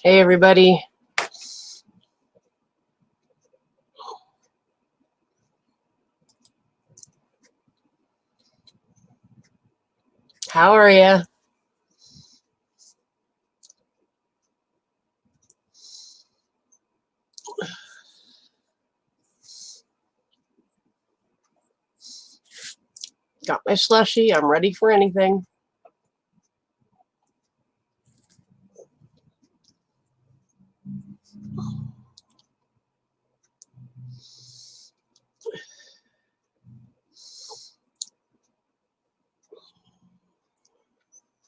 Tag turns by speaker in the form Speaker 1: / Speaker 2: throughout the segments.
Speaker 1: Hey, everybody. How are you? Got my slushie. I'm ready for anything.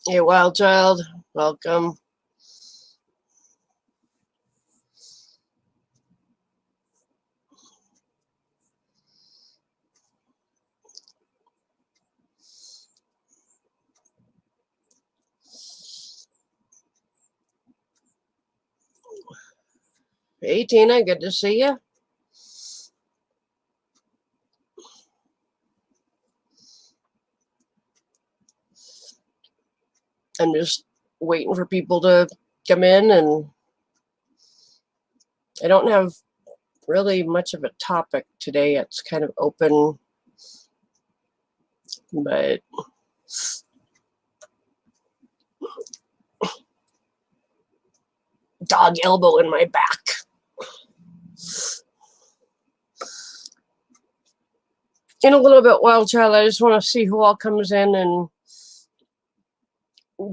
Speaker 1: Hey, Wild Child. Welcome. Hey, Tina. Good to see you. I'm just waiting for people to come in, and I don't have really much of a topic today. It's kind of open, but dog elbow in my back. In a little bit, Wild Child, I just want to see who all comes in and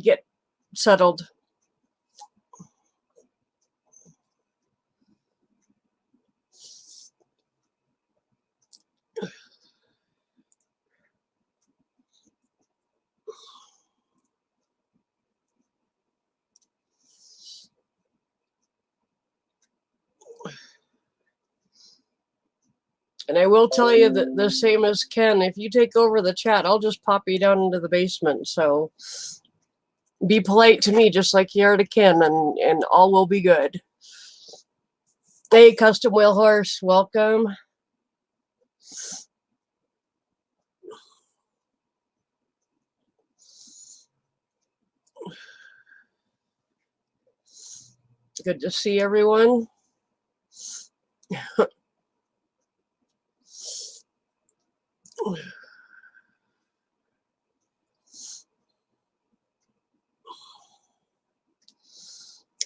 Speaker 1: get settled. And I will tell you that the same as Ken, if you take over the chat, I'll just pop you down into the basement. So be polite to me just like you are to Ken, and all will be good. Hey, Custom Wheel Horse, welcome. Good to see everyone.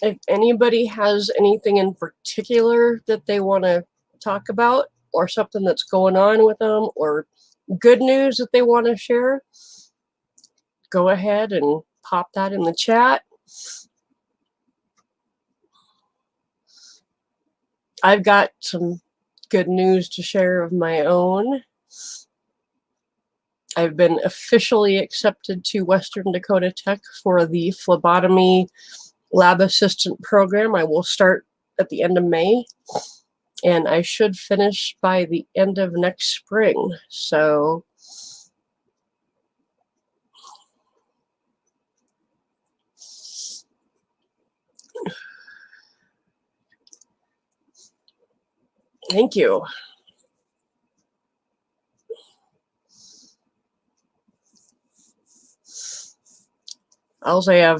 Speaker 1: If anybody has anything in particular that they want to talk about, or something that's going on with them, or good news that they want to share, go ahead and pop that in the chat. I've got some good news to share of my own. I've been officially accepted to Western Dakota Tech for the phlebotomy lab assistant program. I will start at the end of May, and I should finish by the end of next spring. So thank you. All I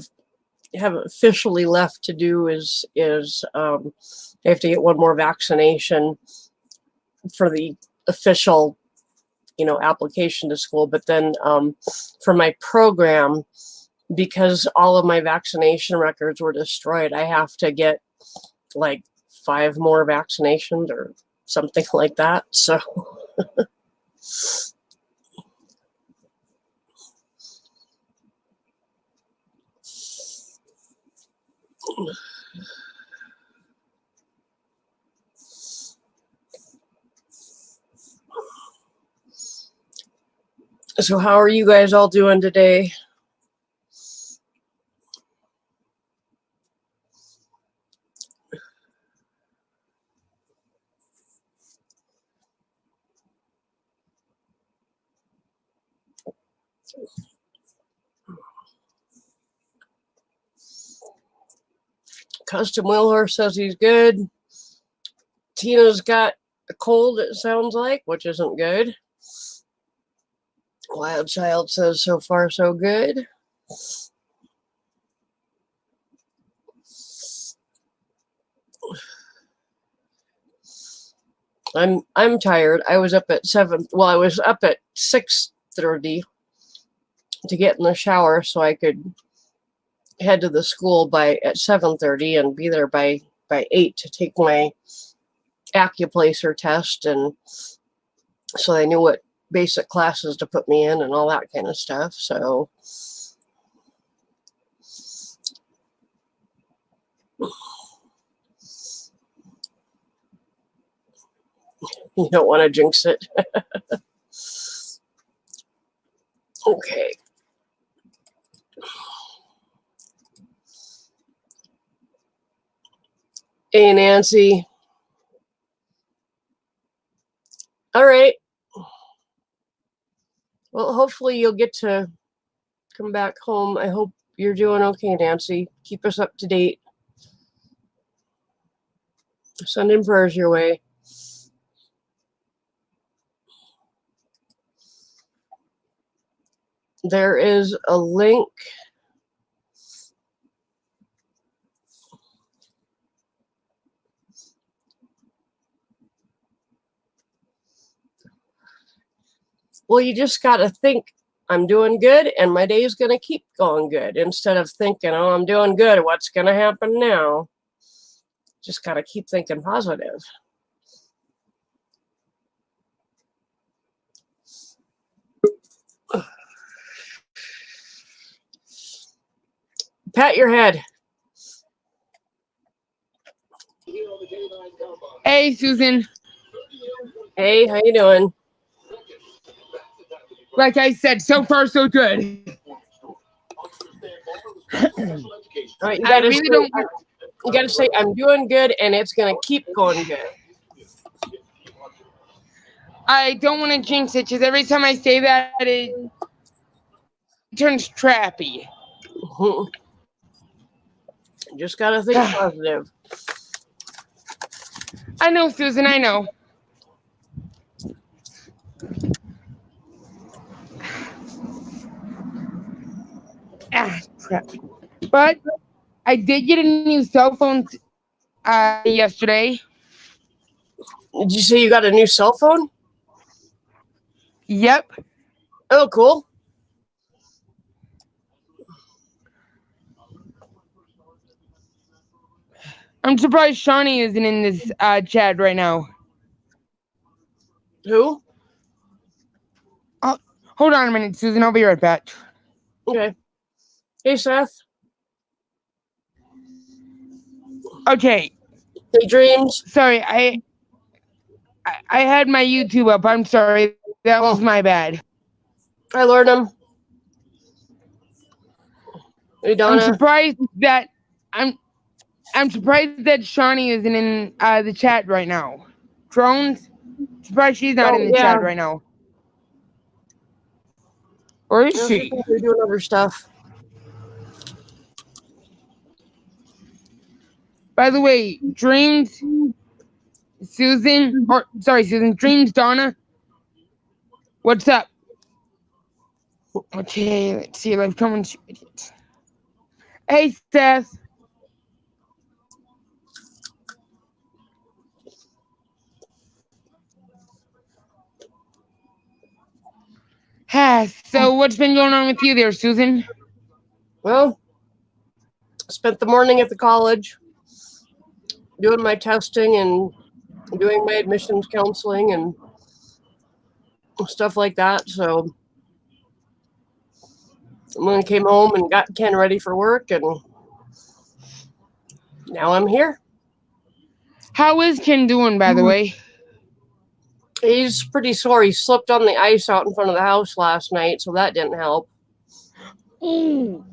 Speaker 1: have officially left to do is I have to get one more vaccination for the official, application to school. But then for my program, because all of my vaccination records were destroyed, I have to get like 5 more vaccinations or something like that. So how are you guys all doing today? Custom Wheel Horse says he's good. Tina's got a cold, it sounds like, which isn't good. Wild Child says so far so good. I'm tired. I was up at 7. Well, I was up at 6:30 to get in the shower so I could head to the school by at 7:30 and be there by 8 to take my acuplacer test, and so they knew what basic classes to put me in and all that kind of stuff. So you don't want to jinx it. Okay. Hey, Nancy. All right. Well, hopefully you'll get to come back home. I hope you're doing okay, Nancy. Keep us up to date. Sending prayers your way. There is a link. Well, you just got to think, I'm doing good and my day is going to keep going good, instead of thinking, oh, I'm doing good, what's going to happen now? Just got to keep thinking positive. Pat your head.
Speaker 2: Hey, Susan.
Speaker 1: Hey, how you doing?
Speaker 2: Like I said, so far so good.
Speaker 1: All right,
Speaker 2: I really don't.
Speaker 1: You got to say, I'm doing good and it's going to keep going good.
Speaker 2: I don't want to jinx it, because every time I say that, it turns trappy.
Speaker 1: Just got to think positive.
Speaker 2: I know, Susan, I know. Crap. But I did get a new cell phone yesterday.
Speaker 1: Did you say you got a new cell phone?
Speaker 2: Yep.
Speaker 1: Oh, cool.
Speaker 2: I'm surprised Shawnee isn't in this chat right now.
Speaker 1: Who?
Speaker 2: Hold on a minute, Susan. I'll be right back.
Speaker 1: Okay. Hey, Seth.
Speaker 2: Okay.
Speaker 1: Hey, Dreams.
Speaker 2: Sorry, I had my YouTube up. I'm sorry. That was my bad.
Speaker 1: I learned them. Hey, Donna.
Speaker 2: I'm surprised that Shawnee isn't in the chat right now. Drones? Surprised she's not in the chat right now. Or is she?
Speaker 1: They're doing other stuff.
Speaker 2: By the way, Dreams, Susan, Dreams, Donna, what's up? Okay, let's see. Live comments. Hey, Seth. So what's been going on with you there, Susan?
Speaker 1: Well, spent the morning at the college doing my testing and doing my admissions counseling and stuff like that. So I came home and got Ken ready for work, and now I'm here.
Speaker 2: How is Ken doing, by the way?
Speaker 1: He's pretty sore. He slipped on the ice out in front of the house last night, so that didn't help.
Speaker 2: Ooh.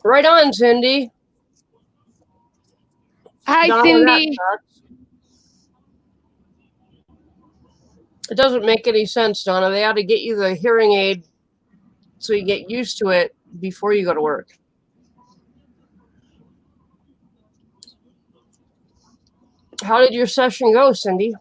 Speaker 1: Right on, Cindy.
Speaker 2: Hi, Cindy.
Speaker 1: It doesn't make any sense, Donna. They ought to get you the hearing aid so you get used to it before you go to work. How did your session go, Cindy?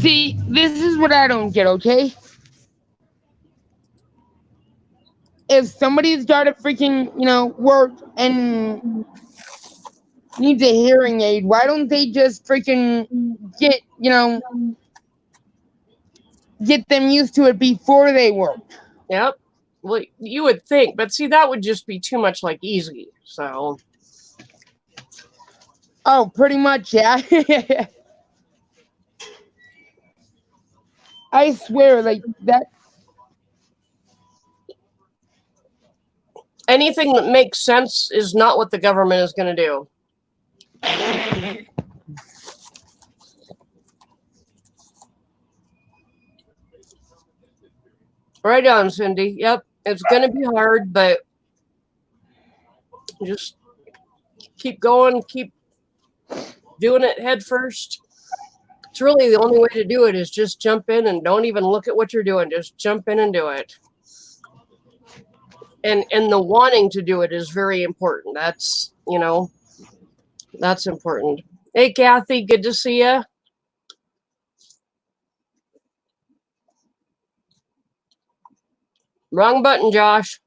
Speaker 2: See, this is what I don't get, okay? If somebody's got a freaking, work and needs a hearing aid, why don't they just freaking get them used to it before they work?
Speaker 1: Yep. Well, you would think, but see, that would just be too much like easy. So.
Speaker 2: Oh, pretty much, yeah. I swear, like that.
Speaker 1: Anything that makes sense is not what the government is going to do. Right on, Cindy. Yep. It's going to be hard, but just keep going, keep doing it head first. It's really the only way to do it is just jump in and don't even look at what you're doing. Just jump in and do it. And the wanting to do it is very important. That's, that's important. Hey, Kathy, good to see you. Wrong button, Josh.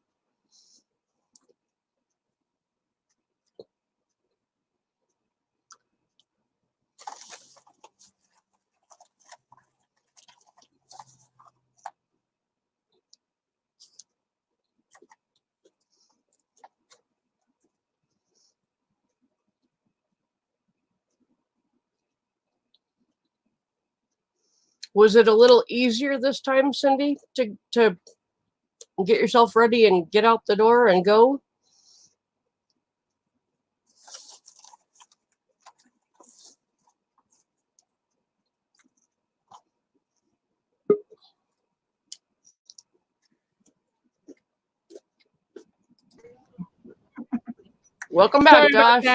Speaker 1: Was it a little easier this time, Cindy, to get yourself ready and get out the door and go? Welcome back, Josh.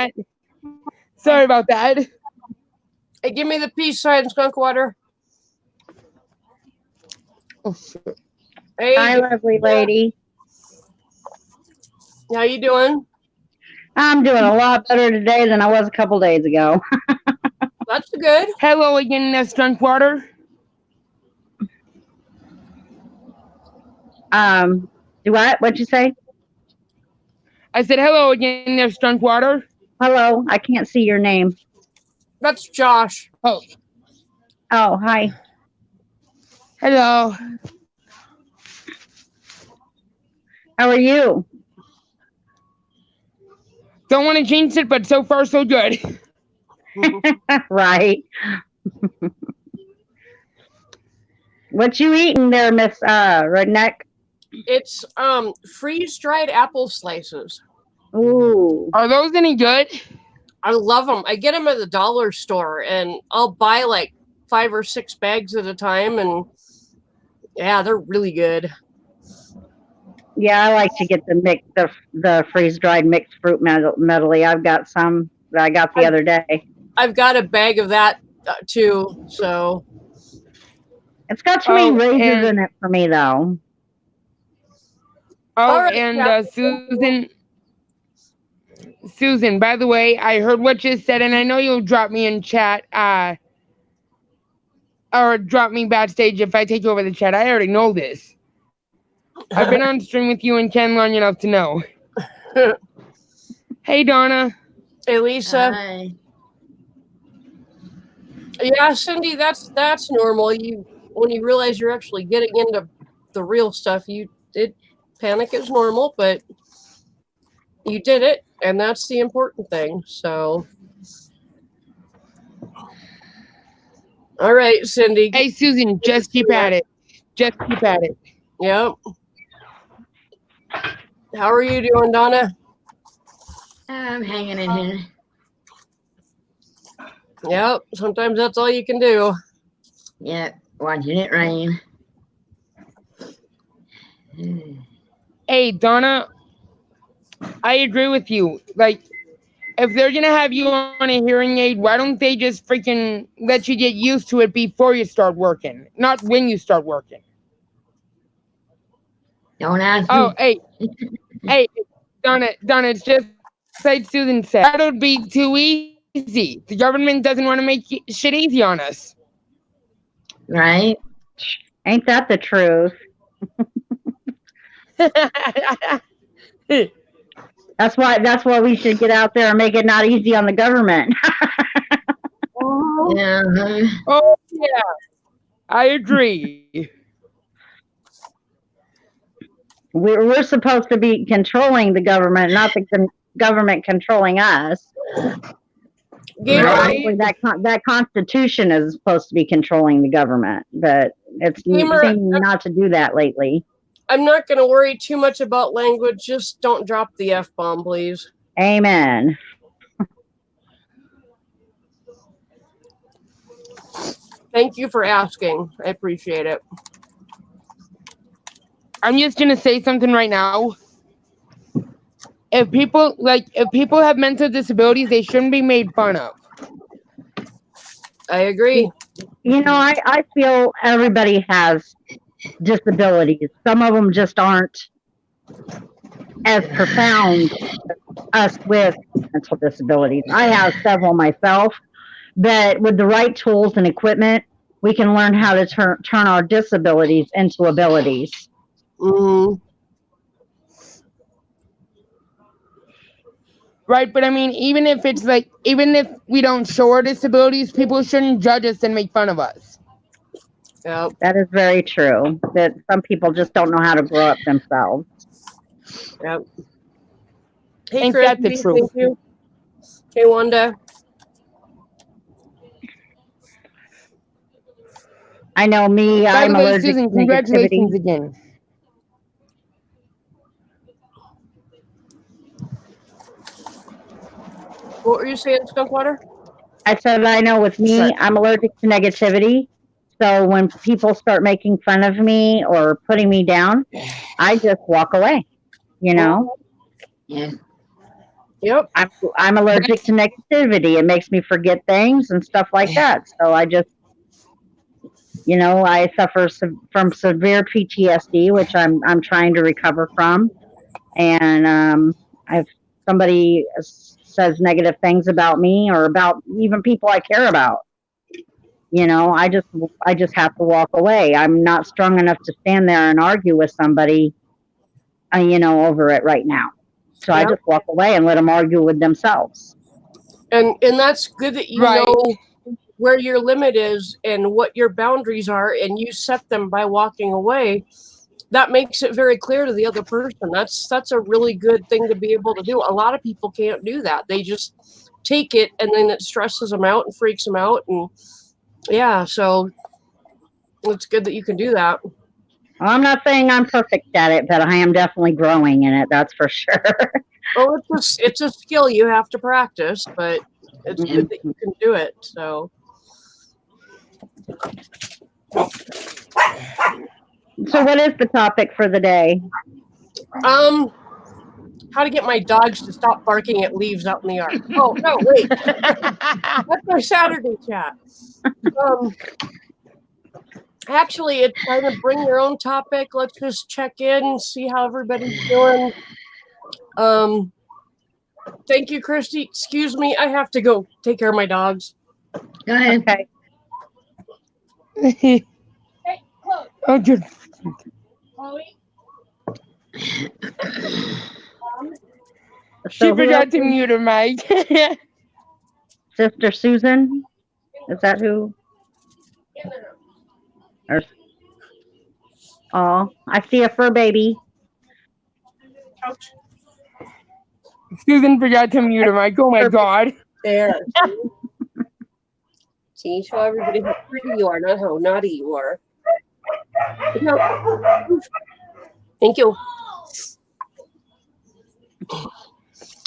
Speaker 2: Sorry about that.
Speaker 1: Hey, give me the peace sign, skunk water.
Speaker 2: Oh, shit.
Speaker 1: Hey,
Speaker 3: hi, lovely lady.
Speaker 1: How you doing?
Speaker 3: I'm doing a lot better today than I was a couple days ago.
Speaker 1: That's good.
Speaker 2: Hello again, skunk water.
Speaker 3: Do what? What'd you say?
Speaker 2: I said hello again, skunk water.
Speaker 3: Hello, I can't see your name.
Speaker 1: That's Josh.
Speaker 2: Oh,
Speaker 3: hi.
Speaker 2: hello.
Speaker 3: How are you?
Speaker 2: Don't want to jinx it, but so far so good.
Speaker 3: Right. What you eating there, Miss Redneck?
Speaker 1: It's freeze-dried apple slices.
Speaker 3: Ooh.
Speaker 2: Are those any good?
Speaker 1: I love them. I get them at the dollar store, and I'll buy like 5 or 6 bags at a time, and yeah, they're really good.
Speaker 3: Yeah, I like to get the freeze dried mixed fruit medley. I've got some that I got the other day.
Speaker 1: I've got a bag of that too. So
Speaker 3: it's got too many raisins in it for me, though.
Speaker 2: Oh,
Speaker 1: right,
Speaker 2: and Susan, by the way, I heard what you said, and I know you'll drop me in chat, or drop me backstage if I take over the chat. I already know this. I've been on stream with you and Ken long enough to know. Hey, Donna.
Speaker 1: Hey, Lisa.
Speaker 4: Hi.
Speaker 1: Yeah, Cindy, that's normal. When you realize you're actually getting into the real stuff, panic is normal, but you did it, and that's the important thing. So, all right, Cindy.
Speaker 2: Hey, Susan, just keep at it. Just keep at it.
Speaker 1: Yep. How are you doing, Donna?
Speaker 4: I'm hanging in here.
Speaker 1: Yep. Sometimes that's all you can do.
Speaker 4: Yep, watching it rain.
Speaker 2: Hey, Donna, I agree with you. Like, if they're gonna have you on a hearing aid, why don't they just freaking let you get used to it before you start working, not when you start working?
Speaker 4: Don't ask me.
Speaker 2: Oh, hey, Donna, it's just like Susan said. That would be too easy. The government doesn't want to make shit easy on us.
Speaker 4: Right?
Speaker 3: Ain't that the truth? That's why we should get out there and make it not easy on the government.
Speaker 4: Yeah.
Speaker 2: Oh yeah, I agree.
Speaker 3: We're supposed to be controlling the government, not the government controlling us.
Speaker 1: Gabriel,
Speaker 2: Right.
Speaker 3: Actually, that Constitution is supposed to be controlling the government, but it's
Speaker 1: Gamer,
Speaker 3: seeming not to do that lately.
Speaker 1: I'm not going to worry too much about language. Just don't drop the F-bomb, please.
Speaker 3: Amen.
Speaker 1: Thank you for asking. I appreciate it.
Speaker 2: I'm just gonna say something right now. If people have mental disabilities, they shouldn't be made fun of.
Speaker 1: I agree.
Speaker 3: You know, I feel everybody has disabilities. Some of them just aren't as profound as us with mental disabilities. I have several myself, but with the right tools and equipment, we can learn how to turn our disabilities into abilities.
Speaker 1: Mm-hmm.
Speaker 2: Right, but I mean, even if we don't show our disabilities, people shouldn't judge us and make fun of us.
Speaker 1: Yep.
Speaker 3: That is very true. That some people just don't know how to grow up themselves.
Speaker 1: Yep. Hey,
Speaker 2: Ain't
Speaker 1: Chris,
Speaker 2: that the truth?
Speaker 1: thank you. Hey, Wanda.
Speaker 3: I know me,
Speaker 2: By
Speaker 3: I'm
Speaker 2: the way,
Speaker 3: allergic
Speaker 2: Susan,
Speaker 3: to negativity.
Speaker 2: congratulations again.
Speaker 1: What were you saying, Skunkwater?
Speaker 3: I said, I know with me,
Speaker 2: Sorry.
Speaker 3: I'm allergic to negativity. So when people start making fun of me or putting me down, I just walk away. You know,
Speaker 4: Yeah.
Speaker 1: Yep.
Speaker 3: I'm allergic to negativity. It makes me forget things and stuff like that. So I just, you know, I suffer from severe PTSD, which I'm trying to recover from. And if somebody says negative things about me or about even people I care about, you know, I just have to walk away. I'm not strong enough to stand there and argue with somebody, you know, over it right now. So I
Speaker 1: Yep.
Speaker 3: just walk away and let them argue with themselves.
Speaker 1: And that's good that you
Speaker 2: Right.
Speaker 1: know where your limit is and what your boundaries are, and you set them by walking away. That makes it very clear to the other person. That's a really good thing to be able to do. A lot of people can't do that. They just take it, and then it stresses them out and freaks them out. And yeah, so it's good that you can do that.
Speaker 3: Well, I'm not saying I'm perfect at it, but I am definitely growing in it. That's for sure.
Speaker 1: Oh, it's a skill you have to practice, but it's good that you can do it. So
Speaker 3: So what is the topic for the day?
Speaker 1: how to get my dogs to stop barking at leaves out in the yard. Oh no, wait. That's our Saturday chat. Actually, it's kind of bring your own topic. Let's just check in, see how everybody's doing. Thank you, Christy. Excuse me, I have to go take care of my dogs.
Speaker 4: Go ahead.
Speaker 3: Okay.
Speaker 1: Hey, Chloe.
Speaker 2: Oh, good.
Speaker 1: Chloe.
Speaker 2: She
Speaker 3: So who
Speaker 2: forgot
Speaker 3: else
Speaker 2: to
Speaker 3: is-
Speaker 2: mute her mic.
Speaker 3: Sister Susan? Is that who? Or, oh, I see a fur baby.
Speaker 1: Ouch.
Speaker 2: Susan forgot to mute her mic. Oh my god.
Speaker 1: There. See, show everybody how pretty you are, not how naughty you are. No. Thank you.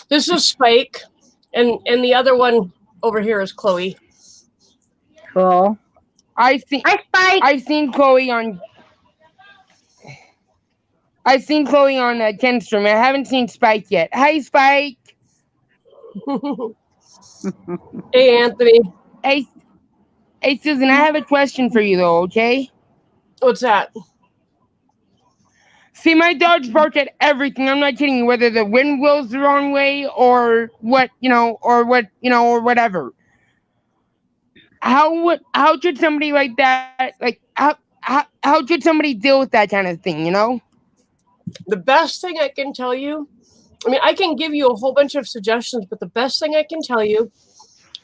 Speaker 1: This is Spike, and the other one over here is Chloe.
Speaker 3: Cool.
Speaker 2: Hi, Spike. I've seen Chloe on Ken's stream. I haven't seen Spike yet. Hi, Spike.
Speaker 1: Hey, Anthony.
Speaker 2: Hey, Susan. I have a question for you, though. Okay.
Speaker 1: What's that?
Speaker 2: See, my dogs bark at everything. I'm not kidding you. Whether the wind blows the wrong way or what, or whatever. how should somebody like that, like how should somebody deal with that kind of thing, you know?
Speaker 1: The best thing I can tell you, I mean, I can give you a whole bunch of suggestions, but the best thing I can tell you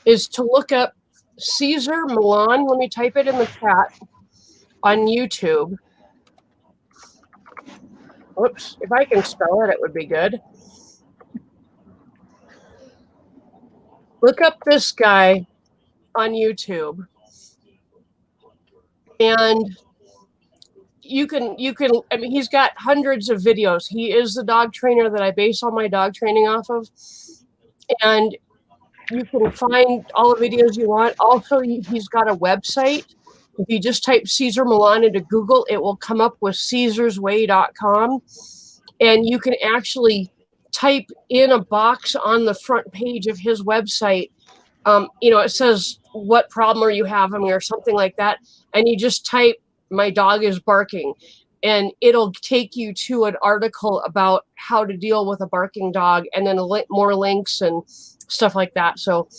Speaker 1: is to look up Cesar Millan. Let me type it in the chat on YouTube. Whoops, if I can spell it, it would be good. Look up this guy on YouTube. And you can, I mean, he's got hundreds of videos. He is the dog trainer that I base all my dog training off of. And you can find all the videos you want. Also, he's got a website. If you just type Cesar Millan into Google, it will come up with caesarsway.com. And you can actually type in a box on the front page of his website. It says, what problem are you having or something like that. And you just type, my dog is barking. And it'll take you to an article about how to deal with a barking dog, and then more links and stuff like that. So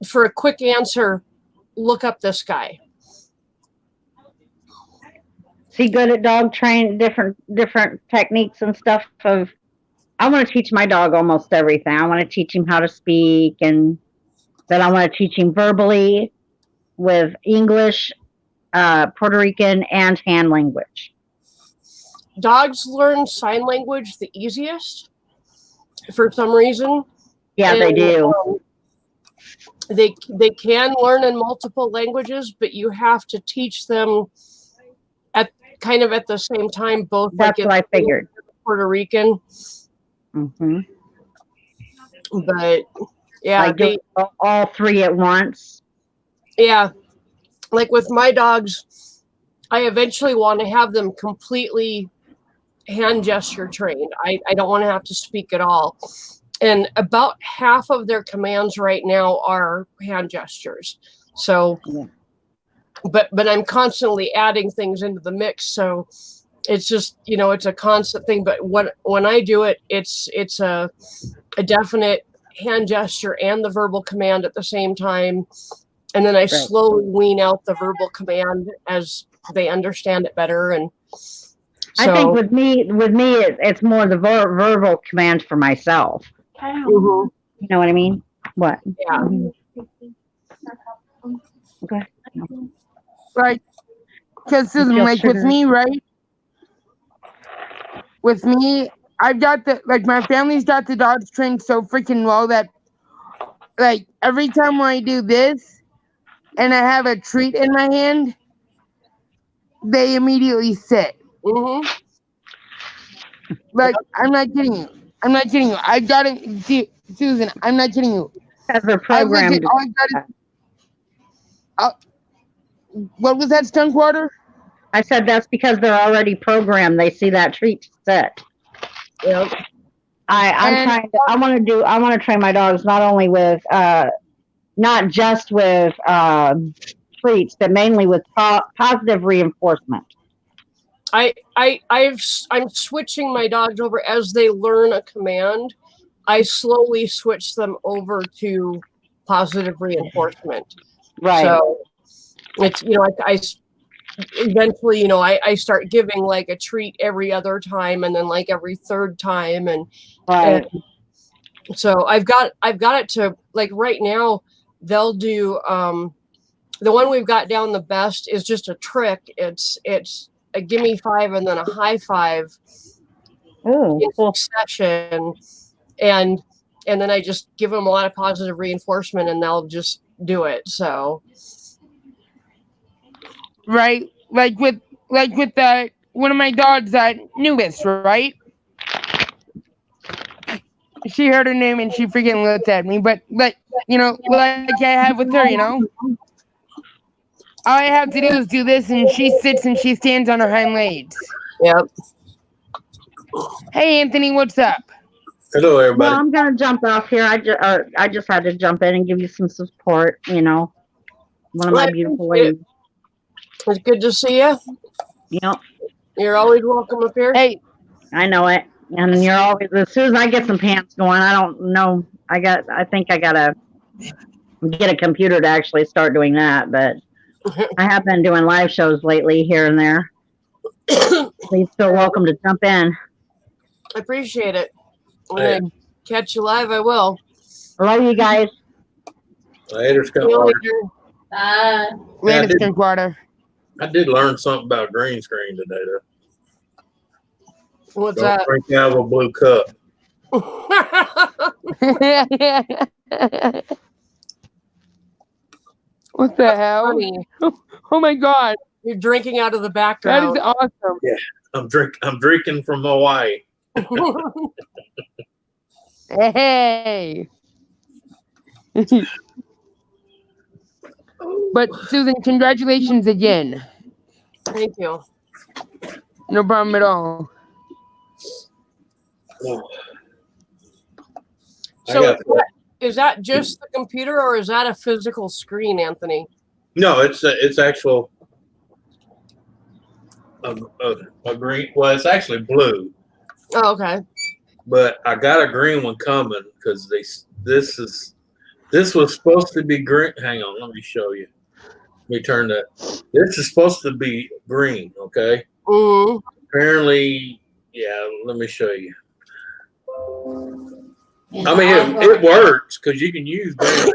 Speaker 1: for a quick answer, look up this guy.
Speaker 3: Is he good at dog training, different techniques and stuff of, I want to teach my dog almost everything. I want to teach him how to speak, and then I want to teach him verbally with English, Puerto Rican, and hand language.
Speaker 1: Dogs learn sign language the easiest for some reason.
Speaker 3: Yeah, they do.
Speaker 1: They can learn in multiple languages, but you have to teach them at the same time. Both.
Speaker 3: That's what I figured.
Speaker 1: Puerto Rican.
Speaker 3: Mm-hmm.
Speaker 1: But yeah,
Speaker 3: I do all three at once.
Speaker 1: Yeah, like with my dogs, I eventually want to have them completely hand gesture trained. I don't want to have to speak at all. And about half of their commands right now are hand gestures. So,
Speaker 3: yeah.
Speaker 1: but I'm constantly adding things into the mix. So it's just, it's a constant thing. But when I do it, it's a definite hand gesture and the verbal command at the same time. And then I slowly wean out the verbal command as they understand it better. And so,
Speaker 3: I think with me, it's more the verbal command for myself.
Speaker 1: Mm-hmm.
Speaker 3: You know what I mean? What?
Speaker 1: Yeah.
Speaker 3: Okay.
Speaker 2: Right. Because Susan, like with me, right? With me, I've got my family's got the dogs trained so freaking well that, like, every time when I do this and I have a treat in my hand, they immediately sit.
Speaker 1: Mm-hmm.
Speaker 2: Like, I'm not kidding you. I got it, Susan. I'm not kidding you.
Speaker 3: Because they're programmed.
Speaker 2: What was that, Skunk Water?
Speaker 3: I said that's because they're already programmed. They see that treat to sit.
Speaker 1: Yep.
Speaker 3: I want to train my dogs not only with not just with treats, but mainly with positive reinforcement.
Speaker 1: I'm switching my dogs over as they learn a command. I slowly switch them over to positive reinforcement.
Speaker 3: Right.
Speaker 1: So it's, I eventually, I start giving like a treat every other time, and then like every third time. And,
Speaker 3: right.
Speaker 1: And so I've got it to, like, right now they'll do, the one we've got down the best is just a trick. It's a gimme five and then a high five in succession, and then I just give them a lot of positive reinforcement, and they'll just do it. So,
Speaker 2: right, like with one of my dogs, Newest, right? She heard her name and she freaking looked at me, but like I have with her, all I have to do is do this, and she sits and she stands on her hind legs.
Speaker 1: Yep.
Speaker 2: Hey, Anthony, what's up?
Speaker 5: Hello, everybody.
Speaker 3: Well, I'm gonna jump off here. I just had to jump in and give you some support. One of my beautiful ladies.
Speaker 1: It's good to see you.
Speaker 3: Yep.
Speaker 1: You're always welcome up here.
Speaker 2: Hey,
Speaker 3: I know it. And you're always, as soon as I get some pants going, I don't know. I think I gotta get a computer to actually start doing that. But I have been doing live shows lately here and there. Please feel welcome to jump in.
Speaker 1: I appreciate it. When
Speaker 5: Hey.
Speaker 1: I catch you live, I will.
Speaker 3: Love you guys.
Speaker 5: Later,
Speaker 1: See you
Speaker 5: Scott.
Speaker 1: later.
Speaker 4: Bye.
Speaker 2: Land
Speaker 5: did-
Speaker 2: of Drinkwater.
Speaker 5: I did learn something about green screen today, though.
Speaker 1: What's
Speaker 5: Don't
Speaker 1: that?
Speaker 5: drink out of a blue cup.
Speaker 2: What the hell?
Speaker 1: Funny.
Speaker 2: Oh my god,
Speaker 1: You're drinking out of the
Speaker 2: that
Speaker 1: background.
Speaker 2: is awesome.
Speaker 5: I'm drinking from Hawaii.
Speaker 2: Hey. But Susan, congratulations again.
Speaker 1: Thank you.
Speaker 2: No problem at all.
Speaker 5: Oh. I
Speaker 1: So
Speaker 5: got-
Speaker 1: is that just the computer or is that a physical screen, Anthony?
Speaker 5: No, it's actual a green. Well, it's actually blue,
Speaker 1: Oh, okay.
Speaker 5: but I got a green one coming because this was supposed to be green. Hang on, let me show you. Let me turn that. This is supposed to be green. Okay.
Speaker 1: Mm-hmm.
Speaker 5: Apparently, yeah. Let me show you. I mean, it works because you can use green.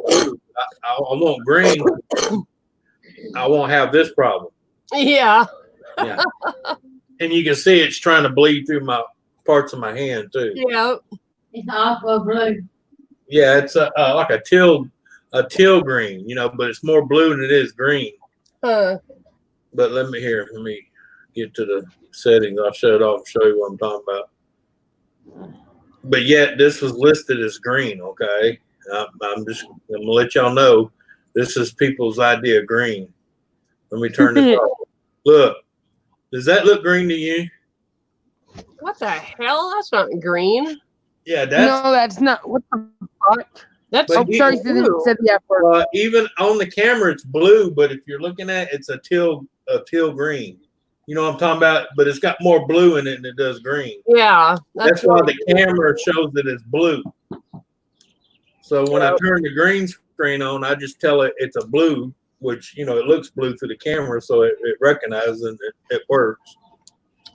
Speaker 5: I want green. I won't have this problem.
Speaker 1: Yeah.
Speaker 5: Yeah. And you can see it's trying to bleed through my parts of my hand too.
Speaker 1: Yeah.
Speaker 4: It's aqua blue.
Speaker 5: Yeah, it's like a teal green, but it's more blue than it is green.
Speaker 1: Huh.
Speaker 5: But let me get to the settings. I'll shut it off and show you what I'm talking about. But yet this was listed as green. Okay, I'm gonna let y'all know this is people's idea of green. Let me turn this off. Look, does that look green to you?
Speaker 1: What the hell? That's not green.
Speaker 5: Yeah, that's
Speaker 2: No, that's not. What the fuck?
Speaker 1: That's
Speaker 5: But
Speaker 2: Oh,
Speaker 5: you-
Speaker 2: sorry, Susan
Speaker 1: blue.
Speaker 2: said the F word.
Speaker 5: even on the camera it's blue, but if you're looking at it, it's a teal green. You know what I'm talking about? But it's got more blue in it than it does green.
Speaker 1: Yeah.
Speaker 5: That's why the camera shows that it's blue. So when I turn the green screen on, I just tell it it's a blue, which it looks blue through the camera, so it recognizes and it works.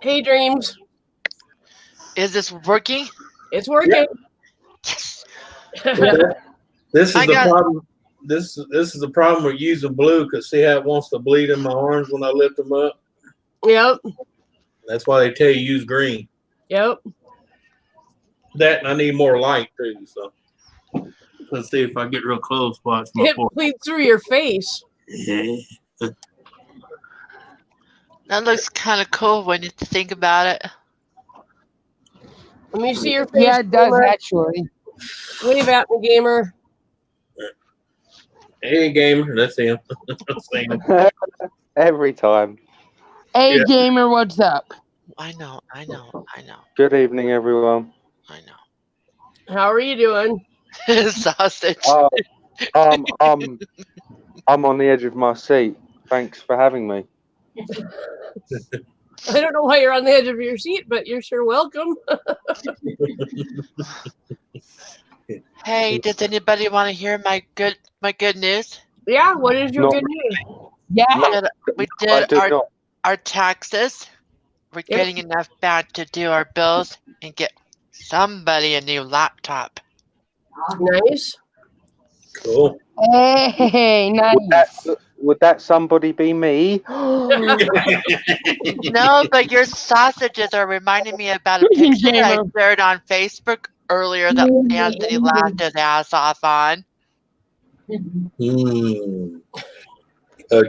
Speaker 1: Hey, Dreams.
Speaker 6: Is this working?
Speaker 1: It's working.
Speaker 6: Yes.
Speaker 5: This is
Speaker 6: I
Speaker 5: the
Speaker 6: got-
Speaker 5: problem. This is the problem with using blue because see how it wants to bleed in my arms when I lift them up.
Speaker 1: Yep.
Speaker 5: That's why they tell you use green.
Speaker 1: Yep.
Speaker 5: That and I need more light too. So let's see if I get real close. Watch my
Speaker 1: It bleeds through your face.
Speaker 6: That looks kind of cool when you think about it.
Speaker 1: Let me see your face.
Speaker 2: Yeah, it does
Speaker 1: Gamer.
Speaker 2: actually.
Speaker 1: Wave at me, gamer.
Speaker 5: Hey, gamer, that's him. Same.
Speaker 7: Every time.
Speaker 2: Hey,
Speaker 5: Yeah.
Speaker 2: gamer, what's up?
Speaker 6: I know.
Speaker 7: Good evening, everyone.
Speaker 1: How are you doing?
Speaker 6: Sausage.
Speaker 7: I'm on the edge of my seat. Thanks for having me.
Speaker 1: I don't know why you're on the edge of your seat, but you're sure welcome.
Speaker 6: Hey, does anybody want to hear my good news?
Speaker 1: Yeah, what is your
Speaker 7: No.
Speaker 1: good news?
Speaker 2: Yeah.
Speaker 6: We
Speaker 7: I
Speaker 6: did
Speaker 7: do not.
Speaker 6: our taxes. We're
Speaker 1: Yep.
Speaker 6: getting enough back to do our bills and get somebody a new laptop.
Speaker 1: Nice.
Speaker 5: Cool.
Speaker 2: Hey, nice.
Speaker 7: Would that somebody be me?
Speaker 6: No, but your sausages are reminding me about a
Speaker 2: Freaking
Speaker 6: picture I
Speaker 2: gamer.
Speaker 6: shared on Facebook earlier that Anthony laughed his ass off on.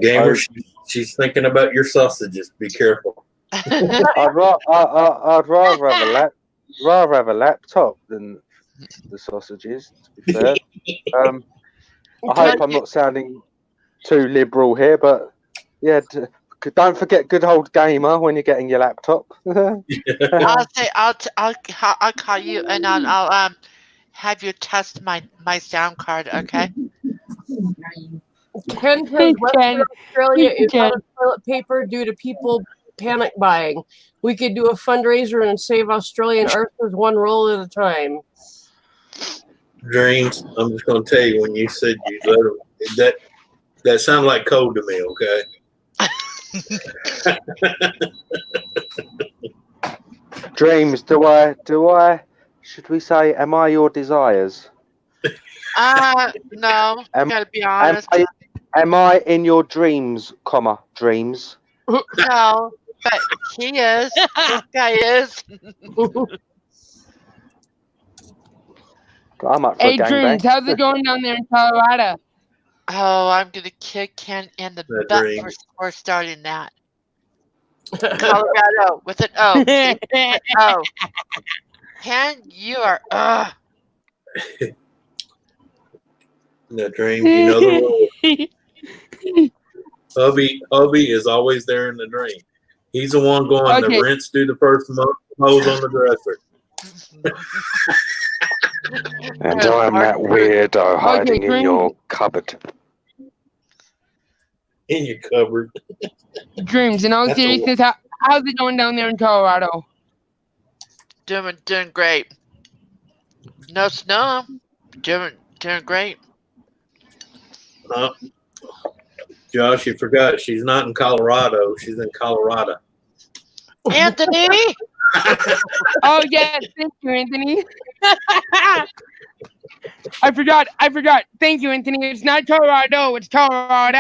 Speaker 5: Gamer, she's thinking about your sausages. Be careful.
Speaker 7: I'd rather have a laptop than the sausages. To be fair, I hope I'm not sounding too liberal here, but yeah, don't forget good old gamer when you're getting your laptop.
Speaker 6: I'll call you and I'll have you test my sound card, okay?
Speaker 1: Ken
Speaker 2: Hey,
Speaker 1: says Western
Speaker 2: Ken.
Speaker 1: Australia is
Speaker 2: Ken.
Speaker 1: out of toilet paper due to people panic buying. We could do a fundraiser and save Australian archers one roll at a time.
Speaker 5: Dreams. I'm just gonna tell you when you said you let him, that sounded like code to me. Okay.
Speaker 7: Dreams, should we say, am I your desires?
Speaker 6: No,
Speaker 7: Am-
Speaker 6: gotta be honest.
Speaker 7: Am I in your dreams, dreams?
Speaker 6: No, but he is. This guy is.
Speaker 7: I'm up for
Speaker 2: Hey,
Speaker 7: a gangbang.
Speaker 2: Dreams, how's it going down there in Colorado?
Speaker 6: Oh, I'm gonna kick Ken in the
Speaker 5: That
Speaker 6: butt
Speaker 5: dream.
Speaker 6: for starting that. Colorado with an O. See? With an O. Ken, you are.
Speaker 5: The dreams, you know the rule. Hubby is always there in the dream. He's the one going
Speaker 2: Okay.
Speaker 5: to rinse through the first month, hose on the dresser.
Speaker 7: And I'm that weirdo hiding in
Speaker 2: Dreams.
Speaker 7: your cupboard.
Speaker 5: In your cupboard.
Speaker 2: Dreams, in all
Speaker 5: That's a
Speaker 2: seriousness, how's it going down there in Colorado?
Speaker 6: Doing great. No snow. Doing great.
Speaker 5: Josh, you forgot she's not in Colorado. She's in Colorado.
Speaker 6: Anthony.
Speaker 2: Oh yes, thank you, Anthony. I forgot. Thank you, Anthony. It's not Colorado, it's Colorado.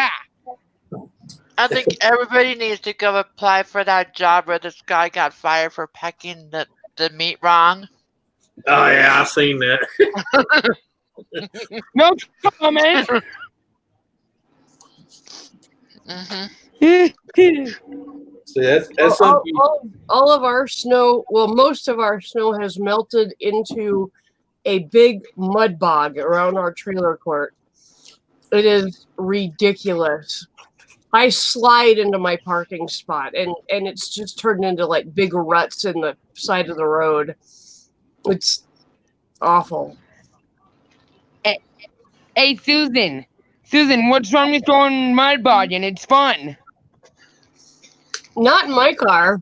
Speaker 6: I think everybody needs to go apply for that job where this guy got fired for packing the meat wrong.
Speaker 5: Oh yeah, I seen that.
Speaker 2: No comment.
Speaker 5: See, that's
Speaker 1: Well,
Speaker 5: something.
Speaker 1: all of our snow, well, most of our snow has melted into a big mud bog around our trailer court. It is ridiculous. I slide into my parking spot and it's just turned into like big ruts in the side of the road. It's awful.
Speaker 2: Hey, Susan, what's wrong with going mud bogging? It's fun.
Speaker 1: Not in my car.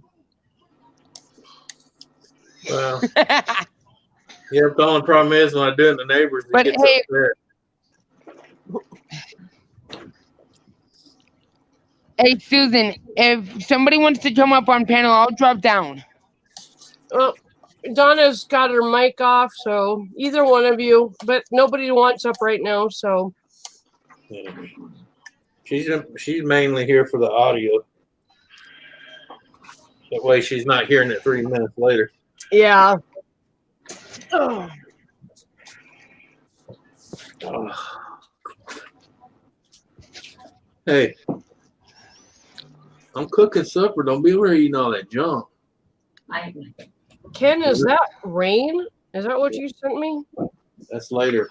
Speaker 5: Well, yeah, the only problem is when I do it in the neighbors, it
Speaker 2: But
Speaker 5: gets
Speaker 2: hey-
Speaker 5: upset.
Speaker 2: Hey, Susan, if somebody wants to come up on panel, I'll drop down.
Speaker 1: Well, Donna's got her mic off, so either one of you, but nobody wants up right now, so
Speaker 5: Yeah. She's mainly here for the audio. That way she's not hearing it 3 minutes later.
Speaker 1: yeah.
Speaker 5: Oh. Hey, I'm cooking supper. Don't be over here eating all that junk.
Speaker 1: Ken, is that rain? Is that what you sent me?
Speaker 5: That's later.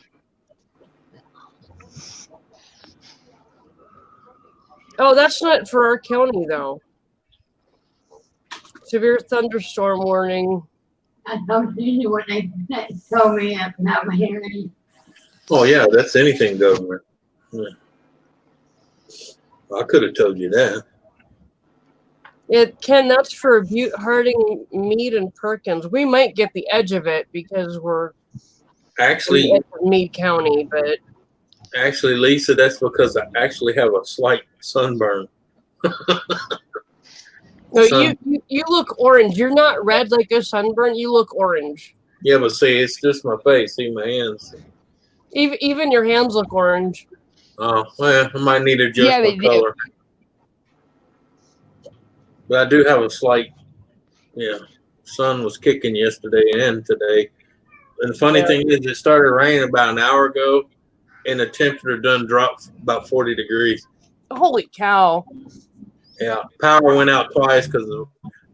Speaker 1: Oh, that's not for our county, though. Severe thunderstorm warning.
Speaker 4: I told you when they told me about my hearing.
Speaker 5: Oh yeah, that's anything government. Yeah. I could have told you that.
Speaker 1: Ken, that's for Butte, Harding, Meade, and Perkins. We might get the edge of it because we're
Speaker 5: Actually,
Speaker 1: in Meade County, but
Speaker 5: Lisa, that's because I actually have a slight sunburn.
Speaker 1: no,
Speaker 5: Sun-
Speaker 1: you look orange. You're not red like a sunburn. You look orange.
Speaker 5: Yeah, but see, it's just my face. See my hands.
Speaker 1: Even your hands look orange.
Speaker 5: Oh, well, I might need to adjust
Speaker 2: Yeah,
Speaker 5: my
Speaker 2: they do.
Speaker 5: color. But I do have a slight, sun was kicking yesterday and today. And the funny
Speaker 1: Yeah.
Speaker 5: thing is, it started raining about an hour ago, and the temperature done dropped about 40 degrees.
Speaker 1: Holy cow.
Speaker 5: Yeah, power went out twice because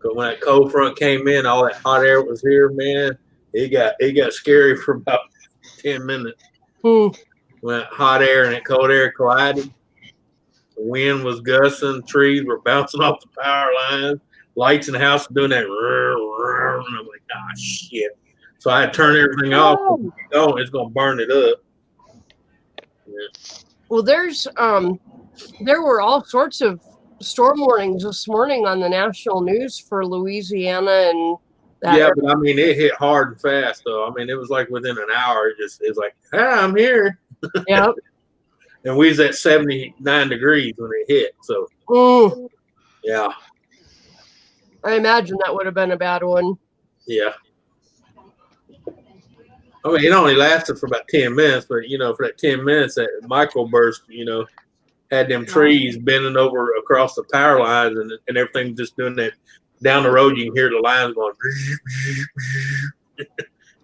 Speaker 5: when that cold front came in, all that hot air was here, man. It got scary for about 10 minutes.
Speaker 1: Hmm.
Speaker 5: When that hot air and that cold air collided, the wind was gusting, trees were bouncing off the power lines, lights in the house were doing that. And I'm like, ah, shit. So I had to turn everything off. Oh, it's gonna burn it up. Yeah.
Speaker 1: Well, there were all sorts of storm warnings this morning on the national news for Louisiana
Speaker 5: Yeah, but I mean, it hit hard and fast, though. I mean, it was like within an hour. It's like, ah, I'm here.
Speaker 1: Yep.
Speaker 5: And we was at 79 degrees when it hit. So,
Speaker 1: Mm,
Speaker 5: yeah,
Speaker 1: I imagine that would have been a bad one.
Speaker 5: yeah. I mean, it only lasted for about 10 minutes, but, you know, for that 10 minutes, that microburst, you know, had them trees bending over across the power lines and everything just doing that. Down the road, you can hear the lines going.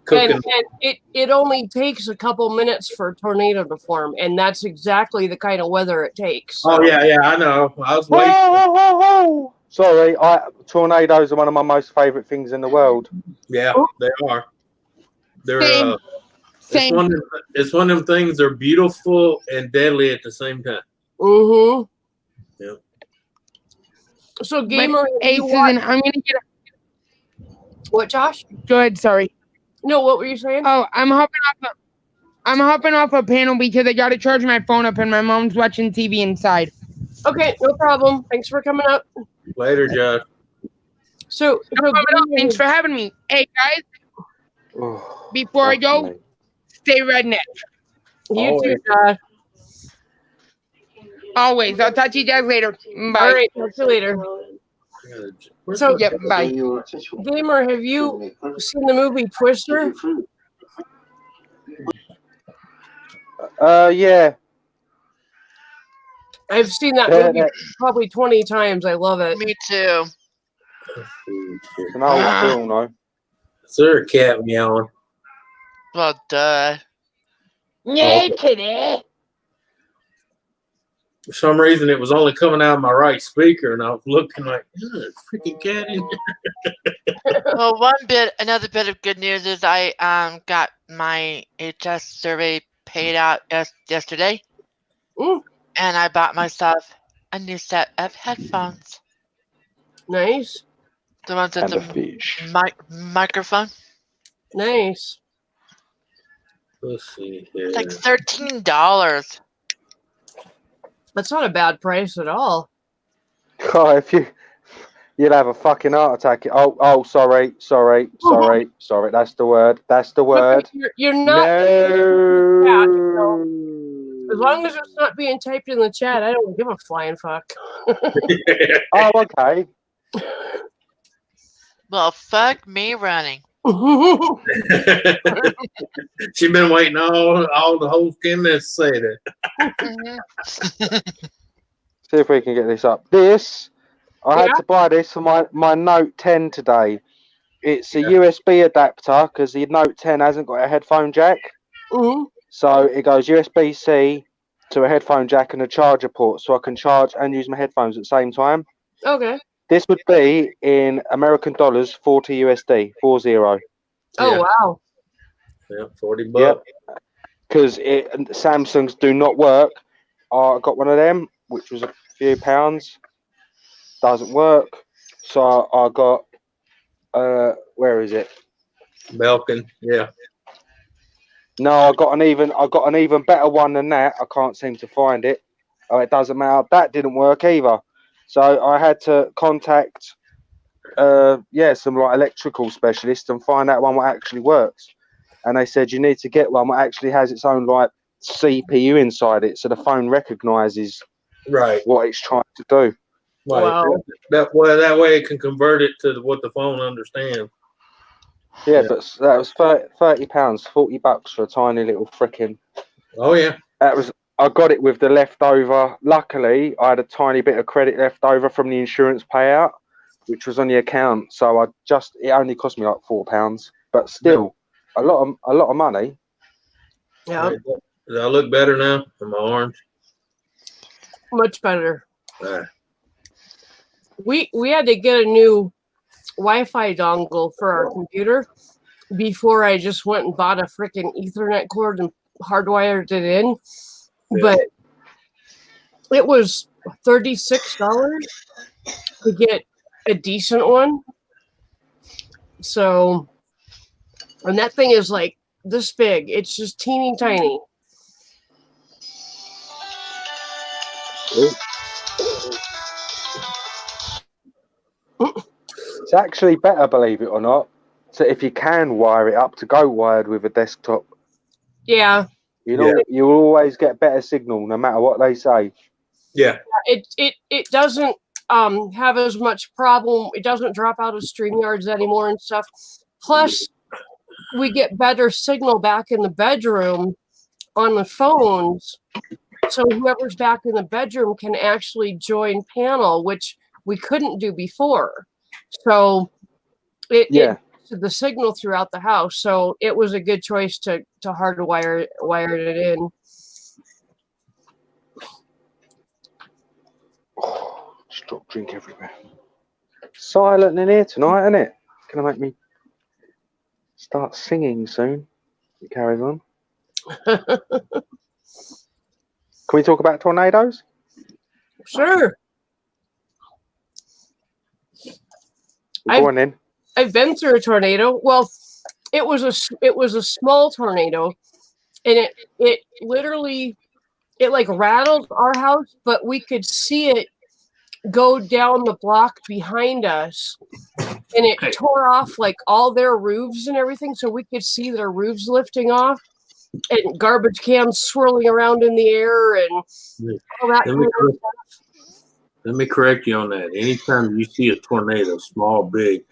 Speaker 5: Cooking.
Speaker 1: And it only takes a couple minutes for a tornado to form, and that's exactly the kind of weather it takes.
Speaker 5: Oh, yeah, I know. I was waiting.
Speaker 7: Sorry, tornadoes are one of my most favourite things in the world.
Speaker 5: Yeah, they are. They're
Speaker 2: Same. Same.
Speaker 5: It's one of them things. They're beautiful and deadly at the same time.
Speaker 1: Mm-hmm.
Speaker 5: Yeah.
Speaker 1: So, Gamer,
Speaker 2: Hey,
Speaker 1: you
Speaker 2: Susan, I'm gonna get.
Speaker 1: what, Josh?
Speaker 2: Go ahead. Sorry.
Speaker 1: No, what were you saying?
Speaker 2: Oh, I'm hopping off a panel because I gotta charge my phone up and my mom's watching TV inside.
Speaker 1: Okay, no problem. Thanks for coming up.
Speaker 5: Later, Josh.
Speaker 1: So
Speaker 2: Thanks for having me. Hey guys,
Speaker 7: Oh,
Speaker 2: before I go,
Speaker 7: me.
Speaker 2: stay redneck.
Speaker 1: You too,
Speaker 5: Always.
Speaker 2: Always. I'll talk to you guys later. Bye.
Speaker 1: All right, talk to you later. So,
Speaker 2: Yep. Bye.
Speaker 1: Gamer, have you seen the movie Twister?
Speaker 7: Yeah.
Speaker 1: I've seen that movie probably 20 times. I love it.
Speaker 6: Me too.
Speaker 7: It's an old film, though.
Speaker 5: Is there a cat meowing?
Speaker 6: Well, duh.
Speaker 2: Yeah, today.
Speaker 5: For some reason, it was only coming out of my right speaker, and I was looking like, freaking cat in here.
Speaker 6: Well, another bit of good news is I got my HS survey paid out yesterday,
Speaker 1: Ooh,
Speaker 6: and I bought myself a new set of headphones.
Speaker 1: nice,
Speaker 6: The ones with
Speaker 7: And a
Speaker 6: the
Speaker 7: fish.
Speaker 6: microphone.
Speaker 1: nice.
Speaker 5: Let's see here.
Speaker 6: It's like $13.
Speaker 1: That's not a bad price at all.
Speaker 7: God, you'd have a fucking heart attack. Sorry. That's the word.
Speaker 1: You're not.
Speaker 7: No.
Speaker 1: As long as it's not being typed in the chat, I don't give a flying fuck.
Speaker 7: Oh, okay.
Speaker 6: Well, fuck me running.
Speaker 5: She's been waiting all the whole 10 minutes to say that.
Speaker 7: See if we can get this up. I had to buy this for my Note 10 today. It's a USB adapter because the Note 10 hasn't got a headphone jack.
Speaker 1: Mhm.
Speaker 7: So it goes USB-C to a headphone jack and a charger port, so I can charge and use my headphones at the same time.
Speaker 1: Okay.
Speaker 7: This would be in American dollars, 40 USD, 40.
Speaker 1: Oh,
Speaker 5: Yeah.
Speaker 1: wow.
Speaker 5: Yeah, $40.
Speaker 7: Yep. Because Samsungs do not work. I got one of them, which was a few pounds. Doesn't work. So I got, where is it?
Speaker 5: Belkin, yeah.
Speaker 7: No, I got an even better one than that. I can't seem to find it. Oh, it doesn't matter. That didn't work either. So I had to contact, some like electrical specialists and find out one that actually works. And they said you need to get one that actually has its own like CPU inside it, so the phone recognizes
Speaker 5: Right.
Speaker 7: what it's trying to do.
Speaker 5: Right.
Speaker 1: Wow.
Speaker 5: That way it can convert it to what the phone understands.
Speaker 7: Yeah, but that was £30, $40 for a tiny little frickin'.
Speaker 5: Oh yeah.
Speaker 7: I got it with the leftover. Luckily, I had a tiny bit of credit left over from the insurance payout, which was on the account. So it only cost me like £4, but still a lot of money.
Speaker 1: Yeah,
Speaker 5: Does I look better now? Am I orange?
Speaker 1: much better.
Speaker 5: Right.
Speaker 1: We had to get a new Wi-Fi dongle for our computer before I just went and bought a freaking Ethernet cord and hardwired it in.
Speaker 5: Yeah.
Speaker 1: But it was $36 to get a decent one. So, and that thing is like this big. It's just teeny tiny.
Speaker 7: It's actually better, believe it or not. So if you can wire it up to go wired with a desktop,
Speaker 1: Yeah,
Speaker 7: you know, you'll always get better signal no matter what they say.
Speaker 5: Yeah.
Speaker 1: it doesn't have as much problem. It doesn't drop out of StreamYards anymore and stuff. Plus, we get better signal back in the bedroom on the phones. So whoever's back in the bedroom can actually join panel, which we couldn't do before. So it the signal throughout the house. So it was a good choice to hardwire it in.
Speaker 7: Oh, just drop drink everywhere. Silent in here tonight, isn't it? Gonna make me start singing soon. It carries on. Can we talk about tornadoes?
Speaker 1: Sure.
Speaker 7: Go on then.
Speaker 1: I've been through a tornado. Well, it was a small tornado, and it literally like rattled our house, but we could see it go down the block behind us, and it tore off like all their roofs and everything, so we could see their roofs lifting off, and garbage cans swirling around in the air, and all that kind of stuff.
Speaker 5: Let me correct you on that. Anytime you see a tornado, small, big,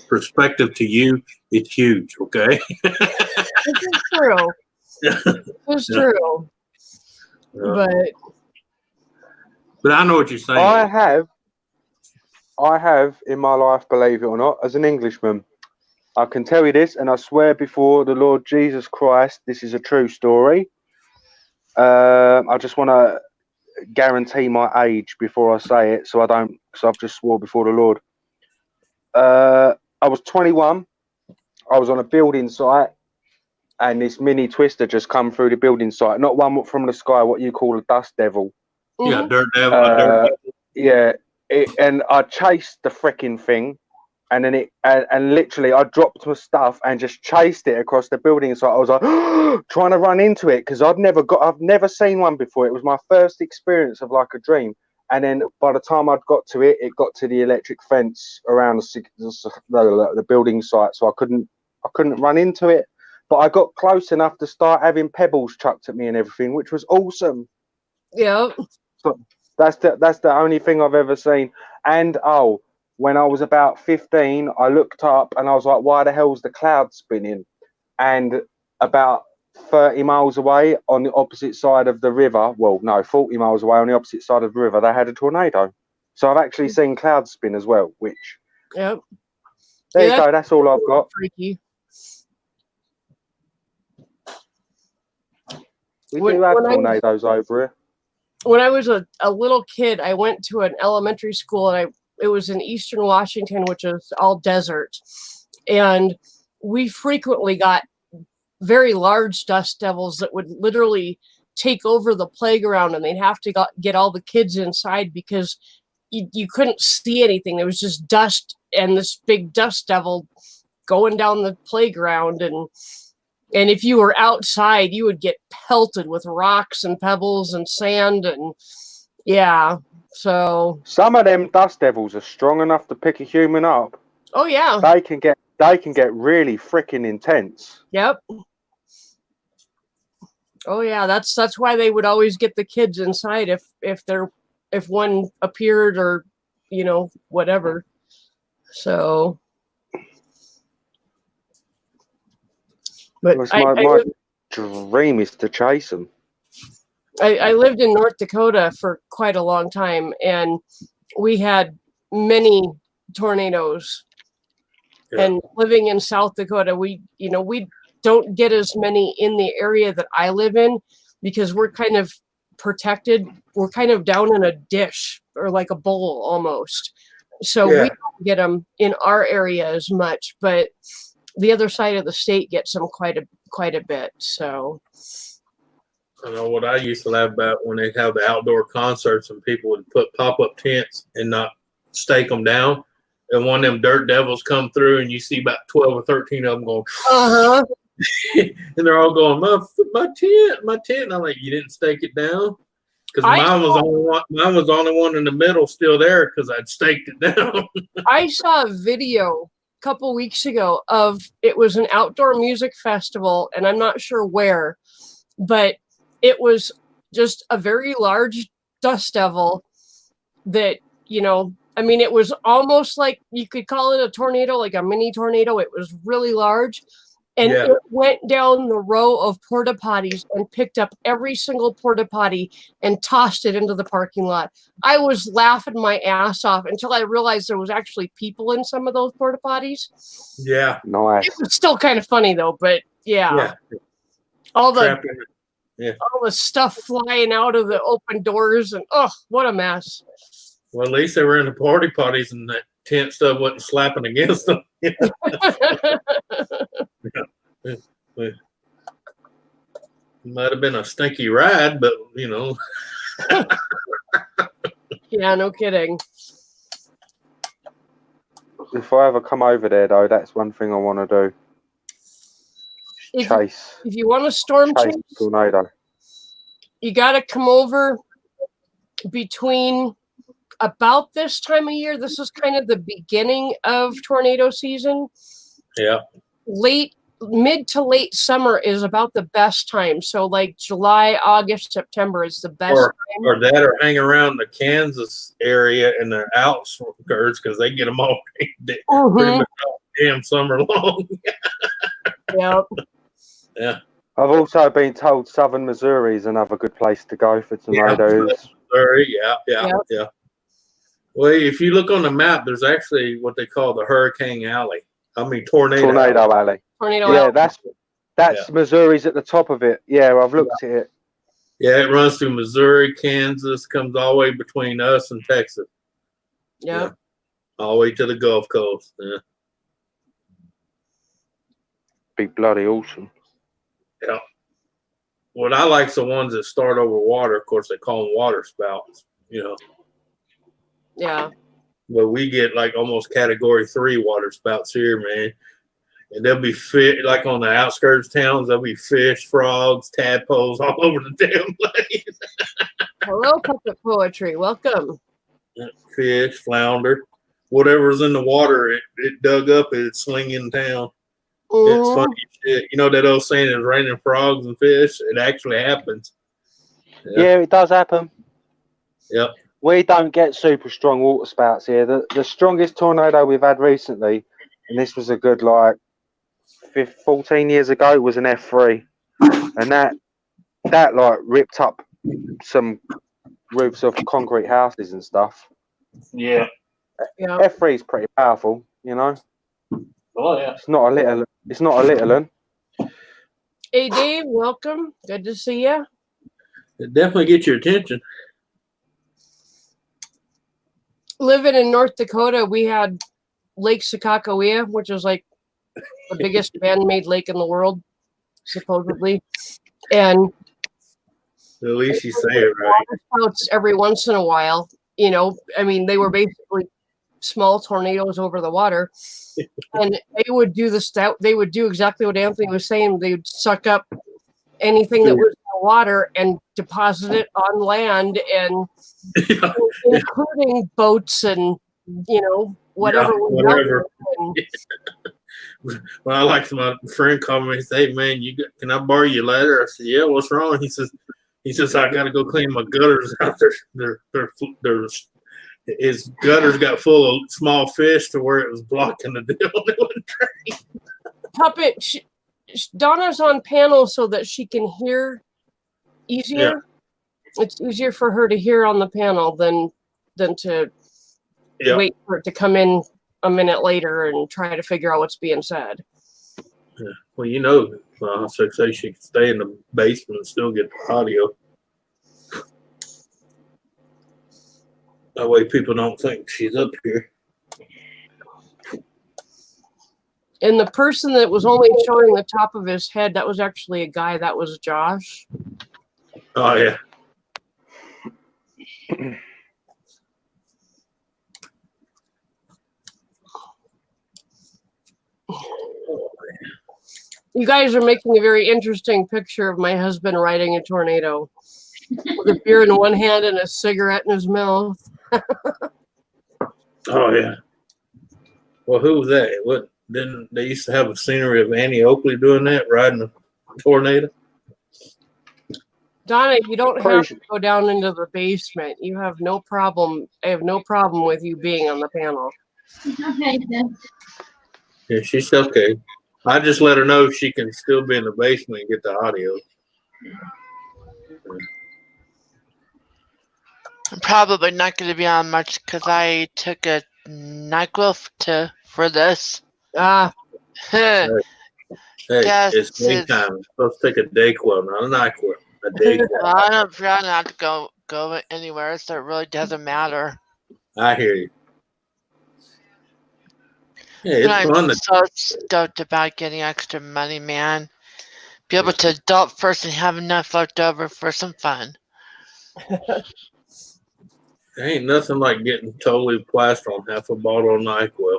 Speaker 5: perspective to you, it's huge. Okay.
Speaker 1: This is true. It's true.
Speaker 5: But I know what you're saying.
Speaker 7: I have in my life, believe it or not, as an Englishman, I can tell you this, and I swear before the Lord Jesus Christ, this is a true story. I just want to guarantee my age before I say it, so I've just swore before the Lord. I was 21. I was on a building site, and this mini twister just come through the building site. Not one from the sky, what you call a dust devil.
Speaker 5: Yeah, dirt devil.
Speaker 7: Yeah, and I chased the freaking thing, and then and literally I dropped my stuff and just chased it across the building. So I was like trying to run into it because I've never seen one before. It was my first experience of like a dream. And then by the time I'd got to it, it got to the electric fence around the building site, so I couldn't run into it. But I got close enough to start having pebbles chucked at me and everything, which was awesome.
Speaker 1: Yeah.
Speaker 7: So that's the only thing I've ever seen. And when I was about 15, I looked up and I was like, why the hell's the cloud spinning? And about 30 miles away on the opposite side of the river, 40 miles away on the opposite side of the river, they had a tornado. So I've actually seen clouds spin as well, which...
Speaker 1: Yep.
Speaker 7: There you go, that's all I've got.
Speaker 1: Freaky.
Speaker 7: We do have tornadoes over here.
Speaker 1: When I was a little kid, I went to an elementary school, and it was in Eastern Washington, which is all desert. And we frequently got very large dust devils that would literally take over the playground, and they'd have to get all the kids inside because you couldn't see anything. There was just dust and this big dust devil going down the playground. And if you were outside, you would get pelted with rocks and pebbles and sand. And yeah, so
Speaker 7: some of them dust devils are strong enough to pick a human up.
Speaker 1: Oh yeah,
Speaker 7: they can get really freaking intense.
Speaker 1: Yep. Oh yeah, that's why they would always get the kids inside if one appeared, or whatever. So, but
Speaker 7: my dream is to chase them.
Speaker 1: I lived in North Dakota for quite a long time, and we had many tornadoes. Yeah. And living in South Dakota, we don't get as many in the area that I live in because we're kind of protected. We're kind of down in a dish or like a bowl almost. So we don't get them in our area as much, but the other side of the state gets them quite a bit. So
Speaker 5: I know what I used to laugh about when they have the outdoor concerts and people would put pop-up tents and not stake them down. And one of them dirt devils come through and you see about 12 or 13 of them going,
Speaker 1: uh-huh.
Speaker 5: And they're all going, my tent. And I'm like, you didn't stake it down? Because mine was the only one in the middle still there because I'd staked it down.
Speaker 1: I saw a video couple weeks ago of it was an outdoor music festival, and I'm not sure where, but it was just a very large dust devil that, I mean, it was almost like you could call it a tornado, like a mini tornado. It was really large. And
Speaker 5: Yeah.
Speaker 1: it went down the row of porta potties and picked up every single porta potty and tossed it into the parking lot. I was laughing my ass off until I realized there was actually people in some of those porta potties.
Speaker 5: Yeah.
Speaker 7: Nice.
Speaker 1: It was still kind of funny though, but yeah. All the stuff flying out of the open doors and oh, what a mess.
Speaker 5: Well, at least they were in the party potties and that tent stuff wasn't slapping against them. Might have been a stinky ride, but
Speaker 1: Yeah, no kidding.
Speaker 7: If I ever come over there, though, that's one thing I want to do. Chase.
Speaker 1: If you want a storm
Speaker 7: Chase
Speaker 1: chase,
Speaker 7: tornado.
Speaker 1: you got to come over between about this time of year. This is kind of the beginning of tornado season.
Speaker 5: Yeah.
Speaker 1: Mid to late summer is about the best time. So like July, August, September is the best time.
Speaker 5: Or that, or hang around the Kansas area and the outskirts because they get them all pretty much all damn summer long.
Speaker 1: Yep.
Speaker 5: Yeah.
Speaker 7: I've also been told southern Missouri is another good place to go for tornadoes.
Speaker 5: Missouri, yeah. Well, if you look on the map, there's actually what they call the Hurricane Alley. I mean, Tornado
Speaker 7: Alley.
Speaker 1: Tornado
Speaker 7: Alley. That's Missouri's at the top of it. Yeah, I've looked at it.
Speaker 5: Yeah, it runs through Missouri, Kansas, comes all the way between us and Texas.
Speaker 1: Yeah.
Speaker 5: All the way to the Gulf Coast. Yeah.
Speaker 7: Be bloody awesome.
Speaker 5: Yeah. What I like is the ones that start over water. Of course, they call them water spouts,
Speaker 1: Yeah.
Speaker 5: But we get like almost category 3 water spouts here, man. And they'll be like on the outskirts towns, there'll be fish, frogs, tadpoles all over the damn place.
Speaker 1: Hello, Puppet Poetry. Welcome.
Speaker 5: Fish, flounder, whatever's in the water, it dug up, it's slinging town. It's funny shit. You know that old saying, it's raining frogs and fish? It actually happens.
Speaker 7: Yeah, it does happen.
Speaker 5: Yep.
Speaker 7: We don't get super strong water spouts here. The strongest tornado we've had recently, and this was a good 14 years ago, was an F3, and that ripped up some roofs of concrete houses and stuff.
Speaker 5: Yeah.
Speaker 7: F3 is pretty powerful,
Speaker 5: Oh yeah.
Speaker 7: It's not a little one.
Speaker 1: Hey, Dave, welcome. Good to see you.
Speaker 5: It definitely gets your attention.
Speaker 1: Living in North Dakota, we had Lake Sakakawea, which is like the biggest man-made lake in the world, supposedly. And
Speaker 5: At least you say it right.
Speaker 1: spouts every once in a while. I mean, they were basically small tornadoes over the water. And they would do they would do exactly what Anthony was saying. They would suck up anything that was in the water and deposit it on land, and including boats and whatever.
Speaker 5: Whatever. Well, I like my friend called me and said, "Hey man, can I borrow your ladder?" I said, "Yeah, what's wrong?" He says, "I gotta go clean my gutters out. His gutters got full of small fish to where it was blocking the deal."
Speaker 1: Puppet, Donna's on panel so that she can hear easier. Yeah. It's easier for her to hear on the panel than to wait for it to come in a minute later and try to figure out what's being said.
Speaker 5: Yeah. Well, so say she can stay in the basement and still get the audio. That way people don't think she's up here.
Speaker 1: And the person that was only showing the top of his head, that was actually a guy. That was Josh.
Speaker 5: Oh, yeah.
Speaker 1: You guys are making a very interesting picture of my husband riding a tornado with a beer in one hand and a cigarette in his mouth.
Speaker 5: Oh, yeah. Well, who was that? Didn't they used to have a scenery of Annie Oakley doing that, riding a tornado?
Speaker 1: Donna, you don't have
Speaker 7: Crazy.
Speaker 1: to go down into the basement. You have no problem. I have no problem with you being on the panel.
Speaker 4: Okay, then.
Speaker 5: Yeah, she's okay. I just let her know she can still be in the basement and get the audio.
Speaker 6: I'm probably not going to be on much because I took a NyQuil for this.
Speaker 1: Ah,
Speaker 5: Hey,
Speaker 6: Yes,
Speaker 5: it's daytime. You're supposed to take a Dayquil, not a NyQuil. A Dayquil.
Speaker 6: I don't try not to go anywhere, so it really doesn't matter.
Speaker 5: I hear you. Yeah,
Speaker 6: But
Speaker 5: it's
Speaker 6: I'm
Speaker 5: fun to
Speaker 6: so stoked about getting extra money, man. Be able to adult first and have enough left over for some fun.
Speaker 5: There ain't nothing like getting totally plastered on half a bottle of NyQuil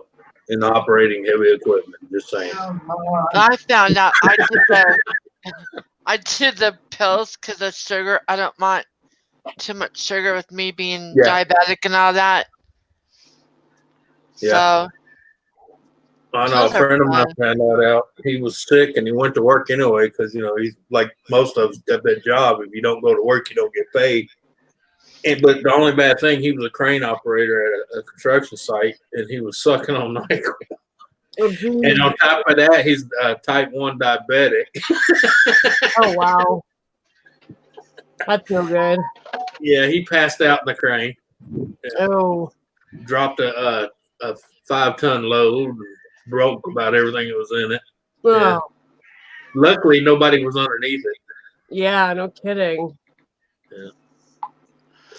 Speaker 5: and operating heavy equipment. Just saying.
Speaker 6: I found out I did the pills because of sugar. I don't want too much sugar with me being
Speaker 5: Yeah.
Speaker 6: diabetic and all that.
Speaker 5: Yeah.
Speaker 6: So
Speaker 5: I know a
Speaker 6: Those are
Speaker 5: friend of mine
Speaker 6: fun.
Speaker 5: found that out. He was sick and he went to work anyway because, he's like most of us got that job. If you don't go to work, you don't get paid. But the only bad thing, he was a crane operator at a construction site and he was sucking on NyQuil.
Speaker 1: oh, geez.
Speaker 5: And on top of that, he's type 1 diabetic.
Speaker 1: Oh, wow. That's no good.
Speaker 5: Yeah, he passed out in the crane.
Speaker 1: Oh,
Speaker 5: Dropped a 5-ton load and broke about everything that was in it.
Speaker 1: oh.
Speaker 5: Luckily, nobody was underneath it.
Speaker 1: Yeah, no kidding.
Speaker 5: Yeah.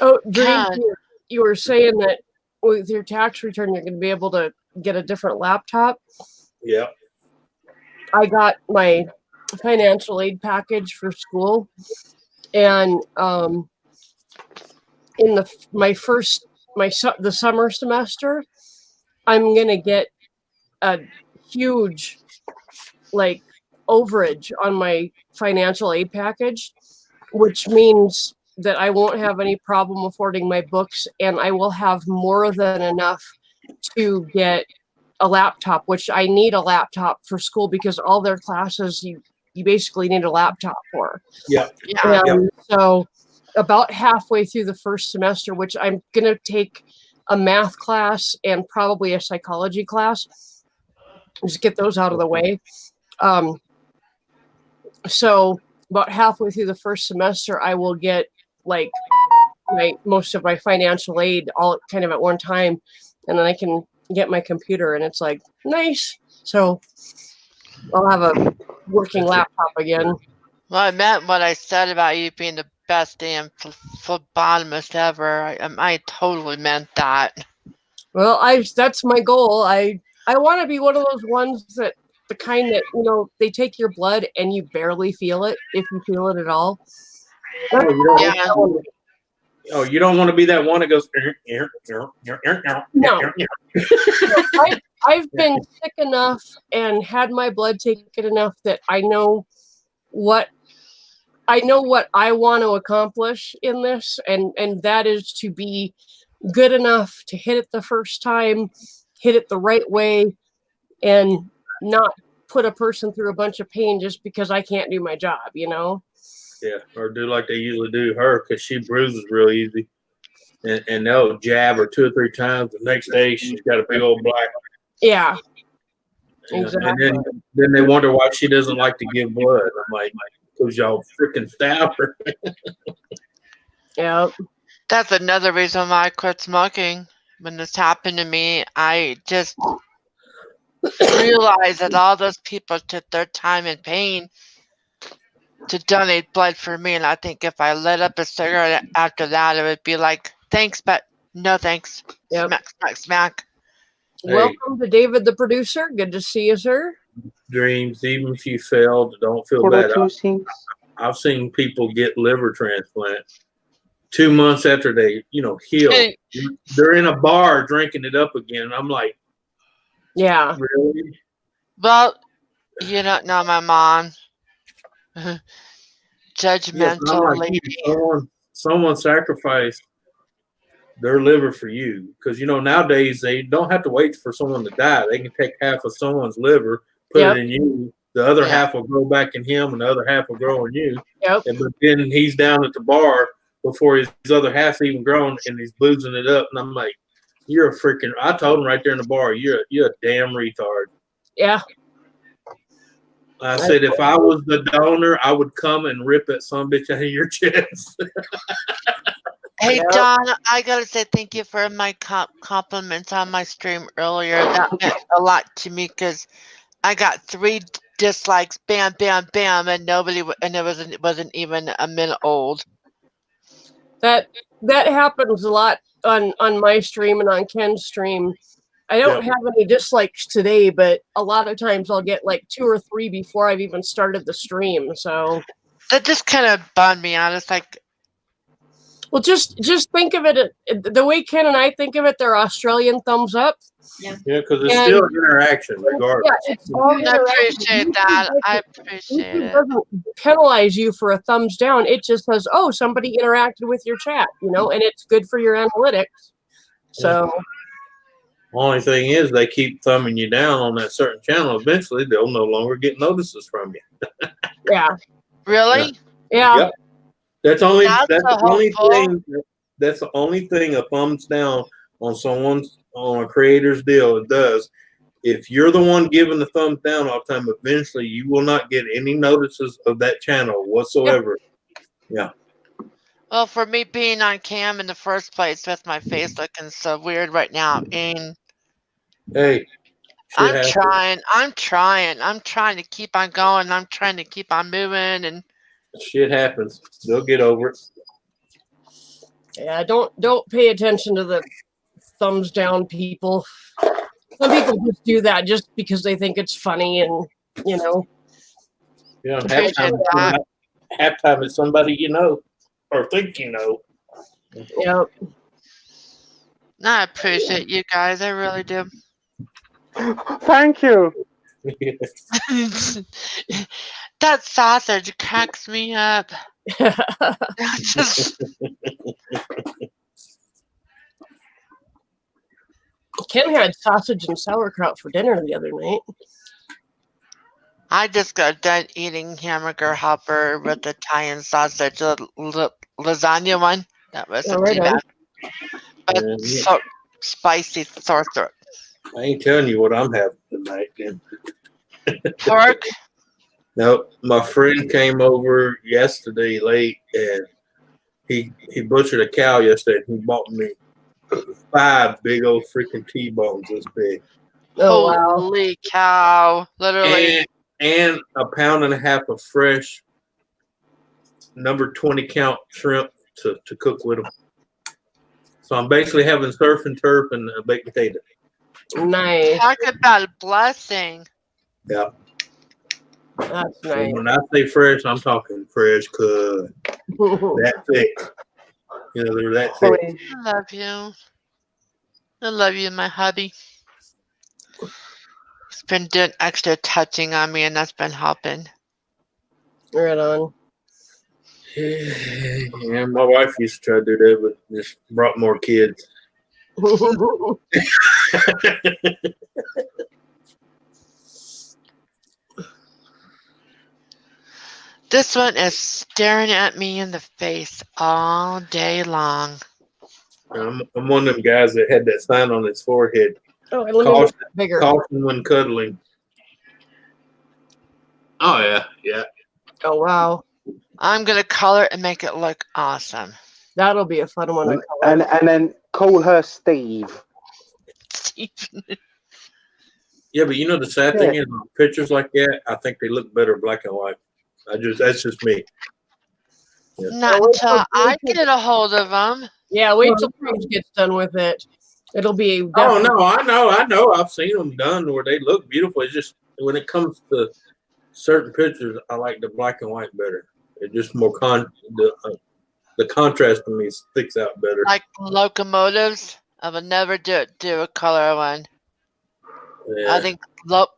Speaker 1: Oh, Dream,
Speaker 6: God.
Speaker 1: you were saying that with your tax return, you're going to be able to get a different laptop.
Speaker 5: Yeah.
Speaker 1: I got my financial aid package for school, and in the summer semester, I'm gonna get a huge overage on my financial aid package, which means that I won't have any problem affording my books, and I will have more than enough to get a laptop, which I need a laptop for school because all their classes you basically need a laptop for.
Speaker 5: Yeah.
Speaker 6: Yeah.
Speaker 1: And so about halfway through the first semester, which I'm going to take a math class and probably a psychology class, just get those out of the way. So about halfway through the first semester, I will get most of my financial aid all kind of at one time, and then I can get my computer, and it's nice. So I'll have a working laptop again.
Speaker 6: Well, I meant what I said about you being the best damn phlebotomist ever. I totally meant that.
Speaker 1: Well, that's my goal. I want to be one of those ones that the kind that they take your blood and you barely feel it, if you feel it at all.
Speaker 5: You don't want to be that one that goes.
Speaker 1: No. I've been sick enough and had my blood taken enough that I know what I want to accomplish in this, and that is to be good enough to hit it the first time, hit it the right way, and not put a person through a bunch of pain just because I can't do my job,
Speaker 5: Yeah, or do like they usually do her because she bruises real easy. And they'll jab her 2 or 3 times. The next day, she's got a big old black.
Speaker 1: Yeah.
Speaker 5: Exactly. And then they wonder why she doesn't like to give blood. I'm like, because y'all freaking stab her.
Speaker 1: Yeah.
Speaker 6: That's another reason why I quit smoking. When this happened to me, I just realized that all those people took their time and pain to donate blood for me. And I think if I lit up a cigarette after that, it would be like, thanks, but no thanks.
Speaker 1: Yep.
Speaker 6: Smack, smack, smack.
Speaker 5: Hey.
Speaker 1: Welcome to David, the producer. Good to see you, sir.
Speaker 5: Dreams, even if you failed, don't feel bad. I've seen people get liver transplant 2 months after they, heal. They're in a bar drinking it up again. I'm like,
Speaker 1: Yeah.
Speaker 5: really?
Speaker 6: Well, you don't know my mom. Judgmental
Speaker 5: I'm like,
Speaker 6: lady.
Speaker 5: someone sacrificed their liver for you. Because nowadays they don't have to wait for someone to die. They can take half of someone's liver, put
Speaker 1: Yep.
Speaker 5: it in you. The other
Speaker 6: Yeah.
Speaker 5: half will grow back in him, and the other half will grow in you.
Speaker 1: Yep.
Speaker 5: But then he's down at the bar before his other half's even grown, and he's boozing it up. And I'm like, "You're a freaking!" I told him right there in the bar, "You're a damn retard."
Speaker 1: Yeah.
Speaker 5: I said, if I was the donor, I would come and rip that son bitch out of your chest.
Speaker 6: Hey,
Speaker 1: Yep.
Speaker 6: Don, I gotta say thank you for my compliments on my stream earlier. That meant a lot to me because I got 3 dislikes, bam, bam, bam, and it wasn't even a minute old.
Speaker 1: That happens a lot on my stream and on Ken's stream. I don't have any dislikes today, but a lot of times I'll get like 2 or 3 before I've even started the stream. So
Speaker 6: That just kind of bummed me out. It's like,
Speaker 1: well, just think of it the way Ken and I think of it. They're Australian thumbs up.
Speaker 5: Yeah, because it's
Speaker 1: And-
Speaker 5: still interaction, regardless.
Speaker 1: Yeah, it's all
Speaker 6: I
Speaker 1: interaction.
Speaker 6: appreciate that. I
Speaker 1: YouTube
Speaker 6: appreciate it.
Speaker 1: doesn't penalize you for a thumbs down. It just says, "Oh, somebody interacted with your chat," and it's good for your analytics. So
Speaker 5: Only thing is, they keep thumbing you down on that certain channel. Eventually, they'll no longer get notices from you.
Speaker 1: yeah,
Speaker 6: Really?
Speaker 1: yeah.
Speaker 5: Yep. That's the only
Speaker 6: hopeful.
Speaker 5: thing. That's the only thing a thumbs down on a creator's deal it does. If you're the one giving the thumbs down all the time, eventually you will not get any notices of that channel whatsoever. Yeah.
Speaker 6: Well, for me being on cam in the first place with my face looking so weird right now, and
Speaker 5: Hey. shit
Speaker 6: I'm
Speaker 5: happens.
Speaker 6: trying to keep on going. I'm trying to keep on moving, and
Speaker 5: Shit happens. They'll get over it.
Speaker 1: Yeah, don't pay attention to the thumbs down people. Some people just do that just because they think it's funny and
Speaker 5: Yeah.
Speaker 6: Appreciate that.
Speaker 5: Halftime is somebody you know or think you know.
Speaker 6: I appreciate you guys. I really do.
Speaker 7: Thank you.
Speaker 6: That sausage cracks me up. Just,
Speaker 1: Ken had sausage and sauerkraut for dinner the other night.
Speaker 6: I just got done eating hamburger helper with Italian sausage, the lasagna one. That wasn't
Speaker 1: right
Speaker 6: too
Speaker 1: on.
Speaker 6: bad. But
Speaker 5: Yeah.
Speaker 6: so spicy sore throat.
Speaker 5: I ain't telling you what I'm having tonight, then.
Speaker 6: Pork.
Speaker 5: No, my friend came over yesterday late, and he butchered a cow yesterday. And he bought me 5 big old freaking T-bones this big,
Speaker 1: Oh wow.
Speaker 6: Holy cow. Literally.
Speaker 5: and a pound and a half of fresh number 20 count shrimp to cook with them. So I'm basically having surf and turf and a baked potato.
Speaker 1: Nice.
Speaker 6: Talk about a blessing.
Speaker 5: Yeah.
Speaker 1: That's
Speaker 5: So
Speaker 1: nice.
Speaker 5: when I say fresh, I'm talking fresh cut. That thick. They're that thick.
Speaker 6: I love you. I love you, my hubby. He's been doing extra touching on me, and that's been helping.
Speaker 1: Right on.
Speaker 5: Yeah, my wife used to try to do that, but just brought more kids.
Speaker 6: This one is staring at me in the face all day long.
Speaker 5: I'm one of them guys that had that sign on his forehead.
Speaker 1: Oh, and let me make
Speaker 5: Caution,
Speaker 1: it bigger.
Speaker 5: caution when cuddling. Oh yeah, yeah.
Speaker 1: Oh wow.
Speaker 6: I'm gonna color and make it look awesome.
Speaker 1: That'll be a fun one to color.
Speaker 7: And then call her Steve.
Speaker 5: Yeah, but the sad thing is, on pictures like that, I think they look better black and white. That's just me.
Speaker 6: Not
Speaker 1: Oh,
Speaker 6: until I get a hold of them.
Speaker 1: Yeah, wait till James gets done with it. It'll be
Speaker 5: Oh no, I know. I've seen them done where they look beautiful. It's just when it comes to certain pictures, I like the black and white better. It's just more the contrast to me sticks out better.
Speaker 6: Like locomotives. I would never do a color one.
Speaker 5: Yeah,
Speaker 6: I think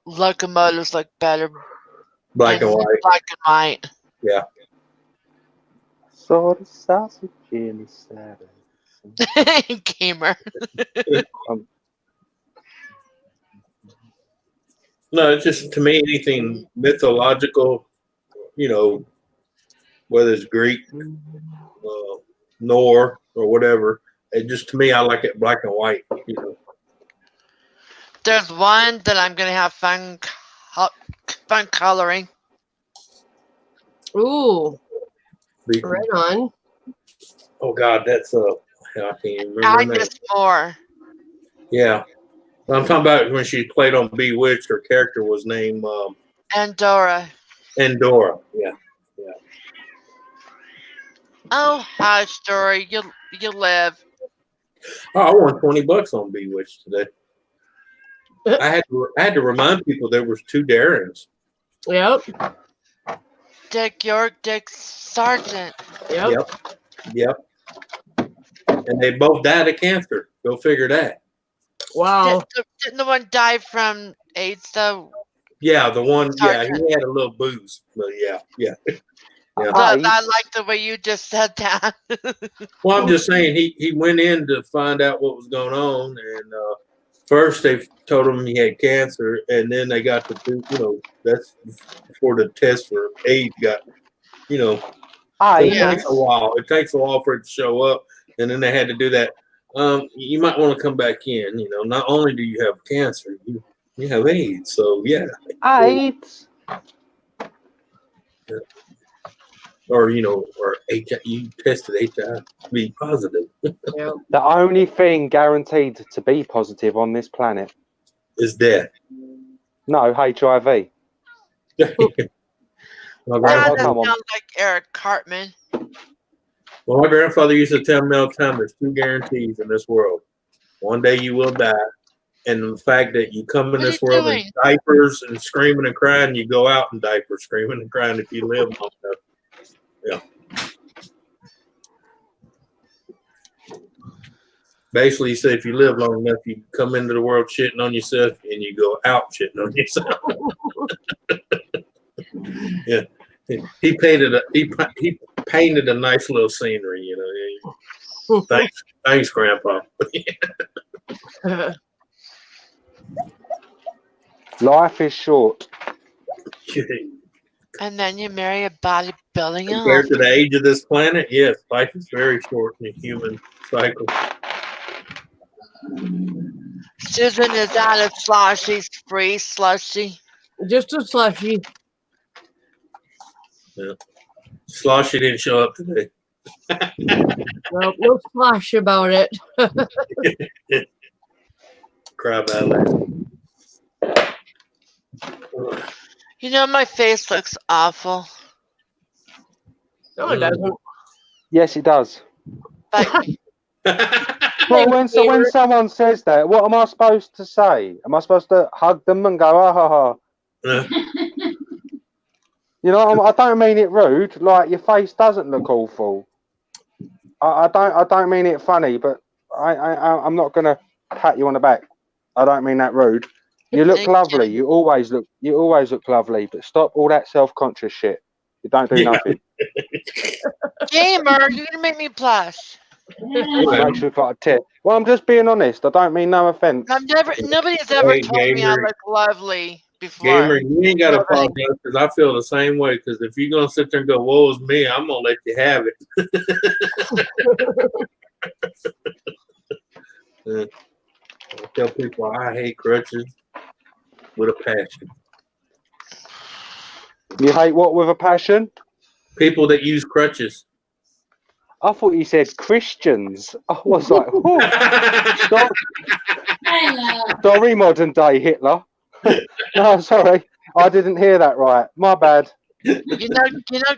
Speaker 6: locomotives look better
Speaker 5: black and white.
Speaker 6: Black and white.
Speaker 5: Yeah.
Speaker 7: Saw the sausage in the salad.
Speaker 6: Gamer.
Speaker 5: No, it's just to me anything mythological, you know, whether it's Greek, Nor, or whatever. It just to me, I like it black and white. You know.
Speaker 6: There's one that I'm gonna have fun coloring.
Speaker 1: Ooh,
Speaker 5: Be-
Speaker 1: right on.
Speaker 5: Oh God, that's I can't even remember her name.
Speaker 6: Agnes Moore.
Speaker 5: Yeah, I'm talking about when she played on Bewitched. Her character was named
Speaker 6: Andorra.
Speaker 5: Endora. Yeah.
Speaker 6: Oh, hi, Story. You live.
Speaker 5: Oh, I won $20 on Bewitched today. I had to remind people there was 2 Darrens.
Speaker 1: Yep.
Speaker 6: Dick York, Dick Sargent.
Speaker 1: Yep.
Speaker 5: Yep. And they both died of cancer. Go figure that.
Speaker 1: Wow.
Speaker 6: Didn't the one die from AIDS though?
Speaker 5: Yeah, the one. Yeah,
Speaker 6: Sargent.
Speaker 5: he had a little booze, but yeah.
Speaker 6: I like the way you just said that.
Speaker 5: Well, I'm just saying he went in to find out what was going on, and first they told him he had cancer, and then they got to do, that's before the test for AIDS got, it takes a while. It takes a while for it to show up, and then they had to do that. You might want to come back in. Not only do you have cancer, you have AIDS. So yeah,
Speaker 7: AIDS.
Speaker 5: Or HIV, you tested HIV positive.
Speaker 1: Yep.
Speaker 7: The only thing guaranteed to be positive on this planet
Speaker 5: is death.
Speaker 7: No, HIV.
Speaker 6: That
Speaker 7: Come
Speaker 6: sounds
Speaker 7: on.
Speaker 6: like Eric Cartman.
Speaker 5: Well, my grandfather used to tell me all the time there's 2 guarantees in this world. One day you will die. And the fact that you come in
Speaker 6: What are
Speaker 5: this
Speaker 6: you
Speaker 5: world
Speaker 6: doing?
Speaker 5: in diapers and screaming and crying, you go out in diapers screaming and crying if you live long enough. Yeah. Basically, he said if you live long enough, you come into the world shitting on yourself and you go out shitting on yourself. Yeah. He painted a nice little scenery, Thanks, Grandpa.
Speaker 7: Life is short.
Speaker 6: And then you marry a bodybuilding
Speaker 5: Compared to the age of this planet, yes, life is very short in the human cycle.
Speaker 6: Susan is out of slushies, free slushy.
Speaker 1: Just a slushy.
Speaker 5: Yeah. Sloshy didn't show up today.
Speaker 1: Well, no slush about it.
Speaker 5: Cry about that.
Speaker 6: My face looks awful.
Speaker 1: No, it doesn't.
Speaker 7: Yes, it does.
Speaker 6: But
Speaker 7: Well, when someone says that, what am I supposed to say? Am I supposed to hug them and go, ah, ha, ha? I don't mean it rude. Like, your face doesn't look awful. I don't mean it funny, but I'm not gonna pat you on the back. I don't mean that rude. You look
Speaker 6: Thank
Speaker 7: lovely. You always look lovely. But stop all that self-conscious shit. You don't do nothing.
Speaker 6: Gamer, you're gonna make me blush.
Speaker 7: Makes you look like a tit. Well, I'm just being honest. I don't mean no offense.
Speaker 6: Nobody's ever
Speaker 5: Hey,
Speaker 6: told me I
Speaker 5: Gamer.
Speaker 6: look lovely before.
Speaker 5: Gamer, you ain't got to apologize because I feel the same way. Because if you're going to sit there and go, woe is me, I'm going to let you have it. I tell people I hate crutches with a passion.
Speaker 7: You hate what with a passion?
Speaker 5: People that use crutches.
Speaker 7: I thought you said Christians. I was like, oh, sorry, modern day Hitler. No, sorry, I didn't hear that right. My bad.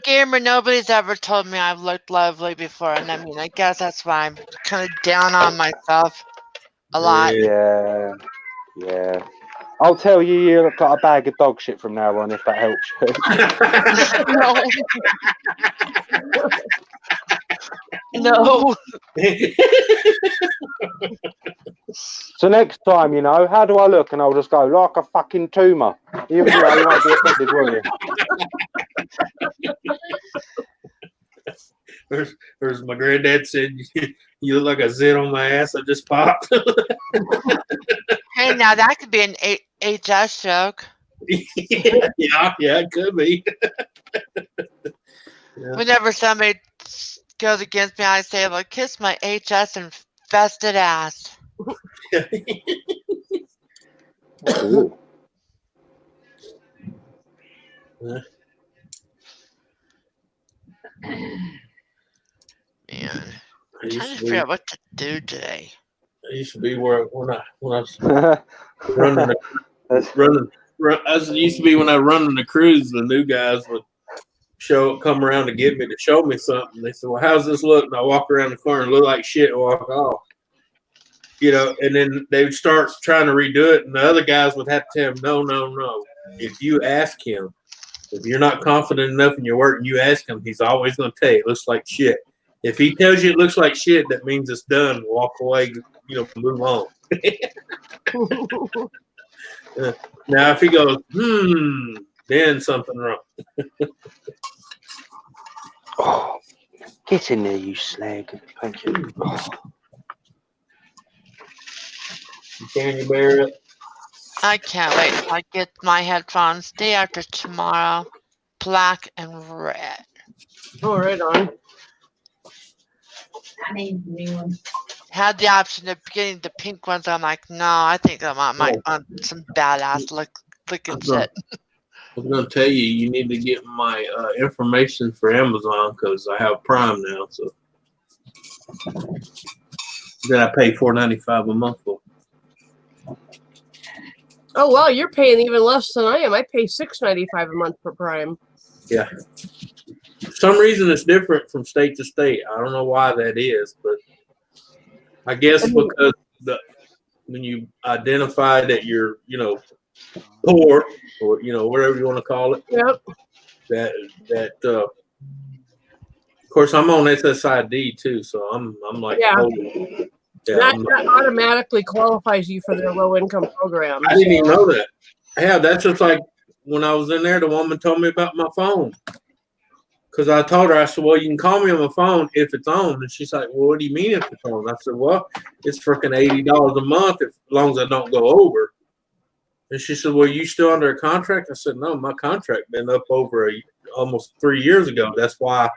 Speaker 6: Gamer, nobody's ever told me I've looked lovely before, and I guess that's why I'm kind of down on myself a lot.
Speaker 7: Yeah. I'll tell you, you look like a bag of dog shit from now on, if that helps you.
Speaker 6: No.
Speaker 7: So next time, how do I look? And I'll just go like a fucking tumour. You won't be offended, will you?
Speaker 5: Or as my granddad said, you look like a zit on my ass. I just popped.
Speaker 6: Hey, now that could be an HS joke.
Speaker 5: yeah, it could be. Yeah.
Speaker 6: Whenever somebody goes against me, I say, "Well, kiss my HS infested ass."
Speaker 7: Ooh.
Speaker 6: Man,
Speaker 5: I
Speaker 6: I'm
Speaker 5: used
Speaker 6: trying
Speaker 5: to
Speaker 6: to
Speaker 5: be,
Speaker 6: figure out what to do today.
Speaker 5: where when I was running used to be when I was running the cruise, the new guys would come around to get me to show me something. They said, "Well, how's this look?" And I walk around the corner and look like shit and walk off. And then they would start trying to redo it, and the other guys would have to tell him, no. If you ask him, if you're not confident enough in your work and you ask him, he's always going to tell you it looks like shit. If he tells you it looks like shit, that means it's done. Walk away, move on. Now, if he goes, then something wrong.
Speaker 7: Oh, get in there, you slag. Thank you. Oh.
Speaker 5: Can you bear it?
Speaker 6: I can't wait till I get my headphones day after tomorrow, black and red.
Speaker 1: Oh, right on.
Speaker 4: I need new ones.
Speaker 6: Had the option of getting the pink ones. I'm like, no, I think I might want some badass looking shit.
Speaker 5: I was going to tell you, you need to get my information for Amazon because I have Prime now. So then I pay $4.95 a month for.
Speaker 1: Oh wow, you're paying even less than I am. I pay $6.95 a month for Prime.
Speaker 5: Yeah. For some reason, it's different from state to state. I don't know why that is, but I guess because when you identify that you're, poor or whatever you want to call it.
Speaker 1: Yep.
Speaker 5: That of course I'm on SSID too, so I'm like
Speaker 1: That automatically qualifies you for their low income program.
Speaker 5: I didn't even know that. Yeah, that's just like when I was in there, the woman told me about my phone. Because I told her, I said, well, you can call me on my phone if it's on. And she's like, well, what do you mean if it's on? I said, well, it's freaking $80 a month as long as I don't go over. And she said, well, you still under a contract? I said, no, my contract been up over almost 3 years ago. That's why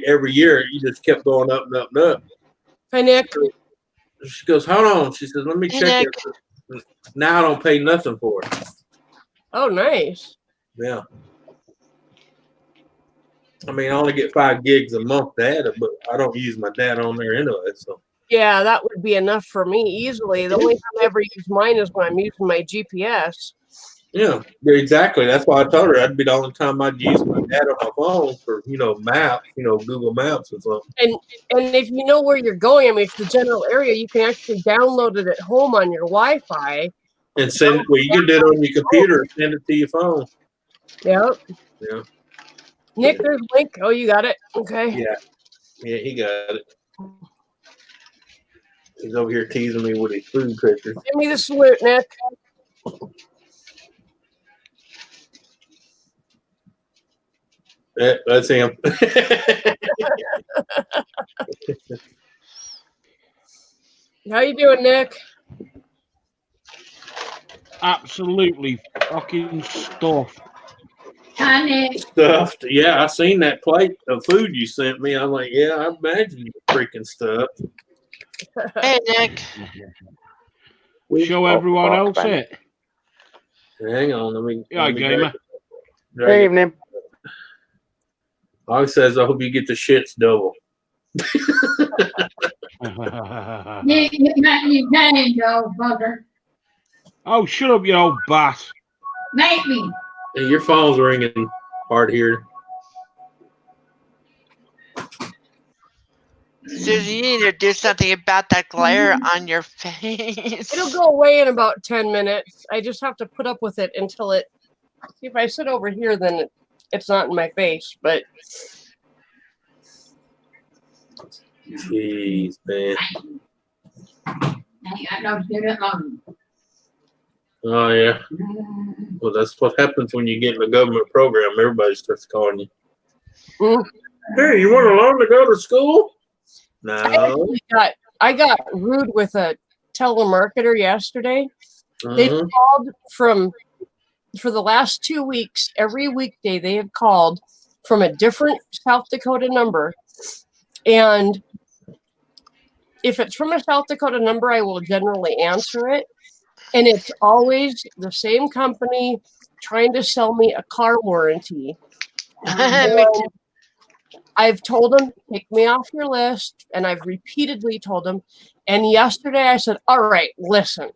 Speaker 5: every year you just kept going up and up and up.
Speaker 1: Hi, Nick.
Speaker 5: She goes, hold on. She says, let me check it. Now I don't pay nothing for it.
Speaker 1: Oh, nice.
Speaker 5: Yeah. I mean, I only get 5 gigs a month data, but I don't use my data on there anyway. So
Speaker 1: Yeah, that would be enough for me easily. The only time I ever use mine is when I'm using my GPS.
Speaker 5: yeah, exactly. That's why I told her that'd be the only time I'd use my data on my phone for, maps, Google Maps or something.
Speaker 1: And if you know where you're going, I mean, it's the general area, you can actually download it at home on your Wi-Fi.
Speaker 5: And send it. Well, you can do it on your computer and send it to your phone.
Speaker 1: Yep.
Speaker 5: Yeah.
Speaker 1: Nick, there's Link. Oh, you got it. Okay.
Speaker 5: Yeah, he got it. He's over here teasing me with his food pictures.
Speaker 1: Give me the salute, Nick.
Speaker 5: Yeah, that's him.
Speaker 1: How you doing, Nick?
Speaker 8: Absolutely fucking stuffed.
Speaker 4: Honey,
Speaker 5: Stuffed. Yeah, I seen that plate of food you sent me. I'm like, yeah, I imagine you're freaking stuffed.
Speaker 6: Hey, Nick.
Speaker 8: Show everyone else it.
Speaker 5: Hang on, let me.
Speaker 8: Yeah, gamer.
Speaker 7: Good evening.
Speaker 5: All he says, I hope you get the shits double.
Speaker 4: Nick, you got your change, old bugger.
Speaker 8: Oh, shut up, you old bat.
Speaker 4: Make me.
Speaker 5: Hey, your phone's ringing hard here.
Speaker 6: Susie, you need to do something about that glare on your face.
Speaker 1: It'll go away in about 10 minutes. I just have to put up with it until it. See, if I sit over here, then it's not in my face. But
Speaker 5: Jeez, man.
Speaker 4: I ain't got no student loan.
Speaker 5: Oh, yeah. Well, that's what happens when you get in a government program. Everybody starts calling you. Hey, you want to learn to go to school?
Speaker 1: I
Speaker 5: No.
Speaker 1: actually got rude with a telemarketer yesterday. They
Speaker 5: Mhm.
Speaker 1: called for the last 2 weeks. Every weekday they have called from a different South Dakota number, and if it's from a South Dakota number, I will generally answer it. And it's always the same company trying to sell me a car warranty.
Speaker 6: Me too.
Speaker 1: I've told them, take me off your list. And I've repeatedly told them. And yesterday I said, all right, listen,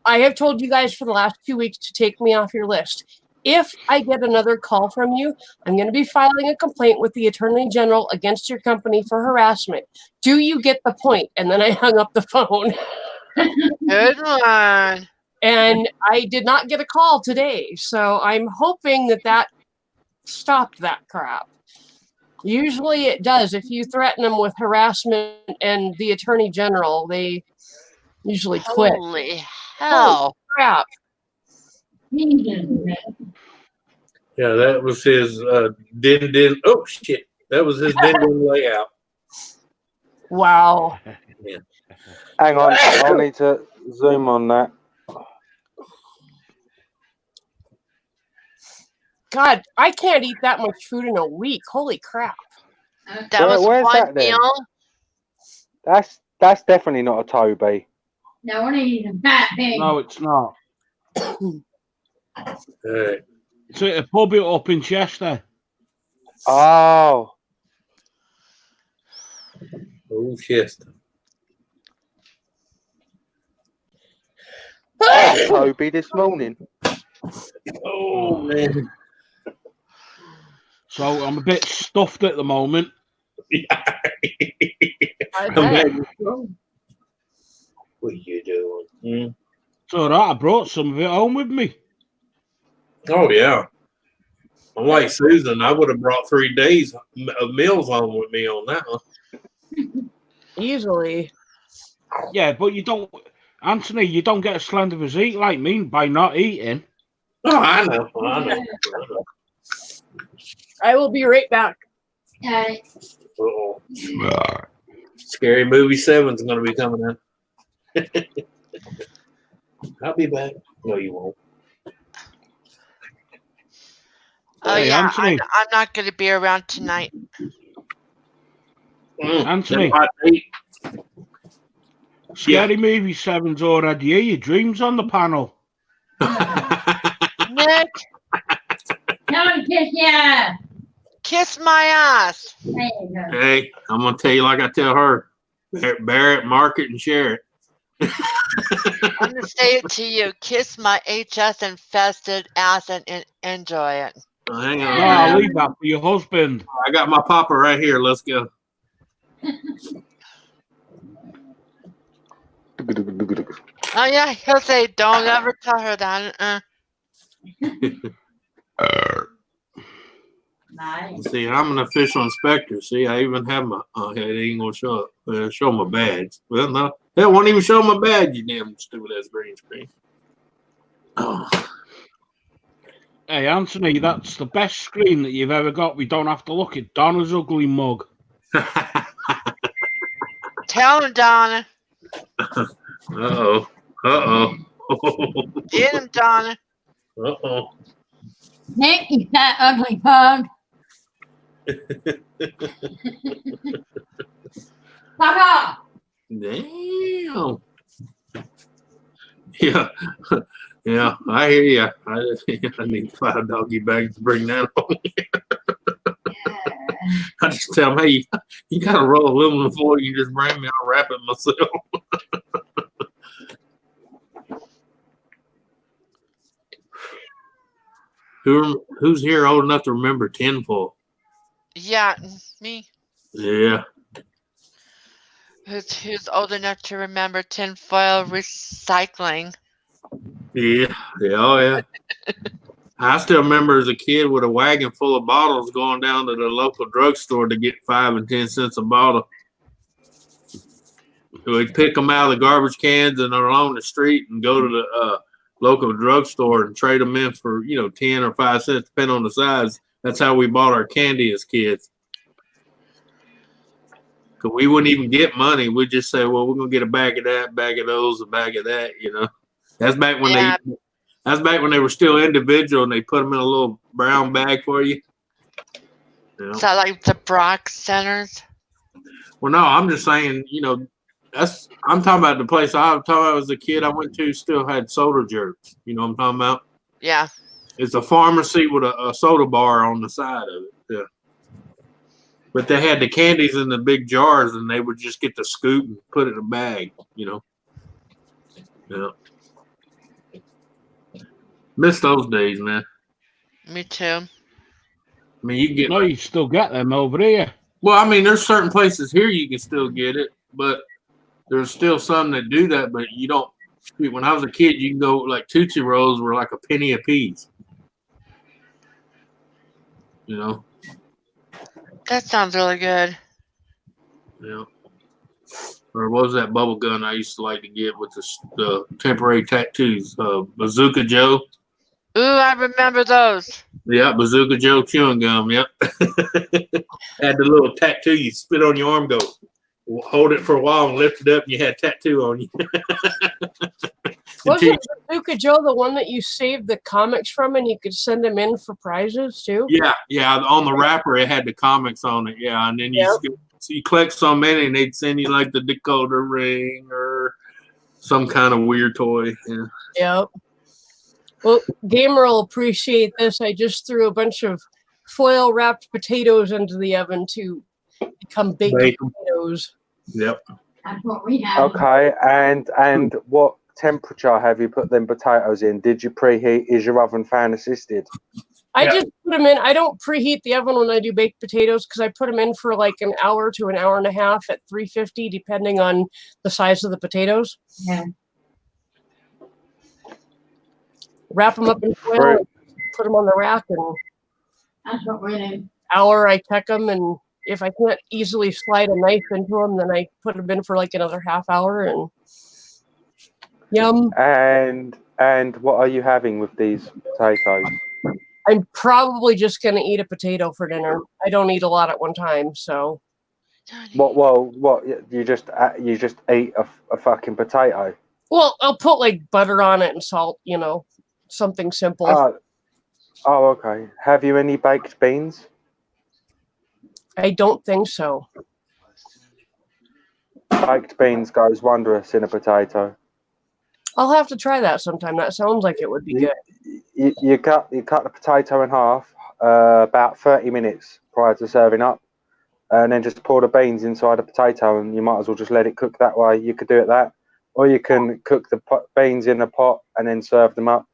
Speaker 1: I have told you guys for the last 2 weeks to take me off your list. If I get another call from you, I'm going to be filing a complaint with the Attorney General against your company for harassment. Do you get the point? And then I hung up the phone.
Speaker 6: Good one.
Speaker 1: And I did not get a call today. So I'm hoping that stopped that crap. Usually it does. If you threaten them with harassment and the Attorney General, they usually quit.
Speaker 6: Holy hell.
Speaker 1: Crap.
Speaker 5: Yeah, that was his din. Oh shit, that was his din layout.
Speaker 1: Wow.
Speaker 7: Hang on, I'll need to zoom on that.
Speaker 1: God, I can't eat that much food in a week. Holy crap.
Speaker 6: That was
Speaker 7: Where's
Speaker 6: one
Speaker 7: that then?
Speaker 6: meal.
Speaker 7: That's definitely not a Toby.
Speaker 4: No, we're eating a fat pig.
Speaker 8: No, it's not.
Speaker 5: Hey,
Speaker 8: It's at a pub up in Chester.
Speaker 7: Oh,
Speaker 5: oh shit.
Speaker 7: Toby this morning.
Speaker 5: Oh man.
Speaker 8: So I'm a bit stuffed at the moment.
Speaker 5: Imagine. What are you doing?
Speaker 8: It's all right. I brought some of it home with me.
Speaker 5: Oh yeah. I'm like Susan. I would have brought 3 days of meals home with me on that one.
Speaker 1: Easily.
Speaker 8: Yeah, but you don't, Anthony. You don't get a slender physique like me by not eating.
Speaker 5: Oh, I know. I know.
Speaker 1: I will be right back.
Speaker 5: Uh-oh. Scary Movie 7's going to be coming out. I'll be back. No, you won't.
Speaker 6: Oh
Speaker 8: Hey,
Speaker 6: yeah,
Speaker 8: Anthony.
Speaker 6: I'm not going to be around tonight.
Speaker 8: Anthony.
Speaker 5: Hot date.
Speaker 8: Scary Movie 7's already here. Your dreams on the panel.
Speaker 6: Nick,
Speaker 4: Tell him kiss ya.
Speaker 6: kiss my ass.
Speaker 4: There you go.
Speaker 5: Hey, I'm going to tell you like I tell her. Bear it, mark it, and share it.
Speaker 6: I'm going to say it to you. Kiss my HS infested ass and enjoy it.
Speaker 5: Hang
Speaker 8: No,
Speaker 5: on.
Speaker 8: I'll leave that for your husband.
Speaker 5: I got my papa right here. Let's go.
Speaker 6: Oh yeah, he'll say, don't ever tell her that.
Speaker 4: Nice.
Speaker 5: See, I'm an official inspector. See, I even have my. Oh, it ain't gonna show my badge. Well, no, that won't even show my badge. You damn stupid ass green screen. Oh.
Speaker 8: Hey, Anthony, that's the best screen that you've ever got. We don't have to look at Donna's ugly mug.
Speaker 6: Tell him, Donna.
Speaker 5: Uh-oh. Uh-oh.
Speaker 6: Get him, Donna.
Speaker 5: Uh-oh.
Speaker 4: Nick, you fat ugly pug. Fuck off.
Speaker 5: Damn. Yeah. Yeah, I hear you. I need 5 doggy bags to bring that home. I just tell them, hey, you got to roll aluminum foil. You just bring me. I'll wrap it myself. Who's here old enough to remember tinfoil?
Speaker 6: Yeah, me.
Speaker 5: Yeah.
Speaker 6: Who's old enough to remember tinfoil recycling?
Speaker 5: Yeah. Yeah. Oh, yeah. I still remember as a kid with a wagon full of bottles going down to the local drugstore to get 5 and 10 cents a bottle. We'd pick them out of the garbage cans and along the street and go to the local drugstore and trade them in for 10 or 5 cents, depending on the size. That's how we bought our candy as kids. Cause we wouldn't even get money. We'd just say, well, we're gonna get a bag of that, bag of those, a bag of that. You know, that's back when
Speaker 6: Yeah.
Speaker 5: they were still individual and they put them in a little brown bag for you. You know?
Speaker 6: Is that like the Brock Centers?
Speaker 5: Well, no, I'm just saying, you know, I'm talking about the place I'm talking about as a kid I went to still had soda jerks. You know what I'm talking about?
Speaker 6: Yeah.
Speaker 5: It's a pharmacy with a soda bar on the side of it. Yeah. But they had the candies in the big jars and they would just get the scoop and put it in a bag, you know. Yeah. Miss those days, man.
Speaker 6: Me too.
Speaker 5: I mean, you can get
Speaker 8: No, you still get them over here.
Speaker 5: well, I mean, there's certain places here you can still get it, but there's still some that do that, but you don't. When I was a kid, you can go like Tootsie Rolls were like a penny a piece. You know?
Speaker 6: That sounds really good.
Speaker 5: Yeah. Or what was that bubble gun I used to like to get with the temporary tattoos? Bazooka Joe.
Speaker 6: Ooh, I remember those.
Speaker 5: Yeah, Bazooka Joe chewing gum. Yep. Had the little tattoo you spit on your arm, go hold it for a while and lift it up, and you had tattoo on you.
Speaker 1: Wasn't Bazooka Joe the one that you saved the comics from and you could send them in for prizes too?
Speaker 5: Yeah. On the wrapper, it had the comics on it. Yeah, and then you collect so many, and they'd send you like the decoder ring or some kind of weird toy. Yeah.
Speaker 1: Yep. Well, Gamer will appreciate this. I just threw a bunch of foil wrapped potatoes into the oven to become baked potatoes.
Speaker 5: Yep.
Speaker 4: That's what we have.
Speaker 7: Okay, and what temperature have you put them potatoes in? Did you preheat? Is your oven fan assisted?
Speaker 1: I just put them in. I don't preheat the oven when I do baked potatoes because I put them in for like an hour to an hour and a half at 350, depending on the size of the potatoes.
Speaker 4: Yeah.
Speaker 1: Wrap them up in foil, and put them on the rack, and
Speaker 4: That's what we do.
Speaker 1: hour I check them, and if I can't easily slide a knife into them, then I put them in for like another half hour, and yum.
Speaker 7: And what are you having with these potatoes?
Speaker 1: I'm probably just gonna eat a potato for dinner. I don't eat a lot at one time, so
Speaker 7: What? You just eat a fucking potato?
Speaker 1: well, I'll put like butter on it and salt, something simple.
Speaker 7: Oh, okay. Have you any baked beans?
Speaker 1: I don't think so.
Speaker 7: Baked beans goes wondrous in a potato.
Speaker 1: I'll have to try that sometime. That sounds like it would be good.
Speaker 7: You cut the potato in half about 30 minutes prior to serving up, and then just pour the beans inside the potato, and you might as well just let it cook that way. You could do it that, or you can cook the beans in a pot and then serve them up.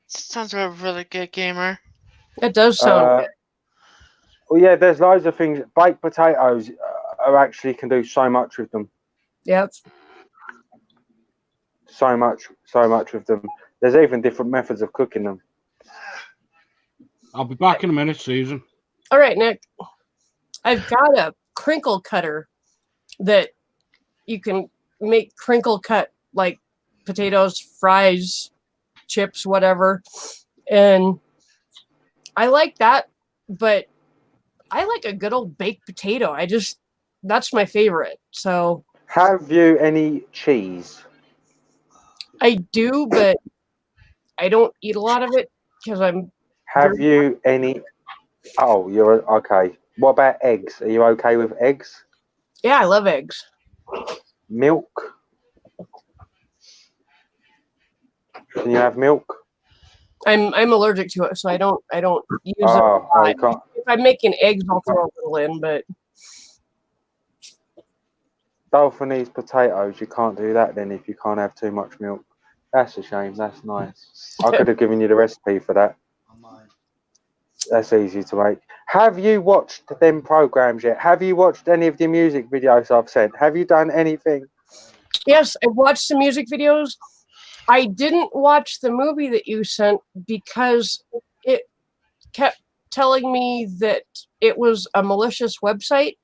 Speaker 6: Sounds like a really good, Gamer.
Speaker 1: It does sound good.
Speaker 7: Well, yeah, there's loads of things. Baked potatoes actually can do so much with them.
Speaker 1: Yep.
Speaker 7: So much with them. There's even different methods of cooking them.
Speaker 8: I'll be back in a minute, Susan.
Speaker 1: All right, Nick. I've got a crinkle cutter that you can make crinkle cut like potatoes, fries, chips, whatever. And I like that, but I like a good old baked potato. That's my favorite. So
Speaker 7: Have you any cheese?
Speaker 1: I do, but I don't eat a lot of it because
Speaker 7: Have you any? Oh, you're okay. What about eggs? Are you okay with eggs?
Speaker 1: Yeah, I love eggs.
Speaker 7: Milk? Can you have milk?
Speaker 1: I'm allergic to it, so I don't use it.
Speaker 7: Oh, you can't.
Speaker 1: If I'm making eggs, I'll throw a little in, but
Speaker 7: Dolphinese potatoes, you can't do that then if you can't have too much milk. That's a shame. That's nice. I could have given you the recipe for that. That's easy to make. Have you watched them programs yet? Have you watched any of the music videos I've sent? Have you done anything?
Speaker 1: yes, I've watched some music videos. I didn't watch the movie that you sent because it kept telling me that it was a malicious website.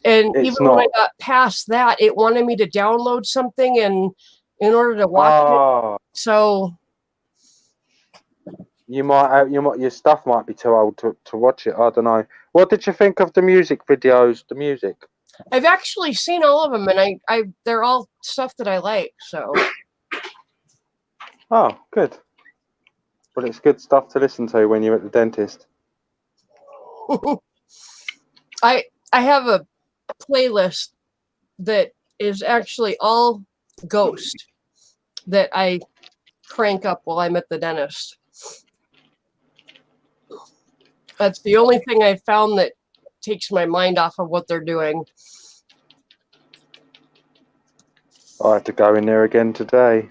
Speaker 1: And
Speaker 7: It's
Speaker 1: even when I
Speaker 7: not.
Speaker 1: got past that, it wanted me to download something and in order to watch it.
Speaker 7: Oh,
Speaker 1: So
Speaker 7: your stuff might be too old to watch it. I don't know. What did you think of the music videos? The music.
Speaker 1: I've actually seen all of them, and they're all stuff that I like. So
Speaker 7: Oh, good. Well, it's good stuff to listen to when you're at the dentist.
Speaker 1: I have a playlist that is actually all Ghost that I crank up while I'm at the dentist. That's the only thing I found that takes my mind off of what they're doing.
Speaker 7: I had to go in there again today.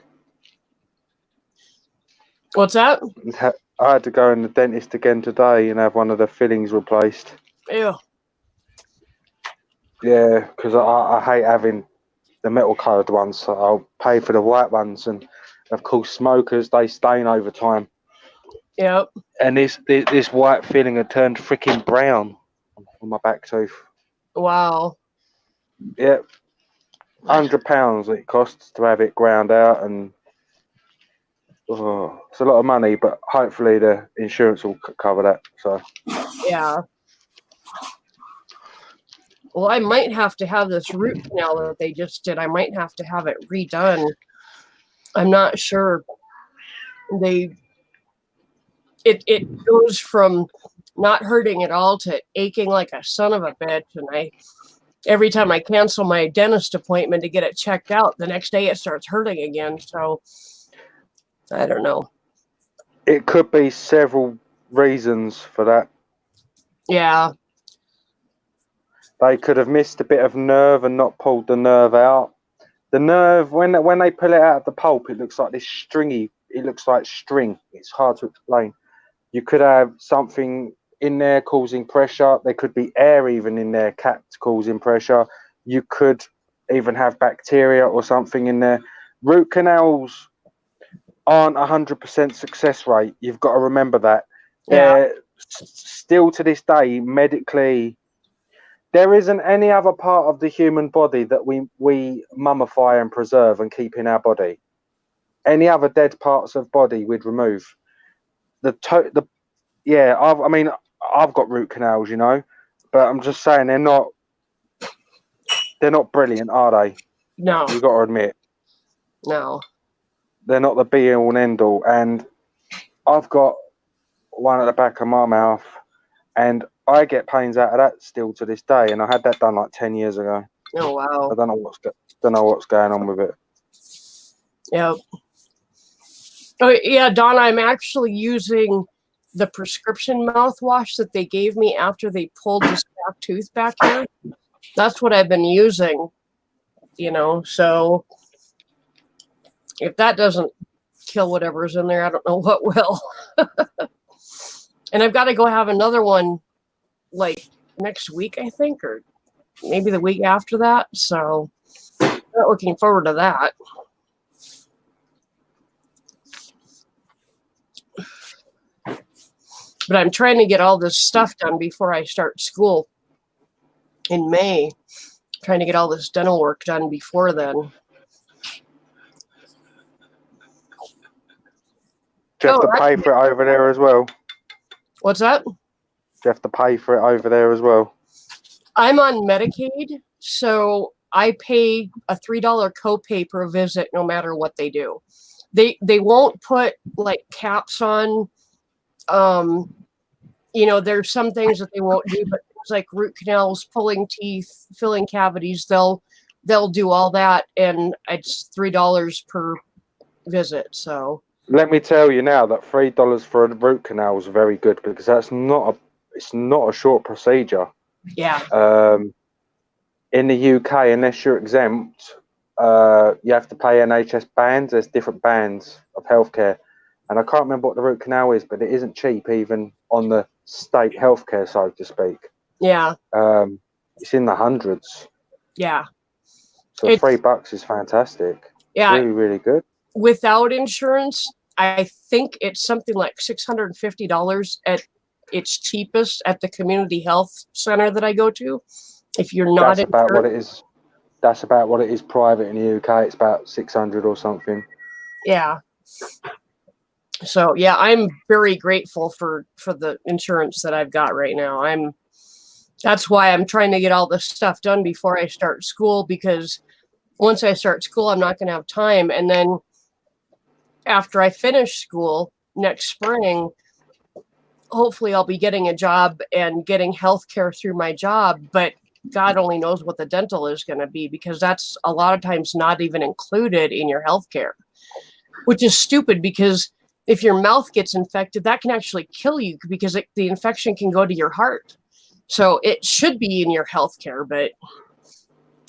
Speaker 1: What's that?
Speaker 7: I had to go in the dentist again today and have one of the fillings replaced.
Speaker 1: Ew.
Speaker 7: Yeah, because I hate having the metal coloured ones, so I'll pay for the white ones. And of course, smokers, they stain over time.
Speaker 1: Yep.
Speaker 7: And this white filling had turned freaking brown on my back tooth.
Speaker 1: Wow.
Speaker 7: Yep. £100 it costs to have it ground out, and it's a lot of money, but hopefully the insurance will cover that. So
Speaker 1: Yeah. Well, I might have to have this root canal that they just did. I might have to have it redone. I'm not sure. It goes from not hurting at all to aching like a son of a bitch, and every time I cancel my dentist appointment to get it checked out, the next day it starts hurting again. So I don't know.
Speaker 7: it could be several reasons for that.
Speaker 1: Yeah.
Speaker 7: They could have missed a bit of nerve and not pulled the nerve out. The nerve, when they pull it out of the pulp, it looks like this stringy. It looks like string. It's hard to explain. You could have something in there causing pressure. There could be air even in there capped causing pressure. You could even have bacteria or something in there. Root canals aren't 100% success rate. You've got to remember that.
Speaker 1: Yeah.
Speaker 7: They're still to this day, medically, there isn't any other part of the human body that we mummify and preserve and keep in our body. Any other dead parts of body we'd remove. I've got root canals, you know, but I'm just saying they're not brilliant, are they?
Speaker 1: No.
Speaker 7: You got to admit.
Speaker 1: No.
Speaker 7: They're not the be all and end all. And I've got one at the back of my mouth, and I get pains out of that still to this day. And I had that done like 10 years ago.
Speaker 1: Oh wow.
Speaker 7: I don't know what's going on with it.
Speaker 1: Yep. Oh yeah, Donna, I'm actually using the prescription mouthwash that they gave me after they pulled this back tooth back here. That's what I've been using, you know, so if that doesn't kill whatever's in there, I don't know what will. And I've got to go have another one like next week, I think, or maybe the week after that. So I'm not looking forward to that. But I'm trying to get all this stuff done before I start school in May. Trying to get all this dental work done before then.
Speaker 7: Do you have to pay for it over there as well?
Speaker 1: What's that?
Speaker 7: Do you have to pay for it over there as well?
Speaker 1: I'm on Medicaid, so I pay a $3 copay per visit no matter what they do. They won't put like caps on. You know, there's some things that they won't do, but things like root canals, pulling teeth, filling cavities, they'll do all that, and it's $3 per visit. So
Speaker 7: let me tell you now that $3 for a root canal is very good, because it's not a short procedure.
Speaker 1: yeah.
Speaker 7: In the UK, unless you're exempt, you have to pay NHS bands. There's different bands of healthcare, and I can't remember what the root canal is, but it isn't cheap even on the state healthcare, so to speak.
Speaker 1: Yeah.
Speaker 7: It's in the hundreds.
Speaker 1: Yeah.
Speaker 7: So $3 is fantastic.
Speaker 1: Yeah.
Speaker 7: Really, really good.
Speaker 1: Without insurance, I think it's something like $650 at its cheapest at the community health center that I go to. If you're not
Speaker 7: That's about what it is. That's about what it is private in the UK. It's about 600 or something.
Speaker 1: Yeah. So yeah, I'm very grateful for the insurance that I've got right now. That's why I'm trying to get all this stuff done before I start school, because once I start school, I'm not going to have time. And then after I finish school next spring, hopefully I'll be getting a job and getting health care through my job. But God only knows what the dental is going to be, because that's a lot of times not even included in your health care, which is stupid, because if your mouth gets infected, that can actually kill you, because the infection can go to your heart. So it should be in your health care, but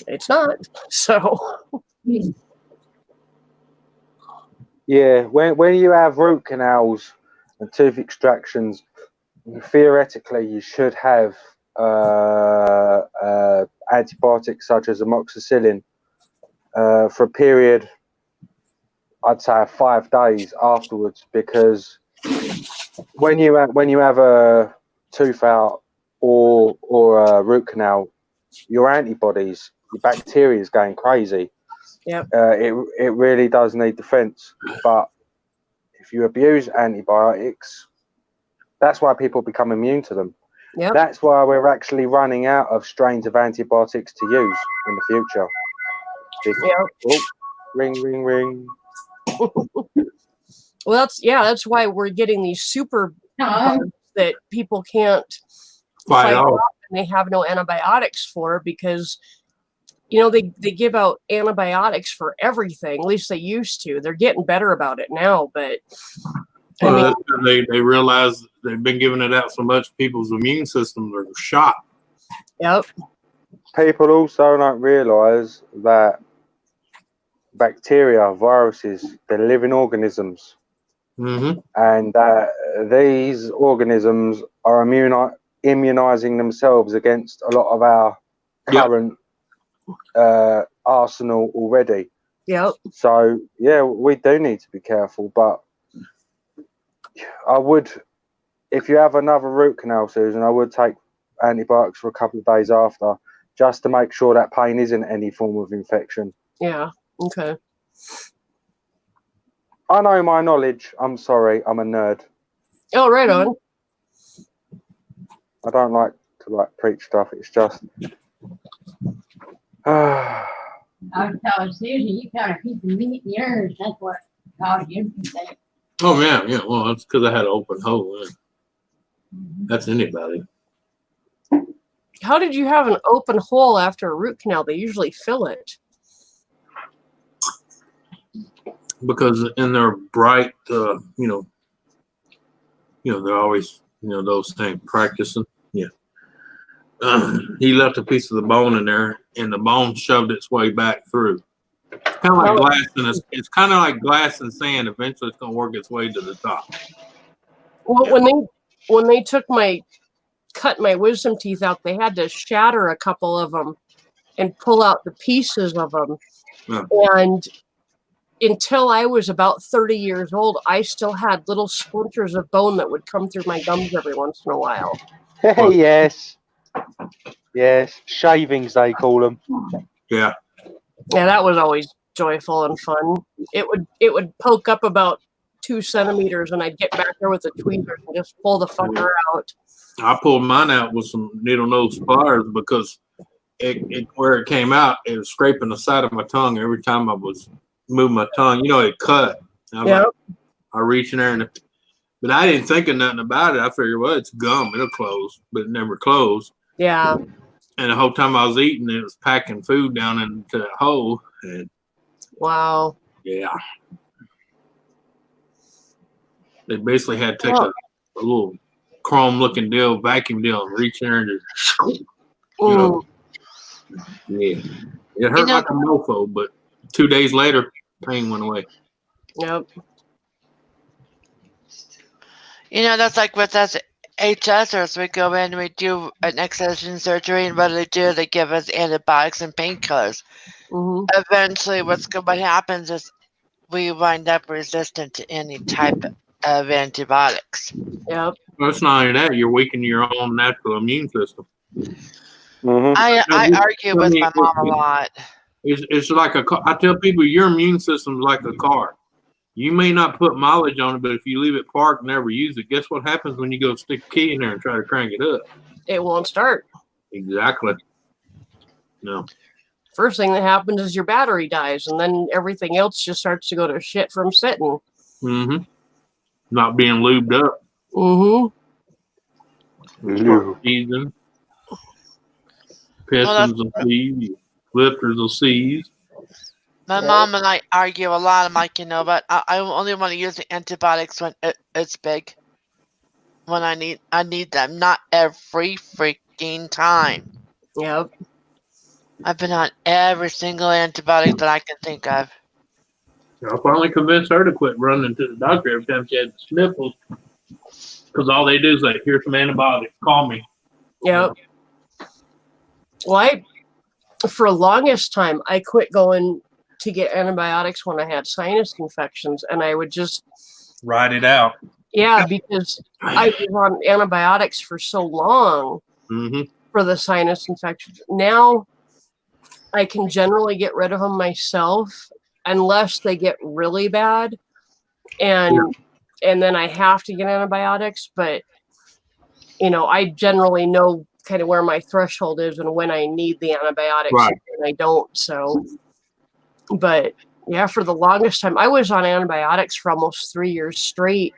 Speaker 1: it's not. So
Speaker 7: Yeah, when you have root canals and tooth extractions, theoretically you should have antibiotics such as amoxicillin for a period, I'd say, of 5 days afterwards, because when you have a tooth out or a root canal, your antibodies, your bacteria is going crazy.
Speaker 1: Yep.
Speaker 7: It really does need defense. But if you abuse antibiotics, that's why people become immune to them.
Speaker 1: Yep.
Speaker 7: That's why we're actually running out of strains of antibiotics to use in the future.
Speaker 1: Yep.
Speaker 7: Oh, ring, ring, ring.
Speaker 1: Well, that's why we're getting these super bugs that people can't fight off, and they have no antibiotics for, because they give out antibiotics for everything. At least they used to. They're getting better about it now, but
Speaker 5: they realize they've been giving it out so much, people's immune systems are shot.
Speaker 1: Yep.
Speaker 7: People also don't realize that bacteria, viruses, they're living organisms.
Speaker 5: Mm-hmm.
Speaker 7: And these organisms are immunizing themselves against a lot of our current arsenal already.
Speaker 1: Yep.
Speaker 7: So yeah, we do need to be careful. But I would, if you have another root canal, Susan, I would take antibiotics for a couple of days after, just to make sure that pain isn't any form of infection.
Speaker 1: Yeah. Okay.
Speaker 7: I know my knowledge. I'm sorry, I'm a nerd.
Speaker 1: Oh, right on.
Speaker 7: I don't like to preach stuff. It's just.
Speaker 4: I was telling Susan, you gotta keep the meat in yours. That's what caused you to say.
Speaker 5: Oh yeah. Well, that's because I had an open hole. That's anybody.
Speaker 1: How did you have an open hole after a root canal? They usually fill it.
Speaker 5: Because in their bright, they're always, those things practicing. Yeah. He left a piece of the bone in there, and the bone shoved its way back through. It's kind of like glass, and it's kind of like glass and sand. Eventually, it's going to work its way to the top.
Speaker 1: Well, when they cut my wisdom teeth out, they had to shatter a couple of them and pull out the pieces of them.
Speaker 5: Yeah.
Speaker 1: And until I was about 30 years old, I still had little splinters of bone that would come through my gums every once in a while.
Speaker 7: Yes, shavings they call them.
Speaker 5: Yeah.
Speaker 1: Yeah, that was always joyful and fun. It would poke up about 2 centimeters, and I'd get back there with the tweezers and just pull the fucker out.
Speaker 5: I pulled mine out with some needle nose pliers, because where it came out, it was scraping the side of my tongue every time I was moving my tongue. It cut. I reach in there, but I didn't think of nothing about it. I figured, well, it's gum, it'll close, but it never closed.
Speaker 1: Yeah.
Speaker 5: And the whole time I was eating, it was packing food down into that hole. And
Speaker 1: wow.
Speaker 5: Yeah. They basically had to take a little chrome-looking vacuum deal, and reach in there and just, yeah. It hurt like a mofo, but 2 days later, pain went away.
Speaker 1: Yep.
Speaker 6: That's like with us HSers, we go in, we do an excision surgery, and what do they do? They give us antibiotics and painkillers.
Speaker 1: Mm-hmm.
Speaker 6: Eventually, what happens is we wind up resistant to any type of antibiotics.
Speaker 1: Yep.
Speaker 5: Well, it's not only that, you're weakening your own natural immune system.
Speaker 7: Mm-hmm.
Speaker 6: I argue with my mom a lot.
Speaker 5: It's like I tell people, your immune system is like a car. You may not put mileage on it, but if you leave it parked and never use it, guess what happens when you go stick a key in there and try to crank it up?
Speaker 1: It won't start.
Speaker 5: Exactly. No.
Speaker 1: First thing that happens is your battery dies, and then everything else just starts to go to shit from sitting.
Speaker 5: Mm-hmm. Not being lubed up.
Speaker 1: Mm-hmm.
Speaker 7: Lube.
Speaker 5: Season. Pistons will seize. Lifters will seize.
Speaker 6: My mom and I argue a lot. I'm like, but I only want to use the antibiotics when it's big. When I need them, not every freaking time.
Speaker 1: Yep.
Speaker 6: I've been on every single antibiotic that I can think of.
Speaker 5: I finally convinced her to quit running to the doctor every time she had the sniffles. Because all they do is like, here's some antibiotics, call me.
Speaker 1: Yep. Well, for the longest time, I quit going to get antibiotics when I had sinus infections, and I would just
Speaker 5: Ride it out.
Speaker 1: yeah, because I was on antibiotics for so long
Speaker 5: Mm-hmm.
Speaker 1: for the sinus infections. Now I can generally get rid of them myself unless they get really bad, and then I have to get antibiotics. But I generally know kind of where my threshold is and when I need the antibiotics
Speaker 5: Right.
Speaker 1: and I don't. So, but yeah, for the longest time, I was on antibiotics for almost 3 years straight,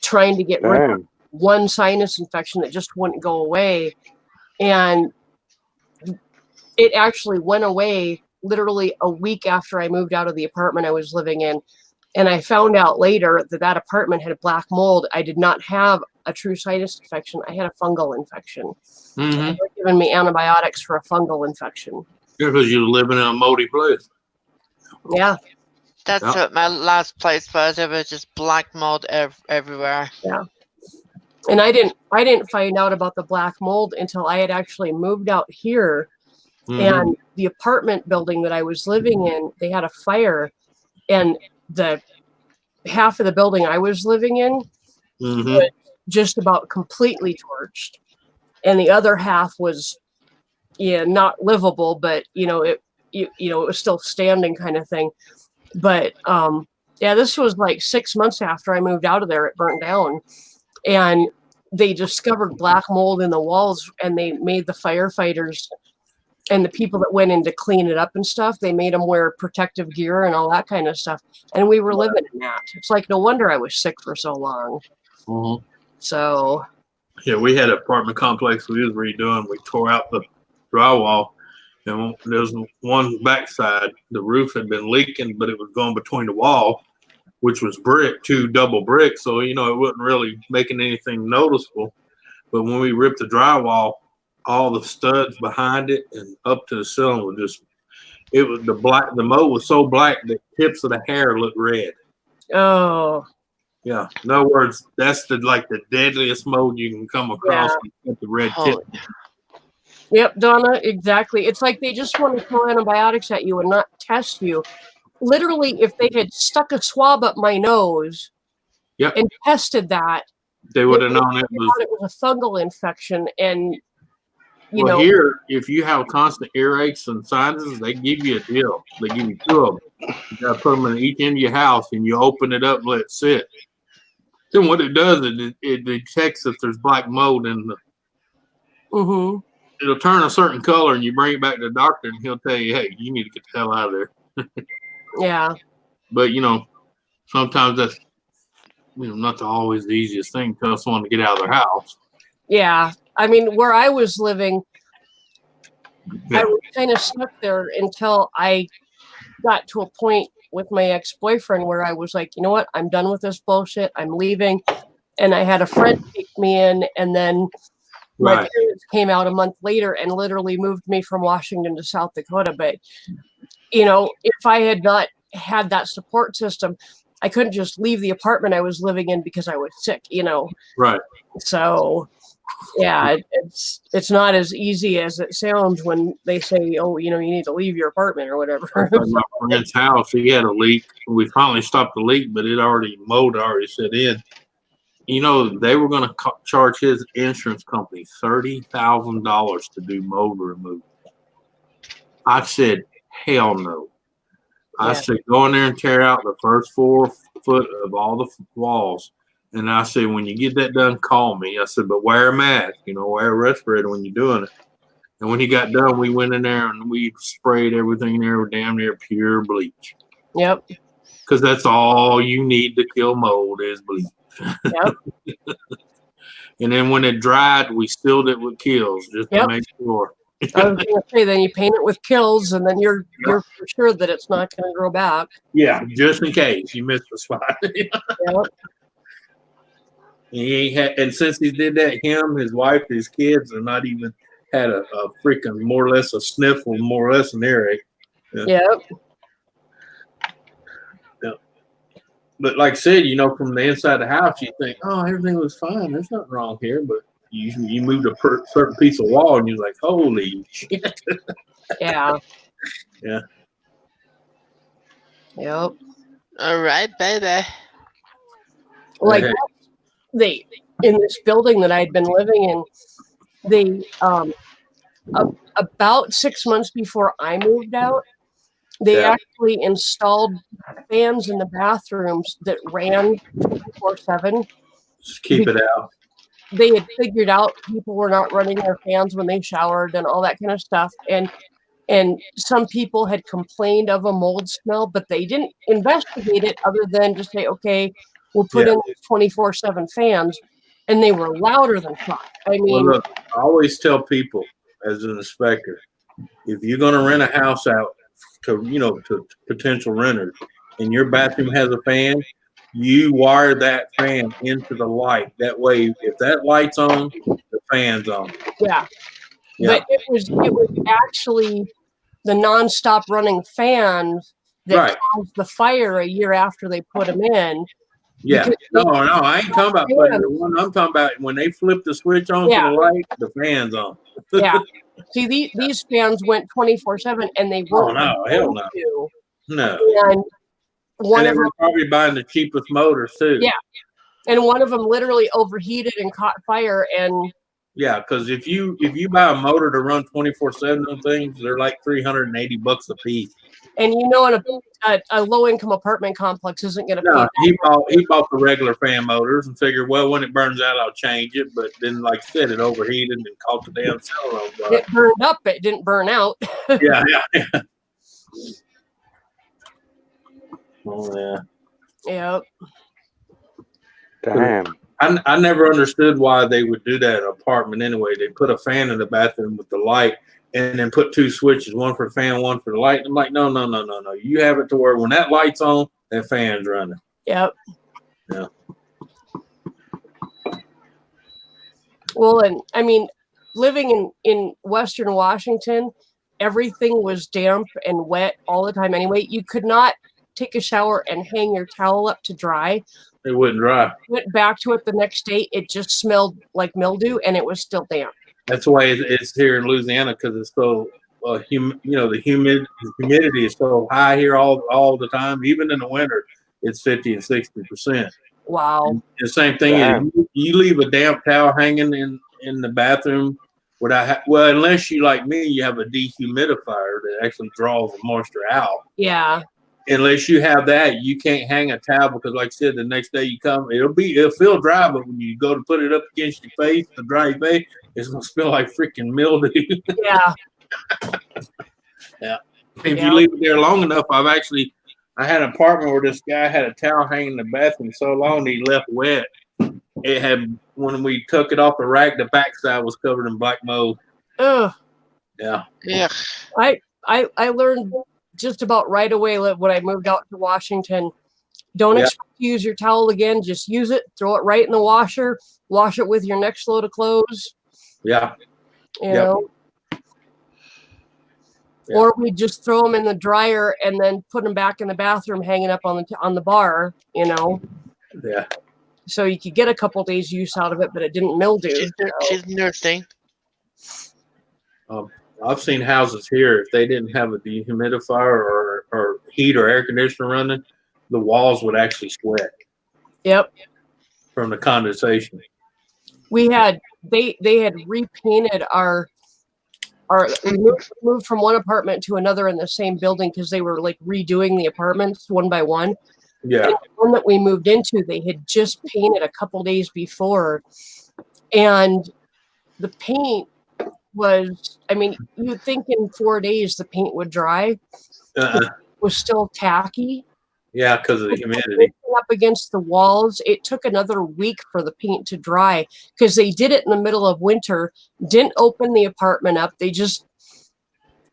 Speaker 1: trying to get rid of
Speaker 7: Damn.
Speaker 1: one sinus infection that just wouldn't go away. And it actually went away literally a week after I moved out of the apartment I was living in. And I found out later that apartment had black mold. I did not have a true sinus infection. I had a fungal infection.
Speaker 5: Mm-hmm.
Speaker 1: They were giving me antibiotics for a fungal infection.
Speaker 5: Because you were living in a moldy place.
Speaker 1: Yeah.
Speaker 6: That's
Speaker 5: Yep.
Speaker 6: what my last place was. It was just black mold everywhere.
Speaker 1: And I didn't find out about the black mold until I had actually moved out here.
Speaker 5: Mhm.
Speaker 1: And the apartment building that I was living in, they had a fire, and the half of the building I was living in
Speaker 5: Mhm.
Speaker 1: was just about completely torched, and the other half was not livable, but it was still standing kind of thing. But this was like 6 months after I moved out of there. It burnt down, and they discovered black mold in the walls, and they made the firefighters and the people that went in to clean it up and stuff, they made them wear protective gear and all that kind of stuff. And we were living in that. It's like, no wonder I was sick for so long.
Speaker 5: Mhm.
Speaker 1: So,
Speaker 5: Yeah, we had an apartment complex we was redoing. We tore out the drywall, and there was one backside. The roof had been leaking, but it was going between the wall, which was brick, 2 double bricks. So, it wasn't really making anything noticeable. But when we ripped the drywall, all the studs behind it and up to the ceiling were the mold was so black that tips of the hair looked red.
Speaker 1: oh,
Speaker 5: Yeah. In other words, that's the deadliest mold you can come across with the red tip.
Speaker 6: Holy-
Speaker 1: yep, Donna, exactly. It's like they just want to throw antibiotics at you and not test you. Literally, if they had stuck a swab up my nose
Speaker 5: Yep.
Speaker 1: and tested that,
Speaker 5: They would have known
Speaker 1: they
Speaker 5: it was.
Speaker 1: thought it was a fungal infection. And,
Speaker 5: Here, if you have constant earaches and sinuses, they give you a deal. They give you 2 of them. You got to put them in each end of your house, and you open it up and let it sit. Then what it does is it detects if there's black mold in the.
Speaker 1: mm-hmm.
Speaker 5: It'll turn a certain color, and you bring it back to the doctor, and he'll tell you, "Hey, you need to get the hell out of there."
Speaker 1: Yeah.
Speaker 5: But sometimes that's not always the easiest thing to tell someone to get out of their house.
Speaker 1: Yeah. I mean, where I was living,
Speaker 5: Yeah.
Speaker 1: I was kind of stuck there until I got to a point with my ex-boyfriend where I was like, you know what? I'm done with this bullshit. I'm leaving. And I had a friend take me in, and then my
Speaker 5: Right.
Speaker 1: parents came out a month later and literally moved me from Washington to South Dakota. But, if I had not had that support system, I couldn't just leave the apartment I was living in because I was sick,
Speaker 5: Right.
Speaker 1: So, yeah, it's not as easy as it sounds when they say, oh, you need to leave your apartment or whatever.
Speaker 5: Like my friend's house, he had a leak. We finally stopped the leak, but mold already set in. They were going to charge his insurance company $30,000 to do mold removal. I said, hell no. I
Speaker 1: Yeah.
Speaker 5: said, go in there and tear out the first 4 foot of all the walls. And I said, when you get that done, call me. I said, but wear a mask, wear a respirator when you're doing it. And when he got done, we went in there and we sprayed everything in there with damn near pure bleach.
Speaker 1: Yep.
Speaker 5: Because that's all you need to kill mold is bleach.
Speaker 1: Yep.
Speaker 5: And then when it dried, we sealed it with kills just to make sure.
Speaker 1: I was gonna say, then you paint it with kills, and then you're for sure that it's not gonna grow back.
Speaker 5: Yeah, just in case you missed the spot.
Speaker 1: Yep.
Speaker 5: He ain't had, and since he did that, him, his wife, his kids have not even had a freaking more or less a sniffle, more or less an earache.
Speaker 1: Yep.
Speaker 5: But like I said, from the inside of the house, you think, oh, everything was fine. There's nothing wrong here. But you moved a certain piece of wall, and you're like, holy shit.
Speaker 1: Yeah.
Speaker 5: Yeah.
Speaker 1: Yep.
Speaker 6: All right, baby.
Speaker 1: Like
Speaker 5: Okay.
Speaker 1: in this building that I'd been living in, they about 6 months before I moved out, they
Speaker 5: Yeah.
Speaker 1: actually installed fans in the bathrooms that ran 24/7.
Speaker 5: Just keep it out.
Speaker 1: They had figured out people were not running their fans when they showered and all that kind of stuff. And some people had complained of a mold smell, but they didn't investigate it other than just say, okay, we'll put in 24/7 fans. And they were louder than fuck. I
Speaker 5: Well,
Speaker 1: mean,
Speaker 5: look, I always tell people as an inspector, if you're going to rent a house out to potential renters and your bathroom has a fan, you wire that fan into the light. That way, if that light's on, the fan's on.
Speaker 1: yeah.
Speaker 5: Yeah.
Speaker 1: But it was actually the nonstop running fans that
Speaker 5: Right.
Speaker 1: caused the fire a year after they put them in.
Speaker 5: Yeah.
Speaker 1: Because
Speaker 5: No, I ain't talking about putting the one. I'm talking about when they flip the switch on
Speaker 1: Yeah.
Speaker 5: for the light, the fan's on.
Speaker 1: Yeah. See, these fans went 24/7, and they
Speaker 5: Oh,
Speaker 1: weren't.
Speaker 5: no, hell no.
Speaker 1: to.
Speaker 5: No.
Speaker 1: And one
Speaker 5: And they
Speaker 1: of
Speaker 5: were
Speaker 1: them,
Speaker 5: probably buying the cheapest motors too.
Speaker 1: Yeah. and one of them literally overheated and caught fire. And
Speaker 5: Yeah, because if you buy a motor to run 24/7 on things, they're like $380 a piece.
Speaker 1: in a low income apartment complex isn't going to
Speaker 5: No,
Speaker 1: pay.
Speaker 5: he bought the regular fan motors and figured, well, when it burns out, I'll change it. But then, like I said, it overheated and caught the damn cell on fire.
Speaker 1: It burned up. It didn't burn out.
Speaker 5: Yeah. Oh yeah.
Speaker 1: Yep.
Speaker 7: Damn.
Speaker 5: I never understood why they would do that in an apartment anyway. They put a fan in the bathroom with the light and then put 2 switches, one for the fan, one for the light. I'm like, no. You have it to where when that light's on, that fan's running.
Speaker 1: Yep.
Speaker 5: Yeah.
Speaker 1: Well, and I mean, living in Western Washington, everything was damp and wet all the time anyway. You could not take a shower and hang your towel up to dry.
Speaker 5: It wouldn't dry.
Speaker 1: Went back to it the next day. It just smelled like mildew, and it was still damp.
Speaker 5: That's why it's here in Louisiana, because it's so the humidity is so high here all the time. Even in the winter, it's 50 and 60%.
Speaker 1: Wow.
Speaker 5: The same thing is you leave a damp towel hanging in the bathroom without unless you, like me, you have a dehumidifier that actually draws the moisture out.
Speaker 1: Yeah.
Speaker 5: Unless you have that, you can't hang a towel because, like I said, the next day you come, it'll feel dry, but when you go to put it up against your face to dry your face, it's gonna smell like freaking mildew.
Speaker 1: Yeah.
Speaker 5: Yeah. If you leave it there long enough, I had an apartment where this guy had a towel hanging in the bathroom so long that he left wet. It had, when we took it off the rack, the backside was covered in black mold.
Speaker 1: Ugh.
Speaker 5: Yeah.
Speaker 6: Yeah.
Speaker 1: I learned just about right away when I moved out to Washington. Don't expect to use your towel again. Just use it, throw it right in the washer, wash it with your next load of clothes.
Speaker 5: Yeah.
Speaker 1: You know?
Speaker 5: Yeah.
Speaker 1: Or we just throw them in the dryer and then put them back in the bathroom, hanging up on the bar,
Speaker 5: Yeah.
Speaker 1: So you could get a couple days use out of it, but it didn't mildew.
Speaker 6: She's nursing.
Speaker 5: I've seen houses here, if they didn't have a dehumidifier or heat or air conditioner running, the walls would actually sweat.
Speaker 1: Yep.
Speaker 5: From the condensation.
Speaker 1: We had they had repainted our we moved from one apartment to another in the same building because they were like redoing the apartments one by one.
Speaker 5: Yeah.
Speaker 1: And the one that we moved into, they had just painted a couple days before, and the paint was, I mean, you'd think in 4 days the paint would dry. It was still tacky.
Speaker 5: Yeah, because of the humidity.
Speaker 1: Lifting up against the walls, it took another week for the paint to dry because they did it in the middle of winter, didn't open the apartment up. They just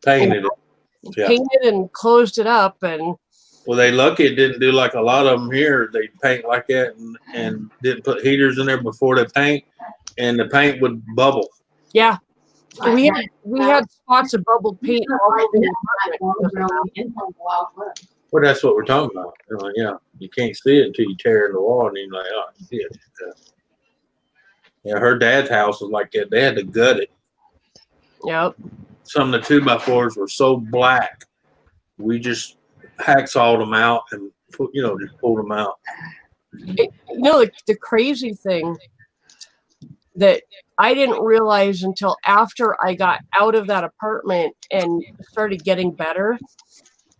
Speaker 5: Painted it. Yeah.
Speaker 1: painted and closed it up. And
Speaker 5: Well, they lucky it didn't do like a lot of them here. They paint like that and didn't put heaters in there before they paint, and the paint would bubble.
Speaker 1: yeah, we had spots of bubbled paint all over the apartment.
Speaker 5: Well, that's what we're talking about. Yeah, you can't see it until you tear in the wall, and you're like, oh, shit. Yeah, her dad's house was like that. They had to gut it.
Speaker 1: Yep.
Speaker 5: Some of the 2x4s were so black, we just hacksawed them out and just pulled them out.
Speaker 1: The crazy thing that I didn't realize until after I got out of that apartment and started getting better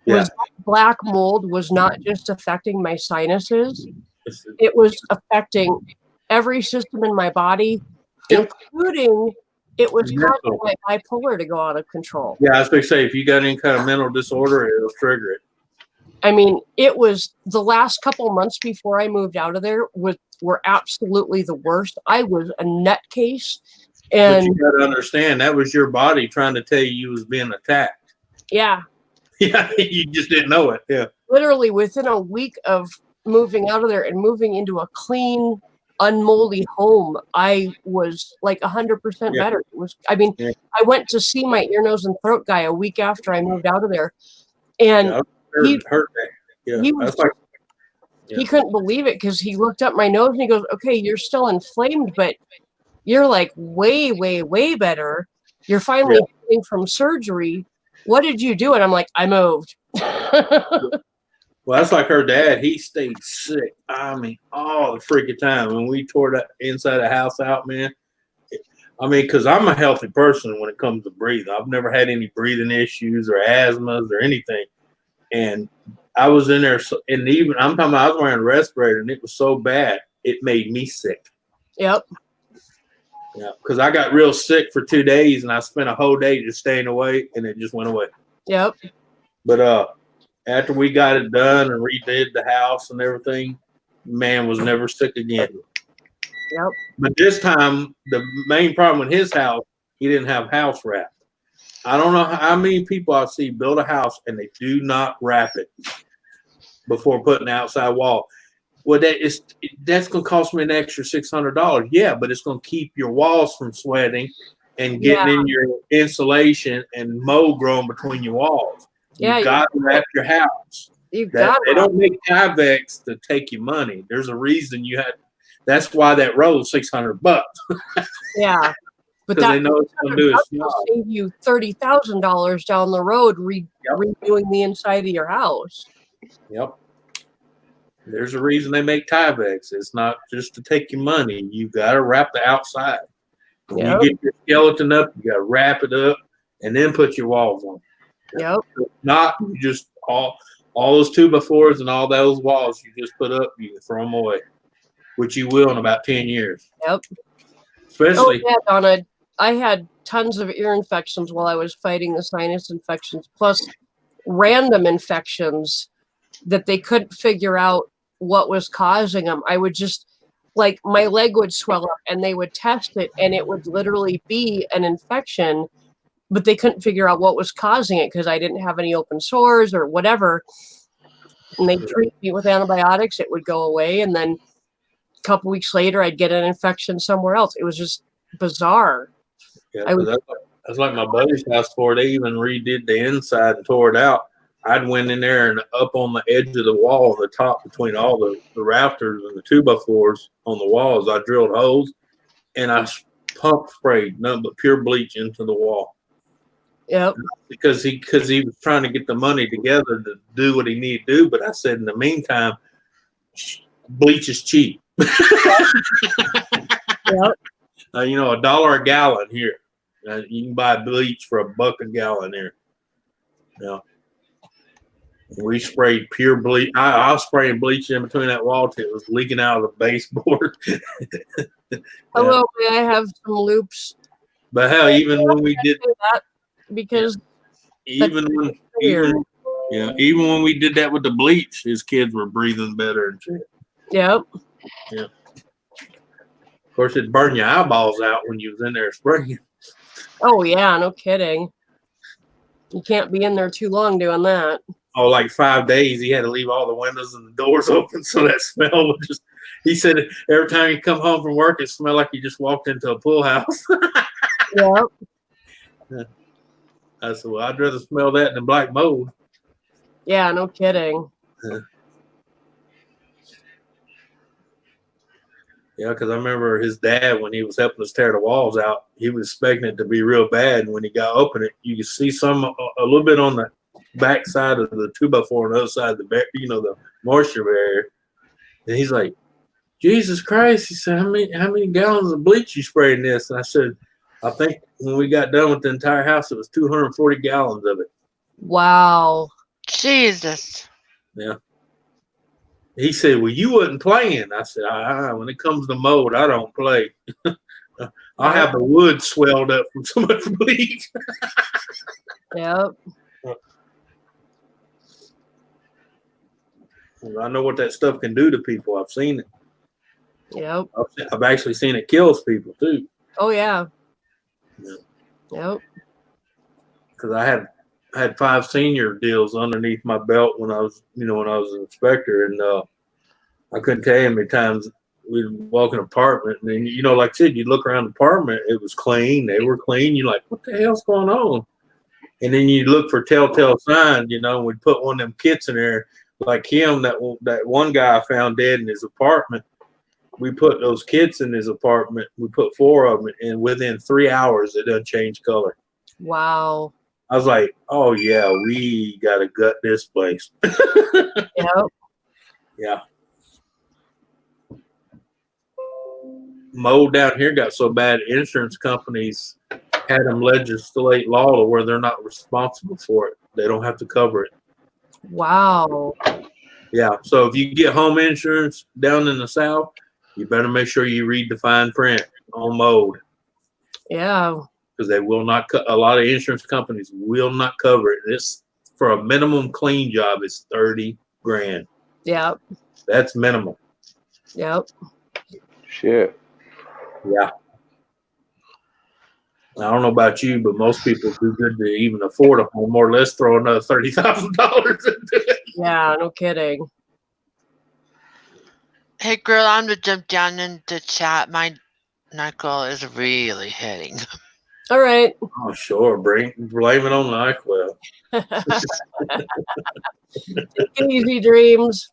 Speaker 1: was that black mold was not just affecting my sinuses. It was affecting every system in my body, including it was causing my bipolar to go out of control.
Speaker 5: Yeah, I was going to say, if you got any kind of mental disorder, it'll trigger it.
Speaker 1: I mean, it was the last couple months before I moved out of there were absolutely the worst. I was a nutcase. And
Speaker 5: but you got to understand, that was your body trying to tell you was being attacked.
Speaker 1: Yeah.
Speaker 5: Yeah, you just didn't know it. Yeah.
Speaker 1: Literally within a week of moving out of there and moving into a clean, unmoldy home, I was like 100% better. It was, I mean, I went to see my ear, nose, and throat guy a week after I moved out of there. And he couldn't believe it because he looked up my nose and he goes, okay, you're still inflamed, but you're like way, way, way better. You're finally healing from surgery. What did you do? And I'm like, I moved.
Speaker 5: Well, that's like her dad. He stayed sick. I mean, all the freaking time. When we tore that inside the house out, man. I mean, because I'm a healthy person when it comes to breathing. I've never had any breathing issues or asthmas or anything. And I was in there, and even I was wearing a respirator, and it was so bad, it made me sick.
Speaker 1: Yep.
Speaker 5: Yeah, because I got real sick for 2 days, and I spent a whole day just staying away, and it just went away.
Speaker 1: Yep.
Speaker 5: But after we got it done and redid the house and everything, man was never sick again.
Speaker 1: Yep.
Speaker 5: But this time, the main problem with his house, he didn't have house wrap. I don't know how many people I see build a house and they do not wrap it before putting the outside wall. Well, that's going to cost me an extra $600. Yeah, but it's going to keep your walls from sweating and getting in your insulation and mold growing between your walls.
Speaker 1: Yeah,
Speaker 5: you got to wrap your house.
Speaker 1: They
Speaker 5: don't make Tyvek to take your money. There's a reason you had. That's why that roll's $600.
Speaker 1: Yeah, but
Speaker 5: because they know it's going to do its job.
Speaker 1: Save you $30,000 down the road redoing the inside of your house.
Speaker 5: Yep. There's a reason they make Tyvek. It's not just to take your money. You got to wrap the outside. When you get your skeleton up, you got to wrap it up and then put your walls on.
Speaker 1: Yep.
Speaker 5: If not, you just all those 2x4s and all those walls you just put up, you can throw them away, which you will in about 10 years.
Speaker 1: Yep.
Speaker 5: Especially.
Speaker 1: Oh, yeah, Donna, I had tons of ear infections while I was fighting the sinus infections, plus random infections that they couldn't figure out what was causing them. I would just, like, my leg would swell up and they would test it and it would literally be an infection, but they couldn't figure out what was causing it because I didn't have any open sores or whatever. And they treat me with antibiotics, it would go away. And then a couple weeks later, I'd get an infection somewhere else. It was just bizarre.
Speaker 5: Yeah, that's like my buddy's house before they even redid the inside and tore it out. I'd went in there and up on the edge of the wall, the top between all the rafters and the 2x4s on the walls, I drilled holes and I pump sprayed nothing but pure bleach into the wall.
Speaker 1: Yep.
Speaker 5: Because he was trying to get the money together to do what he needed to do. But I said, in the meantime, bleach is cheap.
Speaker 1: Yep.
Speaker 5: $1 a gallon here. You can buy bleach for $1 a gallon here. Yeah. We sprayed pure bleach. I was spraying bleach in between that wall till it was leaking out of the baseboard.
Speaker 1: Hello, may I have some loops?
Speaker 5: But hell, even when we did,
Speaker 1: Do that because
Speaker 5: even when we did that with the bleach, his kids were breathing better and shit.
Speaker 1: Yep.
Speaker 5: Of course, it'd burn your eyeballs out when you was in there spraying.
Speaker 1: Oh yeah, no kidding. You can't be in there too long doing that.
Speaker 5: Oh, like 5 days, he had to leave all the windows and the doors open so that smell would just. He said every time you come home from work, it smelled like you just walked into a pool house.
Speaker 1: Yep.
Speaker 5: I said, well, I'd rather smell that than black mold.
Speaker 1: Yeah, no kidding.
Speaker 5: Yeah, because I remember his dad, when he was helping us tear the walls out, he was expecting it to be real bad. And when he got open it, you could see a little bit on the back side of the 2x4 on the other side of the moisture barrier. And he's like, Jesus Christ. He said, how many gallons of bleach you sprayed in this? And I said, I think when we got done with the entire house, it was 240 gallons of it.
Speaker 1: Wow.
Speaker 6: Jesus.
Speaker 5: Yeah. He said, well, you wasn't playing. I said, when it comes to mold, I don't play. I have the wood swelled up from so much bleach.
Speaker 1: Yep.
Speaker 5: I know what that stuff can do to people. I've seen it.
Speaker 1: Yep.
Speaker 5: I've actually seen it kills people too.
Speaker 1: Oh yeah.
Speaker 5: Yeah.
Speaker 1: Yep.
Speaker 5: Because I had 5 senior deals underneath my belt when I was an inspector, and I couldn't tell you how many times we'd walk in an apartment, and then like I said, you'd look around the apartment, it was clean, they were clean. You're like, what the hell's going on? And then you look for telltale signs, and we'd put one of them kits in there, like him, that one guy I found dead in his apartment. We put those kits in his apartment. We put 4 of them, and within 3 hours, it done changed color.
Speaker 1: Wow.
Speaker 5: I was like, oh, yeah, we got to gut this place.
Speaker 1: Yep.
Speaker 5: Yeah. Mold down here got so bad, insurance companies had them legislate law to where they're not responsible for it. They don't have to cover it.
Speaker 1: Wow.
Speaker 5: Yeah. So if you get home insurance down in the South, you better make sure you read the fine print on mold.
Speaker 1: Yeah.
Speaker 5: Because they will not. A lot of insurance companies will not cover it. It's for a minimum clean job. It's $30,000.
Speaker 1: Yep.
Speaker 5: That's minimum.
Speaker 1: Yep.
Speaker 7: Shit.
Speaker 5: Yeah. I don't know about you, but most people do good to even afford a home, more or less throw another $30,000 into it.
Speaker 1: Yeah. No kidding.
Speaker 6: Hey, girl, I'm going to jump down into chat. My knuckle is really hitting.
Speaker 1: All right.
Speaker 5: Oh, sure. Blame it on NyQuil.
Speaker 1: Take it easy, dreams.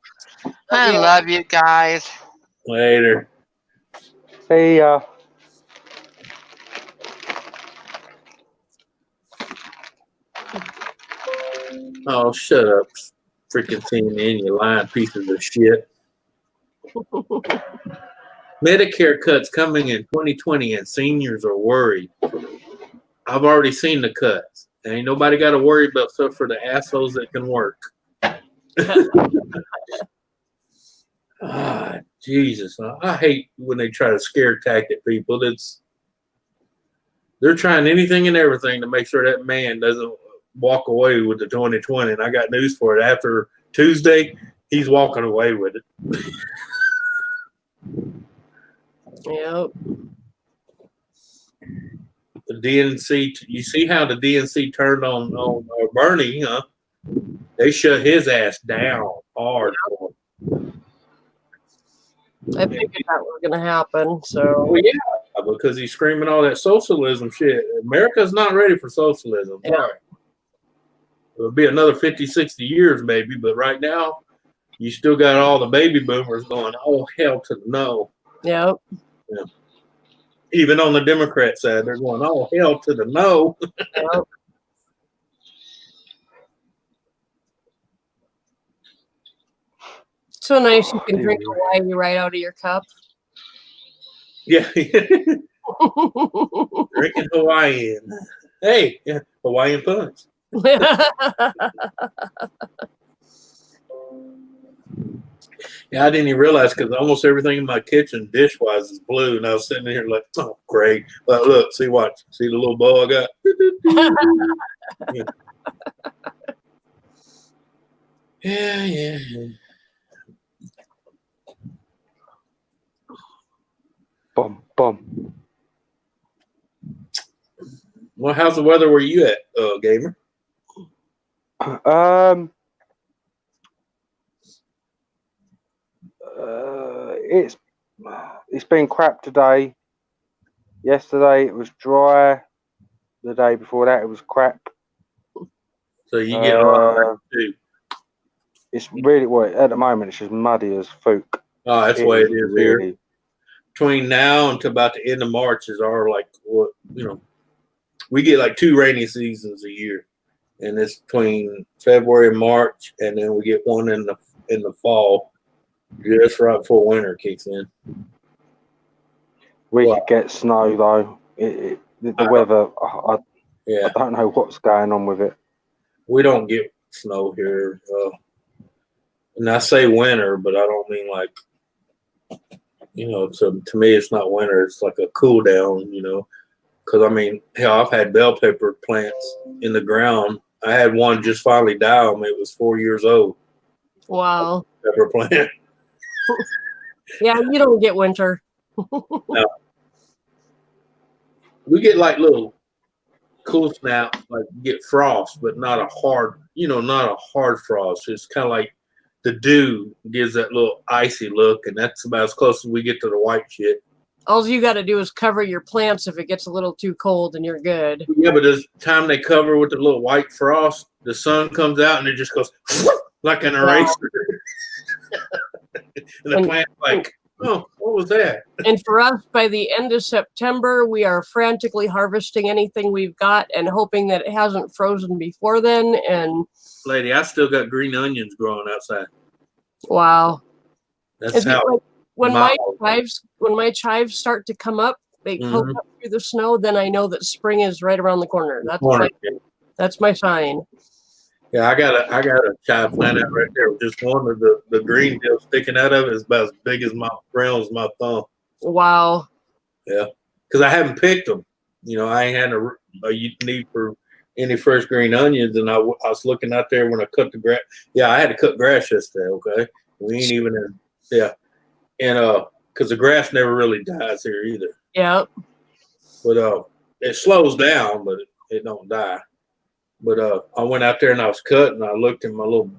Speaker 6: I love you guys.
Speaker 5: Later.
Speaker 7: See ya.
Speaker 5: Oh, shut up. Freaking CNN, you lying pieces of shit. Medicare cuts coming in 2020 and seniors are worried. I've already seen the cuts. Ain't nobody got to worry about stuff for the assholes that can work. Jesus. I hate when they try to scare tactic people. They're trying anything and everything to make sure that man doesn't walk away with the 2020. And I got news for it. After Tuesday, he's walking away with it.
Speaker 1: Yep.
Speaker 5: The DNC, you see how the DNC turned on Bernie, huh? They shut his ass down hard.
Speaker 1: I figured that was going to happen. So,
Speaker 5: Well, yeah, because he's screaming all that socialism shit. America's not ready for socialism.
Speaker 1: Yeah.
Speaker 5: Sorry. It'll be another 50, 60 years maybe, but right now, you still got all the baby boomers going, oh, hell to the no.
Speaker 1: yep.
Speaker 5: Yeah. Even on the Democrat side, they're going, oh, hell to the no.
Speaker 1: Yep. So nice you can drink Hawaii right out of your cup.
Speaker 5: Yeah. Drinking Hawaiian. Hey, yeah, Hawaiian punch. Yeah, I didn't even realize because almost everything in my kitchen dish-wise is blue, and I was sitting here like, oh, great. But look, see, watch. See the little bow I got? Yeah.
Speaker 7: Boom, boom.
Speaker 5: Well, how's the weather where you at, gamer?
Speaker 7: It's been crap today. Yesterday it was dry. The day before that it was crap.
Speaker 5: So you get a lot of rain too.
Speaker 7: It's really at the moment it's just muddy as fuck.
Speaker 5: Oh, that's the way it is here.
Speaker 7: Really.
Speaker 5: Between now until about the end of March is our we get like 2 rainy seasons a year, and it's between February and March, and then we get one in the fall, just right before winter kicks in.
Speaker 7: We could get snow though. The weather, I don't know what's going on with it.
Speaker 5: We don't get snow here, and I say winter, but I don't mean like. So to me, it's not winter. It's like a cool down, because I mean, hell, I've had bell pepper plants in the ground. I had one just finally die on me. It was 4 years old.
Speaker 1: Wow.
Speaker 5: Pepper plant.
Speaker 1: Yeah, you don't get winter.
Speaker 5: No. We get like little cool snaps, like get frost, but not a hard, not a hard frost. It's kind of like the dew gives that little icy look, and that's about as close as we get to the white shit.
Speaker 1: All you got to do is cover your plants if it gets a little too cold, and you're good.
Speaker 5: Yeah, but the time they cover with the little white frost, the sun comes out and it just goes like an eraser. And the plant's like, oh, what was that?
Speaker 1: And for us, by the end of September, we are frantically harvesting anything we've got and hoping that it hasn't frozen before then. And
Speaker 5: lady, I still got green onions growing outside.
Speaker 1: Wow.
Speaker 5: That's how.
Speaker 1: Like when my chives start to come up, they poke up through the snow, then I know that spring is right around the corner. That's my sign.
Speaker 5: Yeah, I got a chive plant out right there with just one of the green deal sticking out of it is about as big as my thumb.
Speaker 1: Wow.
Speaker 5: Yeah, because I haven't picked them. I ain't had a need for any fresh green onions, and I was looking out there when I cut the grass. Yeah, I had to cut grass yesterday. Okay, we ain't even in. Yeah, and because the grass never really dies here either.
Speaker 1: Yeah.
Speaker 5: But it slows down, but it don't die. But I went out there and I was cutting. I looked at my little.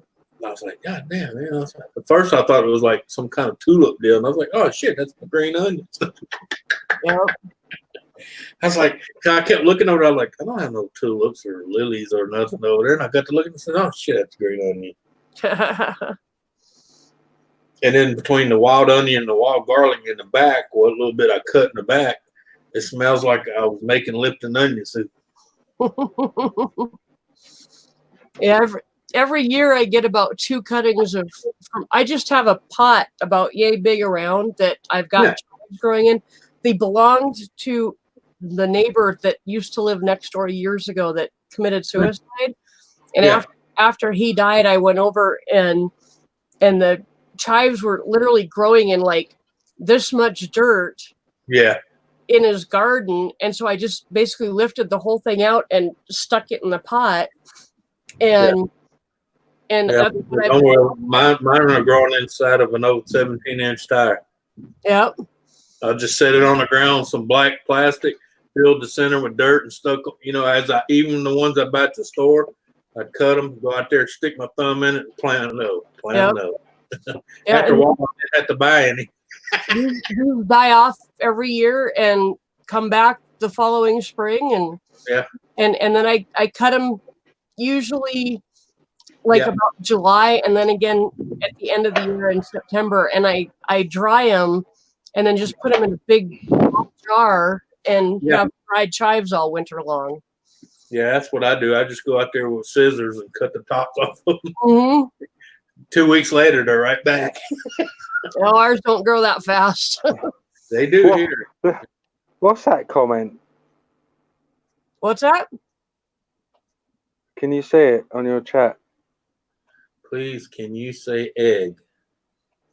Speaker 5: I was like, God damn, man! At first, I thought it was like some kind of tulip deal, and I was like, oh shit, that's my green onions.
Speaker 1: Yeah.
Speaker 5: I was like, I kept looking over. I was like, I don't have no tulips or lilies or nothing over there. And I got to looking and said, oh shit, that's green onion. And then between the wild onion and the wild garlic in the back, what little bit I cut in the back, it smells like I was making Lipton onion soup.
Speaker 1: Yeah, every year I get about 2 cuttings of. I just have a pot about yay big around that I've got chives growing in. They belonged to the neighbor that used to live next door years ago that committed suicide. And after he died, I went over and the chives were literally growing in like this much dirt.
Speaker 5: Yeah.
Speaker 1: In his garden, and so I just basically lifted the whole thing out and stuck it in the pot, and
Speaker 5: Mine are growing inside of an old 17-inch tire.
Speaker 1: Yep.
Speaker 5: I just set it on the ground, some black plastic, filled the center with dirt, and stuck. Even the ones I buy at the store, I'd cut them, go out there, stick my thumb in it, and plant them. After a while, I didn't have to buy any.
Speaker 1: These die off every year and come back the following spring, and then I cut them usually about July, and then again at the end of the year in September, and I dry them and then just put them in a big jar and have dried chives all winter long.
Speaker 5: Yeah, that's what I do. I just go out there with scissors and cut the tops off of them.
Speaker 1: Mm-hmm.
Speaker 5: 2 weeks later, they're right back.
Speaker 1: Well, ours don't grow that fast.
Speaker 5: They do here.
Speaker 7: What's that comment?
Speaker 1: What's that?
Speaker 7: Can you see it on your chat?
Speaker 5: Please, can you say egg?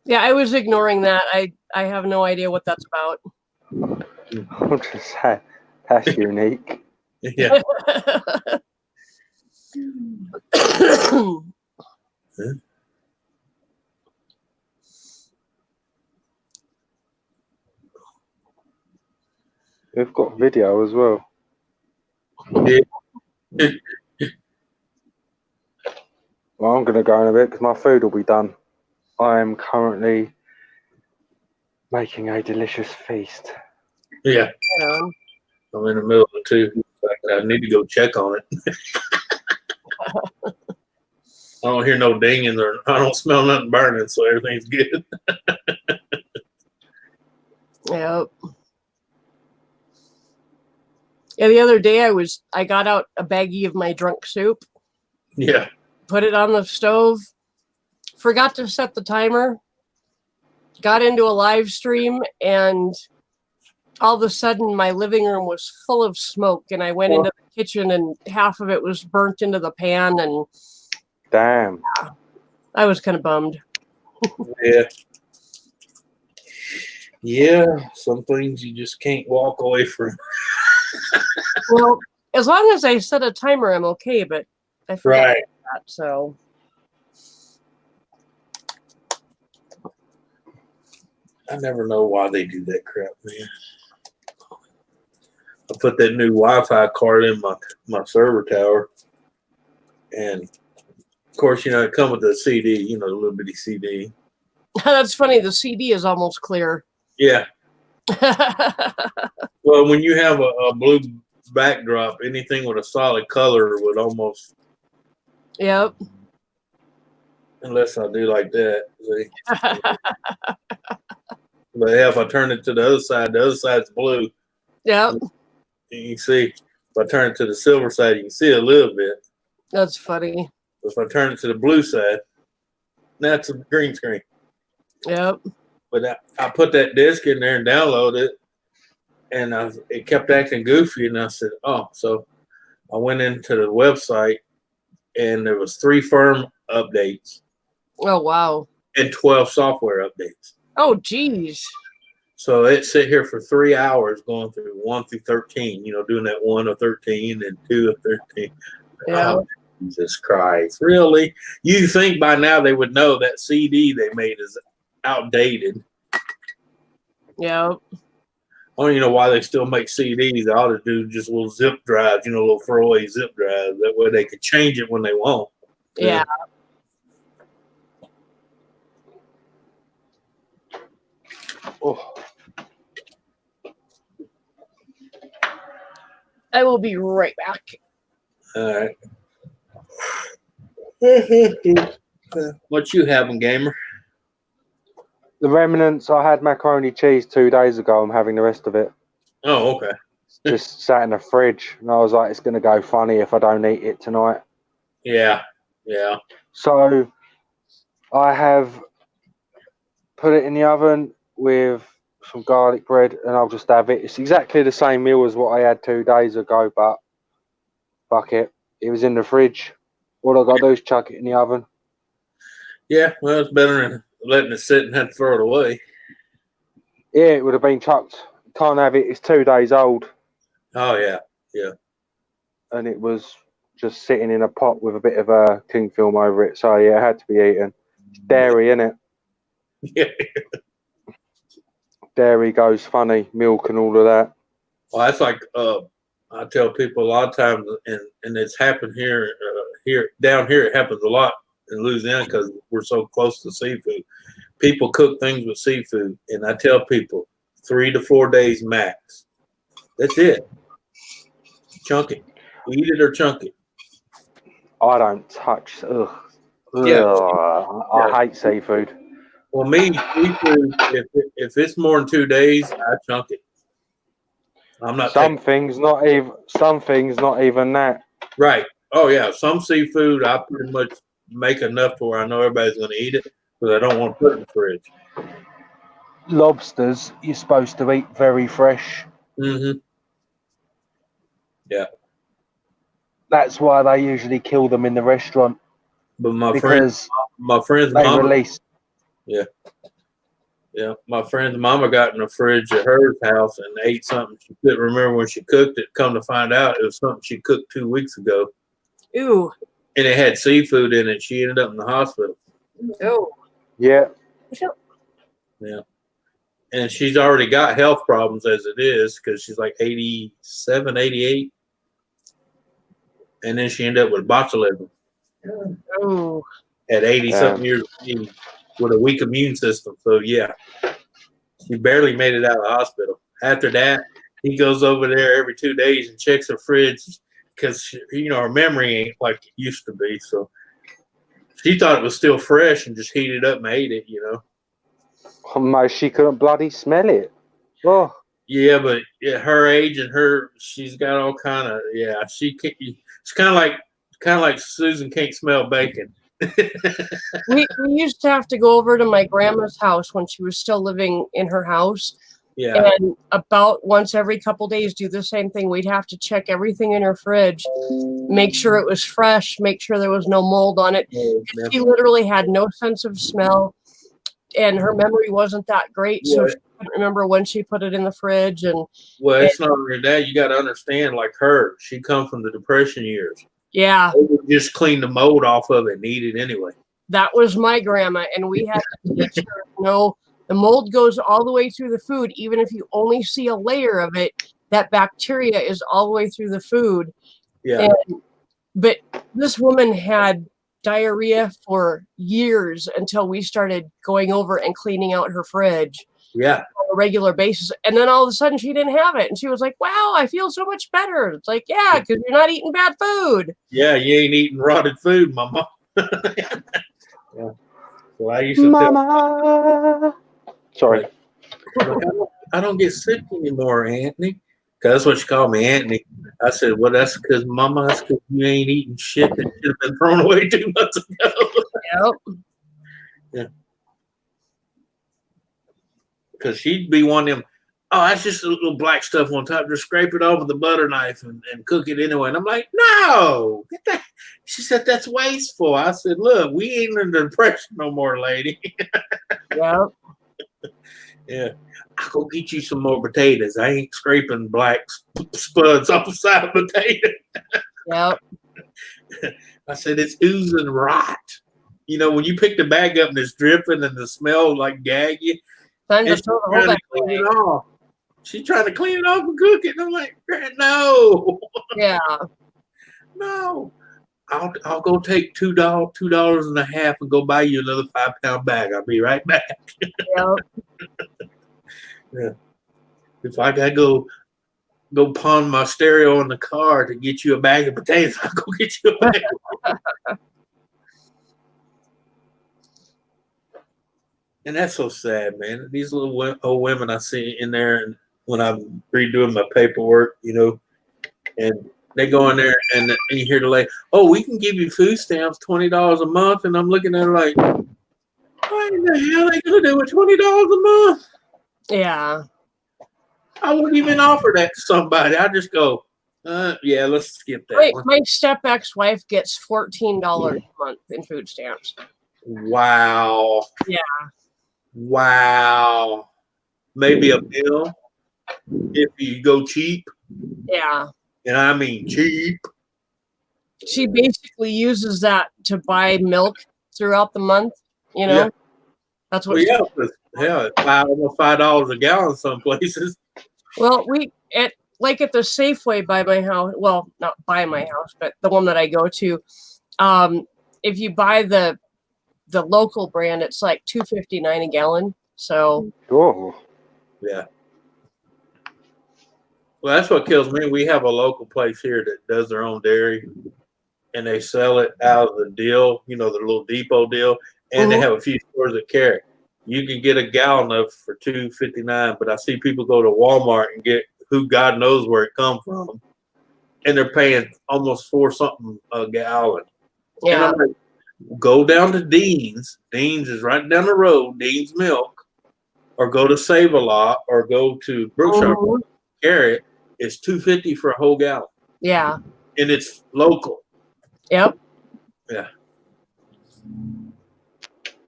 Speaker 1: Yeah, I was ignoring that. I have no idea what that's about.
Speaker 7: I'm just saying, that's unique.
Speaker 5: Yeah.
Speaker 7: We've got video as well.
Speaker 5: Yeah.
Speaker 7: Well, I'm going to go in a bit because my food will be done. I am currently making a delicious feast.
Speaker 5: Yeah.
Speaker 1: Yeah.
Speaker 5: I'm in the middle of it too. In fact, I need to go check on it. I don't hear no dinging or I don't smell nothing burning, so everything's good.
Speaker 1: Yep. Yeah, the other day I got out a baggie of my drunk soup,
Speaker 5: Yeah.
Speaker 1: put it on the stove, forgot to set the timer, got into a live stream, and all of a sudden my living room was full of smoke, and I went into the kitchen and half of it was burnt into the pan, and
Speaker 7: Damn.
Speaker 1: I was kind of bummed.
Speaker 5: Yeah. Yeah. Some things you just can't walk away from.
Speaker 1: Well, as long as I set a timer, I'm okay, but I forgot
Speaker 5: Right.
Speaker 1: that, so.
Speaker 5: I never know why they do that crap, man. I put that new Wi-Fi card in my server tower, and of course, it come with the CD, the little bitty CD.
Speaker 1: That's funny. The CD is almost clear.
Speaker 5: Yeah. Well, when you have a blue backdrop, anything with a solid color would almost.
Speaker 1: Yep.
Speaker 5: Unless I do like that. See? But yeah, if I turn it to the other side's blue.
Speaker 1: Yep.
Speaker 5: You can see. If I turn it to the silver side, you can see a little bit.
Speaker 1: That's funny.
Speaker 5: If I turn it to the blue side, that's a green screen.
Speaker 1: Yep.
Speaker 5: But I put that disc in there and downloaded it, and it kept acting goofy. And I said, "Oh," so I went into the website, and there was 3 firm updates
Speaker 1: Oh, wow.
Speaker 5: and 12 software updates.
Speaker 1: Oh, geez.
Speaker 5: So it sit here for 3 hours going through 1 through 13. Doing that 1 of 13 and 2 of 13.
Speaker 1: Yeah.
Speaker 5: Oh, Jesus Christ! Really? You think by now they would know that CD they made is outdated?
Speaker 1: Yep.
Speaker 5: I don't even know why they still make CDs. They ought to do just little zip drives, little throwaway zip drives. That way they could change it when they want.
Speaker 1: Yeah.
Speaker 7: Oh,
Speaker 1: I will be right back.
Speaker 5: All right. What you having, gamer?
Speaker 7: the remnants. I had macaroni cheese 2 days ago. I'm having the rest of it.
Speaker 5: Oh, okay.
Speaker 7: Just sat in the fridge, and I was like, it's going to go funny if I don't eat it tonight.
Speaker 5: Yeah. Yeah.
Speaker 7: So I have put it in the oven with some garlic bread, and I'll just have it. It's exactly the same meal as what I had 2 days ago, but fuck it. It was in the fridge. All I got to do is chuck it in the oven.
Speaker 5: Yeah. Well, it's better than letting it sit and have to throw it away.
Speaker 7: Yeah, it would have been chucked. Can't have it. It's 2 days old.
Speaker 5: Oh, yeah. Yeah.
Speaker 7: And it was just sitting in a pot with a bit of cling film over it. So, yeah, it had to be eaten. It's dairy, innit?
Speaker 5: Yeah.
Speaker 7: Dairy goes funny, milk and all of that.
Speaker 5: Well, that's like I tell people a lot of times, and it's happened here down here. It happens a lot in Louisiana because we're so close to seafood. People cook things with seafood, and I tell people 3 to 4 days max. That's it. Chunk it, eat it or chunk it.
Speaker 7: I don't touch. Ugh.
Speaker 5: Yeah.
Speaker 7: I hate seafood.
Speaker 5: Well, me, seafood, if it's more than 2 days, I chunk it. I'm not
Speaker 7: Some things not even that.
Speaker 5: right. Oh yeah, some seafood I pretty much make enough to where I know everybody's going to eat it, because I don't want to put it in the fridge.
Speaker 7: Lobsters, you're supposed to eat very fresh.
Speaker 5: Mm-hmm. Yeah.
Speaker 7: That's why they usually kill them in the restaurant
Speaker 5: But my
Speaker 7: because
Speaker 5: friend's
Speaker 7: they
Speaker 5: mama,
Speaker 7: release.
Speaker 5: my friend's mama got in the fridge at her house and ate something she couldn't remember when she cooked it. Come to find out, it was something she cooked 2 weeks ago,
Speaker 1: Ooh.
Speaker 5: and it had seafood in it. She ended up in the hospital.
Speaker 1: Oh.
Speaker 7: Yeah.
Speaker 5: Yeah. And she's already got health problems as it is because she's like 87, 88. And then she ended up with botulism
Speaker 1: Oh.
Speaker 5: at 80 something years of age with a weak immune system. So, yeah, she barely made it out of the hospital. After that, he goes over there every 2 days and checks her fridge because, her memory ain't like it used to be. So she thought it was still fresh and just heated up and ate it,
Speaker 7: Oh, she couldn't bloody smell it. Oh.
Speaker 5: Yeah, but at her age and she's got all kind of, she can't, it's kind of like Susan can't smell bacon.
Speaker 1: We used to have to go over to my grandma's house when she was still living in her house.
Speaker 5: Yeah.
Speaker 1: And about once every couple days do the same thing. We'd have to check everything in her fridge, make sure it was fresh, make sure there was no mold on it. She literally had no sense of smell, and her memory wasn't that great, so she couldn't remember when she put it in the fridge. And
Speaker 5: it's not only that, you got to understand, like her, she come from the Depression years.
Speaker 1: Yeah.
Speaker 5: They would just clean the mold off of it and eat it anyway.
Speaker 1: That was my grandma, and we had to teach her, the mold goes all the way through the food. Even if you only see a layer of it, that bacteria is all the way through the food.
Speaker 5: Yeah.
Speaker 1: But this woman had diarrhea for years until we started going over and cleaning out her fridge.
Speaker 5: Yeah.
Speaker 1: On a regular basis. And then all of a sudden she didn't have it. And she was like, wow, I feel so much better. It's like, yeah, because you're not eating bad food.
Speaker 5: Yeah, you ain't eating rotted food, mama. Yeah. So I used to
Speaker 7: Mama. Sorry.
Speaker 5: I don't get sick anymore, Anthony. Because that's what she called me, Anthony. I said, well, that's because, Mama, that's because you ain't eating shit that should have been thrown away 2 months ago.
Speaker 1: Yep.
Speaker 5: Yeah. Because she'd be one of them, oh, that's just a little black stuff on top. Just scrape it off with a butter knife and cook it anyway. And I'm like, no. Get that. She said, that's wasteful. I said, look, we ain't in the Depression no more, lady.
Speaker 1: Yep.
Speaker 5: Yeah. I'll go get you some more potatoes. I ain't scraping black spuds off the side of potato.
Speaker 1: Yep.
Speaker 5: I said, it's oozing rot. When you pick the bag up and it's dripping and the smell like gag you.
Speaker 1: Time to throw the whole bag
Speaker 5: Clean
Speaker 1: away.
Speaker 5: it off. She's trying to clean it off and cook it. And I'm like, no.
Speaker 1: Yeah.
Speaker 5: No. I'll go take $2.50 and go buy you another 5-pound bag. I'll be right back.
Speaker 1: Yep.
Speaker 5: Yeah. If I gotta go pawn my stereo in the car to get you a bag of potatoes, I'll go get you a bag. And that's so sad, man. These little old women I see in there, and when I'm redoing my paperwork, and they go in there and you hear the lady, oh, we can give you food stamps, $20 a month. And I'm looking at her like, what in the hell are they going to do with $20 a month?
Speaker 1: Yeah.
Speaker 5: I wouldn't even offer that to somebody. I just go, yeah, let's skip that one.
Speaker 1: My step ex-wife gets $14 a month in food stamps.
Speaker 5: Wow.
Speaker 1: Yeah.
Speaker 5: Wow. Maybe a meal if you go cheap.
Speaker 1: Yeah.
Speaker 5: And I mean cheap.
Speaker 1: She basically uses that to buy milk throughout the month,
Speaker 5: Yeah.
Speaker 1: That's what
Speaker 5: almost $5 a gallon some places.
Speaker 1: Well, at the Safeway by my house, well, not by my house, but the one that I go to, if you buy the local brand, it's like $2.59 a gallon. So
Speaker 5: yeah. Well, that's what kills me. We have a local place here that does their own dairy, and they sell it out of the deal, the little depot deal, and they have a few stores that carry it. You can get a gallon of for $2.59, but I see people go to Walmart and get who God knows where it comes from, and they're paying almost $4 something a gallon.
Speaker 1: Yeah.
Speaker 5: And I'm like, go down to Dean's. Dean's is right down the road. Dean's Milk, or go to Save-A-Lot, or go to Brookshire. carry it, it's $2.50 for a whole gallon,
Speaker 1: Yeah.
Speaker 5: and it's local.
Speaker 1: Yep.
Speaker 5: Yeah.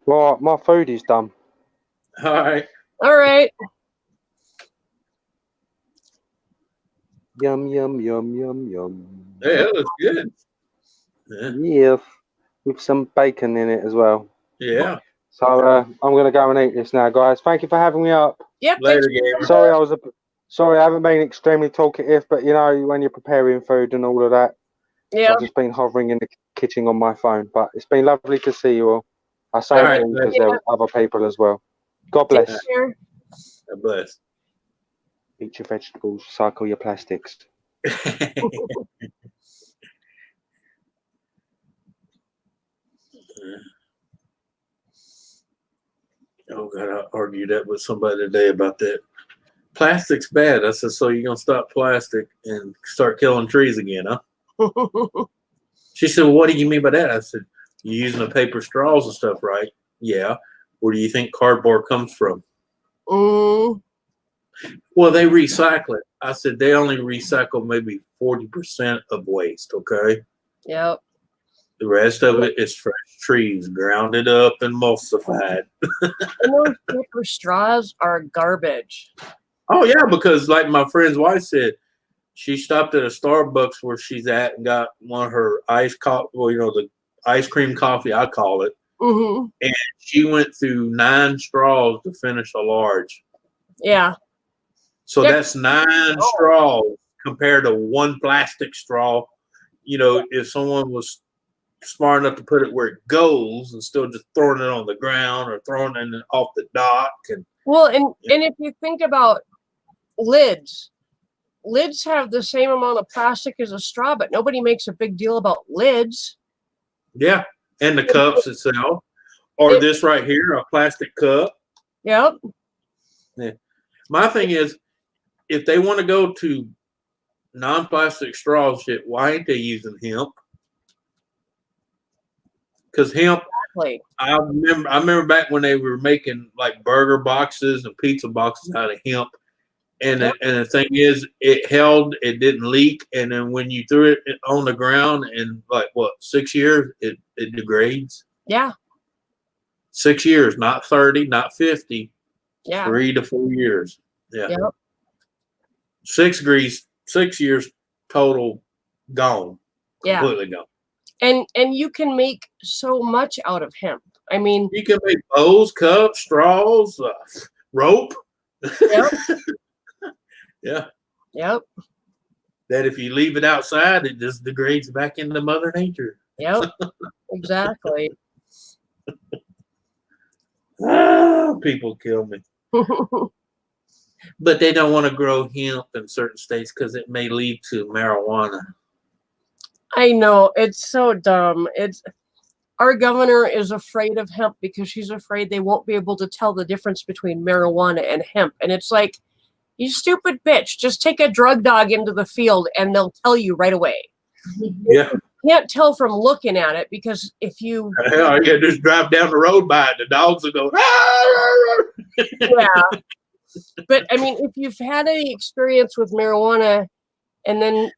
Speaker 7: Right, my food is done.
Speaker 5: All right.
Speaker 1: All right.
Speaker 7: Yum, yum, yum, yum, yum.
Speaker 5: Yeah, that looks good. Yeah.
Speaker 7: Yeah, with some bacon in it as well.
Speaker 5: Yeah.
Speaker 7: So I'm going to go and eat this now, guys. Thank you for having me up.
Speaker 1: Yep.
Speaker 5: Later,
Speaker 1: thanks for-
Speaker 5: gamer.
Speaker 7: Sorry, I haven't been extremely talkative, but you know, when you're preparing food and all of that,
Speaker 1: Yeah.
Speaker 7: I've just been hovering in the kitchen on my phone. But it's been lovely to see you all. I say
Speaker 5: All
Speaker 7: it
Speaker 5: right,
Speaker 7: all because there were other people as well. God
Speaker 1: Take
Speaker 7: bless.
Speaker 1: care.
Speaker 5: God bless.
Speaker 7: Eat your vegetables, cycle your plastics.
Speaker 5: Oh God, I argued that with somebody today about that. Plastic's bad. I said, so you're gonna stop plastic and start killing trees again, huh? She said, well, what do you mean by that? I said, you're using the paper straws and stuff, right? Yeah. Where do you think cardboard comes from?
Speaker 1: Mm,
Speaker 5: Well, they recycle it. I said they only recycle maybe 40% of waste, okay?
Speaker 1: yep.
Speaker 5: The rest of it is fresh trees, grounded up and emulsified.
Speaker 1: And those paper straws are garbage.
Speaker 5: Oh yeah, because like my friend's wife said, she stopped at a Starbucks where she's at and got one of her iced coffee, well, you know, the ice cream coffee, I call it.
Speaker 1: Mm-hmm.
Speaker 5: And she went through 9 straws to finish a large.
Speaker 1: Yeah.
Speaker 5: So
Speaker 1: Yeah.
Speaker 5: that's 9 straws compared to 1 plastic straw. You know, if someone was smart enough to put it where it goes instead of just throwing it on the ground or throwing it off the dock. And
Speaker 1: Well, and if you think about lids have the same amount of plastic as a straw, but nobody makes a big deal about lids.
Speaker 5: yeah, and the cups itself, or this right here, a plastic cup.
Speaker 1: Yep.
Speaker 5: Yeah. My thing is, if they want to go to non-plastic straw shit, why ain't they using hemp? Because hemp,
Speaker 1: Exactly.
Speaker 5: I remember back when they were making like burger boxes and pizza boxes out of hemp. And the thing is, it held, it didn't leak, and then when you threw it on the ground in like 6 years, it degrades.
Speaker 1: Yeah.
Speaker 5: 6 years, not 30, not 50.
Speaker 1: Yeah.
Speaker 5: 3 to 4 years. Yeah.
Speaker 1: Yep.
Speaker 5: 6 years total gone.
Speaker 1: Yeah.
Speaker 5: Completely gone.
Speaker 1: And you can make so much out of hemp. I mean,
Speaker 5: You can make bowls, cups, straws, rope.
Speaker 1: Yep.
Speaker 5: Yeah.
Speaker 1: Yep.
Speaker 5: That if you leave it outside, it just degrades back into Mother Nature.
Speaker 1: Yep. Exactly.
Speaker 5: People kill me. But they don't want to grow hemp in certain states because it may lead to marijuana.
Speaker 1: I know, it's so dumb. Our governor is afraid of hemp because she's afraid they won't be able to tell the difference between marijuana and hemp. And it's like, you stupid bitch, just take a drug dog into the field and they'll tell you right away.
Speaker 5: Yeah.
Speaker 1: You can't tell from looking at it because if you
Speaker 5: Hell, you just drive down the road by it, the dogs will go.
Speaker 1: yeah. But I mean, if you've had any experience with marijuana and then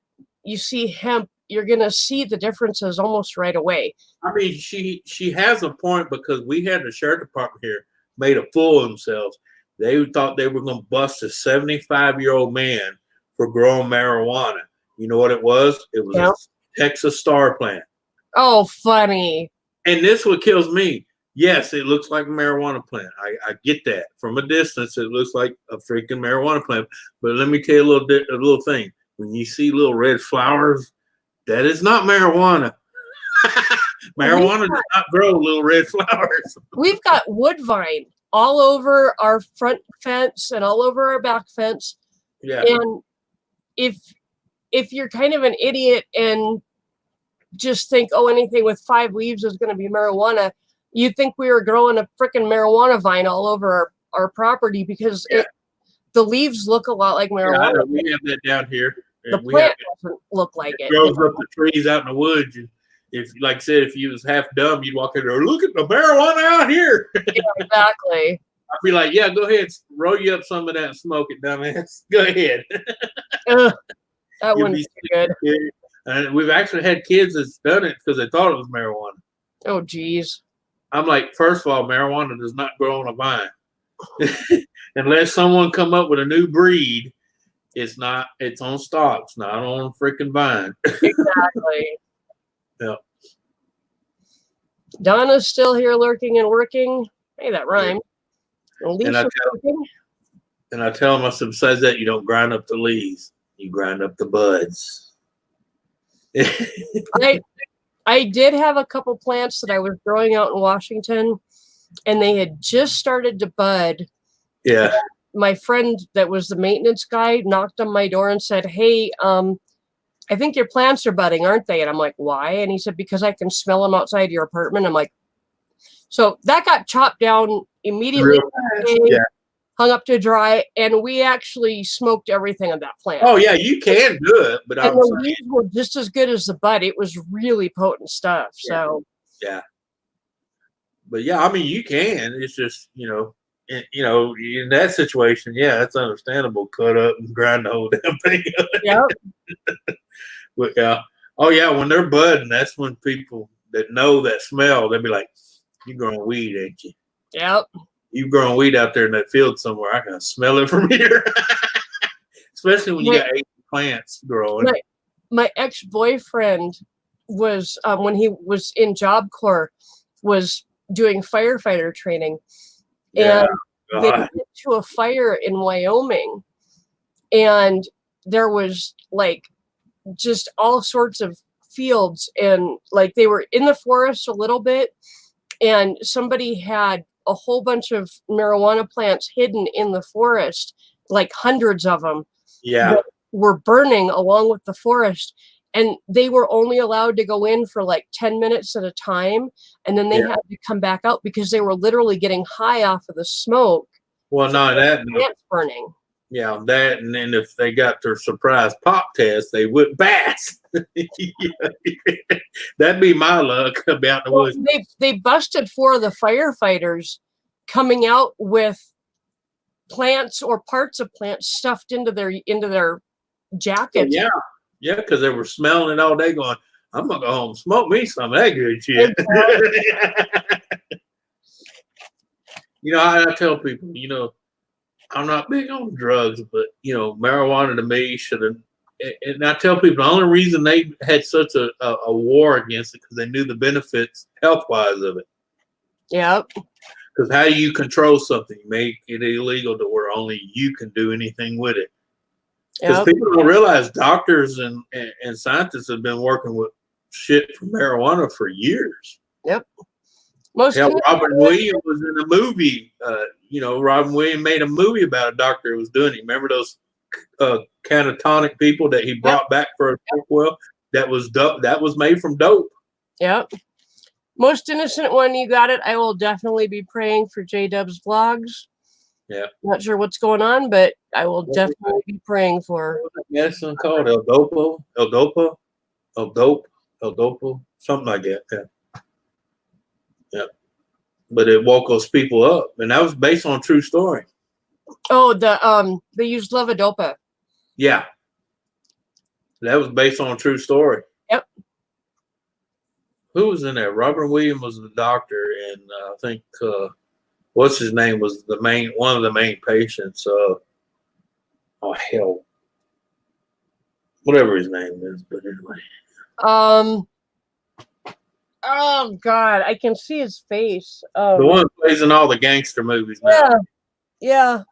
Speaker 1: you see hemp, you're gonna see the differences almost right away.
Speaker 5: I mean, she has a point because we had the sheriff department here made a fool of themselves. They thought they were going to bust a 75-year-old man for growing marijuana. You know what it was? It was a Texas Star plant.
Speaker 1: Oh, funny.
Speaker 5: And this what kills me. Yes, it looks like a marijuana plant. I get that. From a distance, it looks like a freaking marijuana plant. But let me tell you a little thing. When you see little red flowers, that is not marijuana. Marijuana does not grow little red flowers.
Speaker 1: We've got woodvine all over our front fence and all over our back fence.
Speaker 5: Yeah.
Speaker 1: And if you're kind of an idiot and just think, oh, anything with 5 leaves is going to be marijuana, you'd think we were growing a freaking marijuana vine all over our property because the leaves look a lot like marijuana.
Speaker 5: Yeah, we have that down here.
Speaker 1: The plant doesn't look like it.
Speaker 5: Grows up the trees out in the woods. And if, like I said, if you was half dumb, you'd walk in there, look at the marijuana out here.
Speaker 1: Yeah, exactly.
Speaker 5: I'd be like, yeah, go ahead, roll you up some of that and smoke it, dumbass. Go ahead.
Speaker 1: Ugh, that
Speaker 5: You'll
Speaker 1: wouldn't
Speaker 5: be
Speaker 1: be good.
Speaker 5: sick. And we've actually had kids that's done it because they thought it was marijuana.
Speaker 1: Oh, geez.
Speaker 5: I'm like, first of all, marijuana does not grow on a vine. Unless someone come up with a new breed, it's on stalks, not on a freaking vine.
Speaker 1: Exactly.
Speaker 5: Yeah.
Speaker 1: Donna's still here lurking and working. Hey, that rhymed. Lisa's working.
Speaker 5: And I tell them, I said, besides that, you don't grind up the leaves. You grind up the buds.
Speaker 1: I did have a couple plants that I was growing out in Washington, and they had just started to bud.
Speaker 5: Yeah.
Speaker 1: My friend that was the maintenance guy knocked on my door and said, hey, I think your plants are budding, aren't they? And I'm like, why? And he said, because I can smell them outside your apartment. I'm like, so that got chopped down immediately,
Speaker 5: Yeah.
Speaker 1: hung up to dry, and we actually smoked everything on that plant.
Speaker 5: Oh, yeah, you can do it, but
Speaker 1: and the leaves were just as good as the bud. It was really potent stuff. So
Speaker 5: yeah. But yeah, I mean, you can. It's just, in that situation, yeah, that's understandable. Cut up and grind the whole damn thing up.
Speaker 1: Yep.
Speaker 5: But yeah. Oh yeah, when they're budding, that's when people that know that smell, they'll be like, "You growing weed, ain't you?
Speaker 1: Yep.
Speaker 5: You growing weed out there in that field somewhere. I can smell it from here." Especially when you got 8 plants growing.
Speaker 1: My ex-boyfriend was when he was in Job Corps was doing firefighter training.
Speaker 5: Yeah.
Speaker 1: And they went to a fire in Wyoming, and there was like just all sorts of fields, and like they were in the forest a little bit, and somebody had a whole bunch of marijuana plants hidden in the forest, like hundreds of them.
Speaker 5: Yeah.
Speaker 1: That were burning along with the forest. And they were only allowed to go in for like 10 minutes at a time. And then they had to come back out because they were literally getting high off of the smoke.
Speaker 5: Well, no,
Speaker 1: plants burning.
Speaker 5: Yeah, that, and then if they got their surprise pop test, they would pass. That'd be my luck about the woods.
Speaker 1: They busted 4 of the firefighters coming out with plants or parts of plants stuffed into their jackets.
Speaker 5: Yeah, because they were smelling it all day, going, "I'm gonna go home and smoke me some of that good shit." I tell people, I'm not big on drugs, but marijuana to me should have. And I tell people the only reason they had such a war against it because they knew the benefits health wise of it.
Speaker 1: Yep.
Speaker 5: Because how do you control something? Make it illegal to where only you can do anything with it. Because people don't realize doctors and scientists have been working with shit from marijuana for years.
Speaker 1: Yep.
Speaker 5: Robin Williams was in a movie. Robin Williams made a movie about a doctor who was doing it. Remember those catatonic people that he brought back for a well? That was dope. That was made from dope.
Speaker 1: Yep. Most innocent one, you got it. I will definitely be praying for J-Dub's vlogs.
Speaker 5: Yeah.
Speaker 1: Not sure what's going on, but I will definitely be praying for.
Speaker 5: Medicine called L-Dopa, something like that. Yeah. Yeah. But it woke those people up, and that was based on a true story.
Speaker 1: Oh, they used levodopa.
Speaker 5: Yeah. That was based on a true story.
Speaker 1: Yep.
Speaker 5: Who was in there? Robert Williams was the doctor, and I think what's his name was one of the main patients. Oh hell, whatever his name is, but anyway.
Speaker 1: Oh God, I can see his face.
Speaker 5: The one who plays in all the gangster movies now.
Speaker 1: Yeah,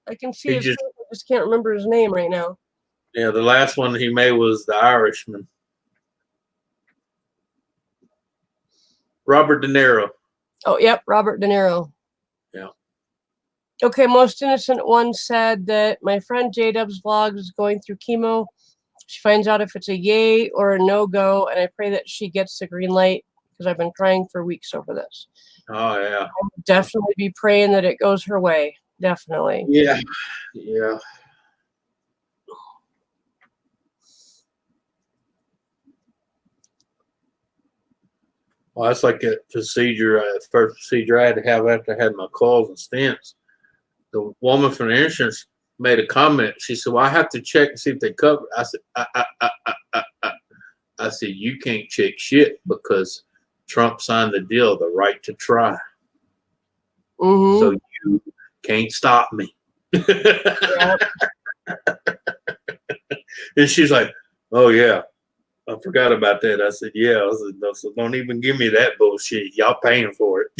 Speaker 1: I can see his face. I just can't remember his name right now.
Speaker 5: Yeah, the last one he made was The Irishman. Robert De Niro.
Speaker 1: Oh, yep, Robert De Niro.
Speaker 5: Yeah.
Speaker 1: Okay, most innocent one said that my friend J-Dub's vlog is going through chemo. She finds out if it's a yay or a no-go, and I pray that she gets the green light because I've been crying for weeks over this.
Speaker 5: Oh, yeah.
Speaker 1: I'll definitely be praying that it goes her way. Definitely.
Speaker 5: Yeah. Yeah. Well, that's like a procedure, first procedure I had to have after I had my coils and stents. the woman from the insurance made a comment. She said, "Well, I have to check and see if they cover." I said, I said, "You can't check shit because Trump signed the deal, the right to try.
Speaker 1: Mm-hmm.
Speaker 5: So you can't stop me."
Speaker 1: Yep.
Speaker 5: And she's like, "Oh yeah, I forgot about that." I said, "Yeah." I said, "No, so don't even give me that bullshit. Y'all paying for it."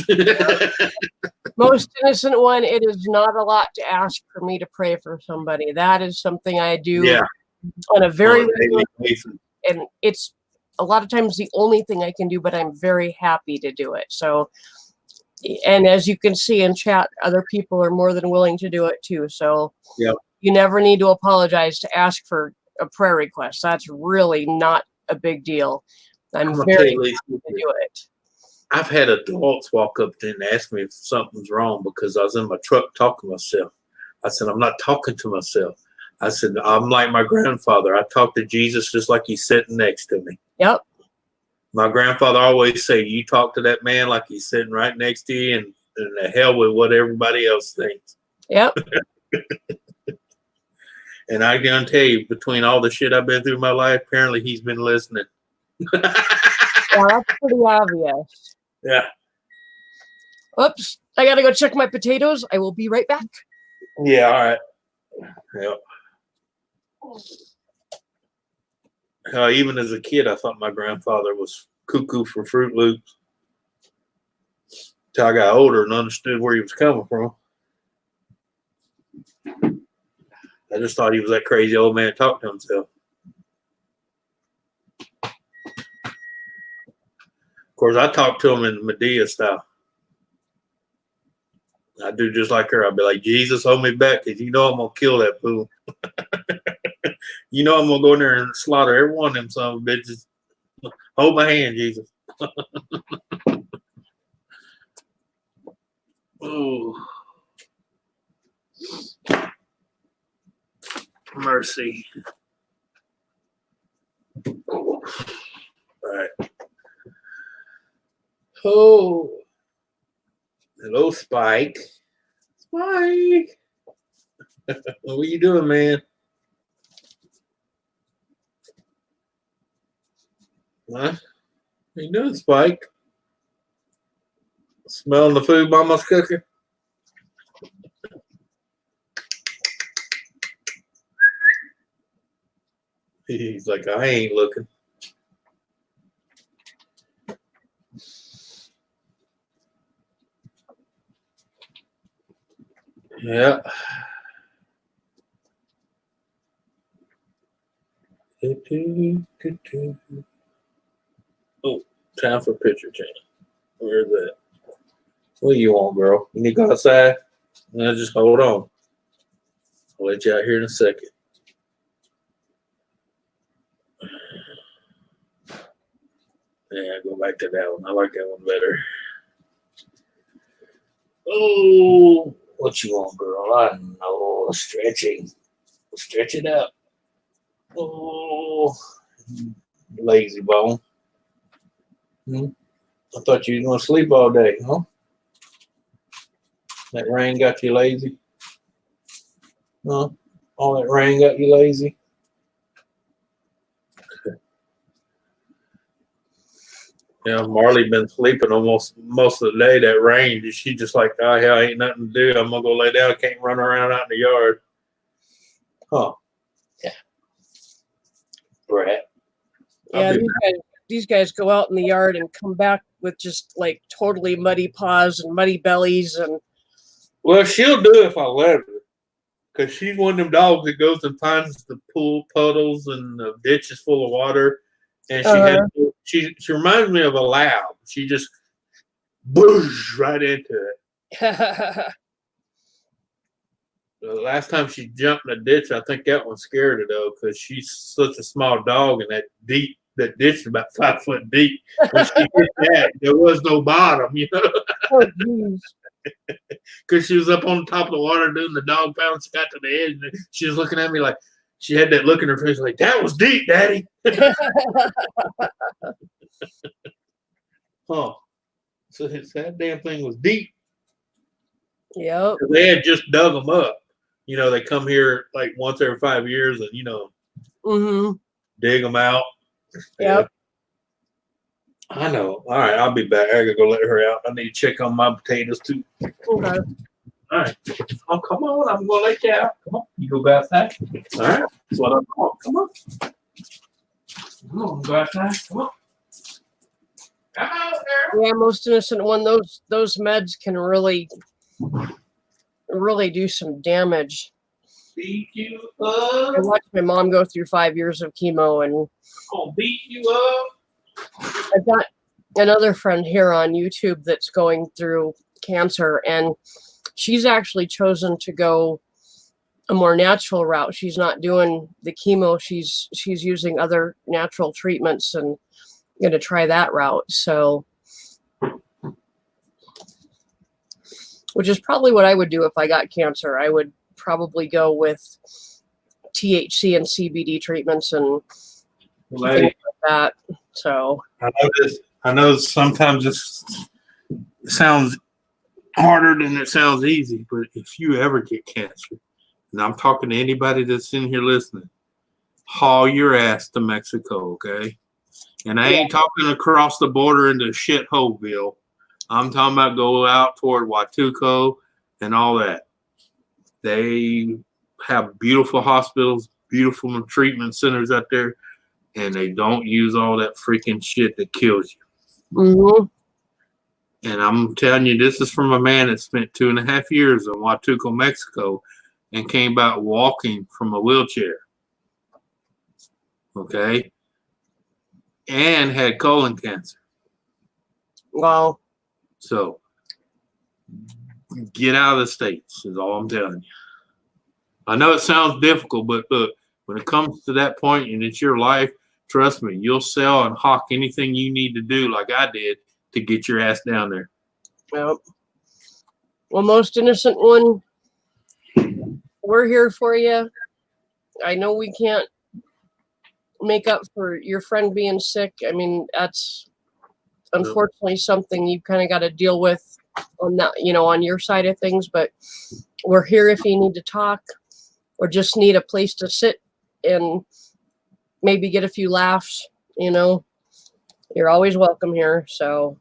Speaker 1: Most innocent one, it is not a lot to ask for me to pray for somebody. That is something I do
Speaker 5: Yeah.
Speaker 1: on a very
Speaker 5: On a daily
Speaker 1: regular,
Speaker 5: basis.
Speaker 1: and it's a lot of times the only thing I can do, but I'm very happy to do it. So, and as you can see in chat, other people are more than willing to do it too. So
Speaker 5: Yep.
Speaker 1: you never need to apologize to ask for a prayer request. That's really not a big deal. I'm
Speaker 5: I'm gonna tell
Speaker 1: very
Speaker 5: you,
Speaker 1: happy
Speaker 5: Lisa,
Speaker 1: to do it.
Speaker 5: I've had adults walk up to me and ask me if something's wrong because I was in my truck talking to myself. I said, "I'm not talking to myself." I said, "I'm like my grandfather. I talk to Jesus just like he's sitting next to me."
Speaker 1: Yep.
Speaker 5: My grandfather always say, "You talk to that man like he's sitting right next to you, and the hell with what everybody else thinks."
Speaker 1: Yep.
Speaker 5: And I can tell you, between all the shit I've been through in my life, apparently he's been listening.
Speaker 1: Yeah, that's pretty obvious.
Speaker 5: Yeah.
Speaker 1: Oops. I gotta go check my potatoes. I will be right back.
Speaker 5: Yeah. All right. Yep. Even as a kid, I thought my grandfather was cuckoo for Fruit Loops. Till I got older and understood where he was coming from. I just thought he was that crazy old man talking to himself. Of course, I talk to him in Medea style. I do just like her. I'll be like, "Jesus, hold me back, because you know I'm going to kill that fool. You know I'm going to go in there and slaughter every one of them son of a bitches. Hold my hand, Jesus." Ooh. Mercy. All right. Oh. Hello, Spike. Spike. What are you doing, man? Huh? What are you doing, Spike? Smelling the food Mama's cooking? He's like, "I ain't looking." Yeah. Oh, time for picture change. Where's that? What do you want, girl? You need to go outside? No, just hold on. I'll let you out here in a second. Yeah, go back to that one. I like that one better. Oh, what you want, girl? I know. Stretching. Stretch it up. Oh, lazy bone. I thought you was going to sleep all day, huh? That rain got you lazy? Huh? All that rain got you lazy? Yeah, Marley been sleeping almost most of the day. That rain, she just like, "Oh hell, ain't nothing to do. I'm gonna go lay down. I can't run around out in the yard." Huh? Yeah. Brat.
Speaker 1: Yeah, these guys go out in the yard and come back with just like totally muddy paws and muddy bellies, and
Speaker 5: Well, she'll do it if I let her, because she's one of them dogs that goes and finds the pool puddles and the ditches full of water, and she reminds me of a loud. She just boosh right into it. The last time she jumped in a ditch, I think that one scared her though, because she's such a small dog, and that ditch is about 5 foot deep. When she hit that, there was no bottom, you know.
Speaker 1: oh geez.
Speaker 5: Because she was up on top of the water doing the dog pound. She got to the edge, and she was looking at me like she had that look in her face, like, "That was deep, Daddy." Huh? So that damn thing was deep.
Speaker 1: Yep.
Speaker 5: They had just dug them up. You know, they come here like once every 5 years and,
Speaker 1: Mm-hmm.
Speaker 5: dig them out.
Speaker 1: Yep.
Speaker 5: I know. All right, I'll be back. I gotta go let her out. I need to check on my potatoes too.
Speaker 1: Okay.
Speaker 5: All right. Oh, come on. I'm gonna let you out. Come on. You go outside. All right. That's what I'm calling. Come on. Come on, go outside. Come on. Come on, girl.
Speaker 1: Yeah, most innocent one. Those meds can really do some damage.
Speaker 5: Beat you
Speaker 1: I
Speaker 5: up.
Speaker 1: watched my mom go through 5 years of chemo, and
Speaker 5: Gonna beat you up.
Speaker 1: I've got another friend here on YouTube that's going through cancer, and she's actually chosen to go a more natural route. She's not doing the chemo. She's using other natural treatments and going to try that route. So, which is probably what I would do if I got cancer. I would probably go with THC and CBD treatments and
Speaker 5: Well,
Speaker 1: things like that. So,
Speaker 5: I know sometimes this sounds harder than it sounds easy, but if you ever get cancer, and I'm talking to anybody that's in here listening, haul your ass to Mexico, okay? And I ain't talking across the border into shitholeville. I'm talking about go out toward Huatuco and all that. They have beautiful hospitals, beautiful treatment centers out there, and they don't use all that freaking shit that kills you.
Speaker 1: mm-hmm.
Speaker 5: And I'm telling you, this is from a man that spent 2.5 years in Huatuco, Mexico, and came back walking from a wheelchair. Okay? And had colon cancer.
Speaker 1: Wow.
Speaker 5: So get out of the States is all I'm telling you. I know it sounds difficult, but look, when it comes to that point and it's your life, trust me, you'll sell and hawk anything you need to do like I did to get your ass down there.
Speaker 1: Yep. Well, most innocent one, we're here for you. I know we can't make up for your friend being sick. I mean, that's unfortunately something you kind of got to deal with on that, on your side of things, but we're here if you need to talk or just need a place to sit and maybe get a few laughs, you're always welcome here. So.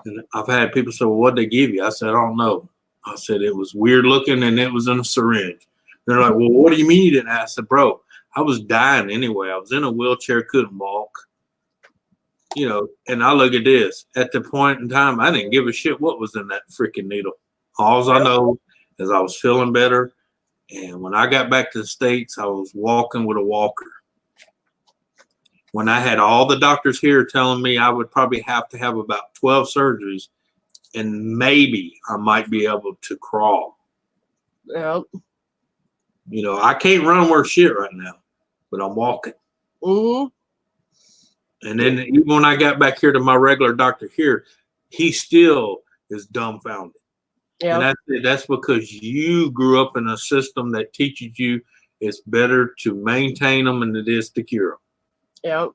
Speaker 5: And I've had people say, well, what'd they give you? I said, I don't know. I said, it was weird looking and it was in a syringe. They're like, well, what do you mean you didn't? I said, bro, I was dying anyway. I was in a wheelchair, couldn't walk. And I look at this. At the point in time, I didn't give a shit what was in that freaking needle. All I know is I was feeling better. And when I got back to the States, I was walking with a walker. When I had all the doctors here telling me I would probably have to have about 12 surgeries and maybe I might be able to crawl.
Speaker 1: Yep.
Speaker 5: I can't run worth shit right now, but I'm walking.
Speaker 1: Mm-hmm.
Speaker 5: And then even when I got back here to my regular doctor here, he still is dumbfounded.
Speaker 1: Yeah.
Speaker 5: And that's because you grew up in a system that teaches you it's better to maintain them than it is to cure them.
Speaker 1: Yep.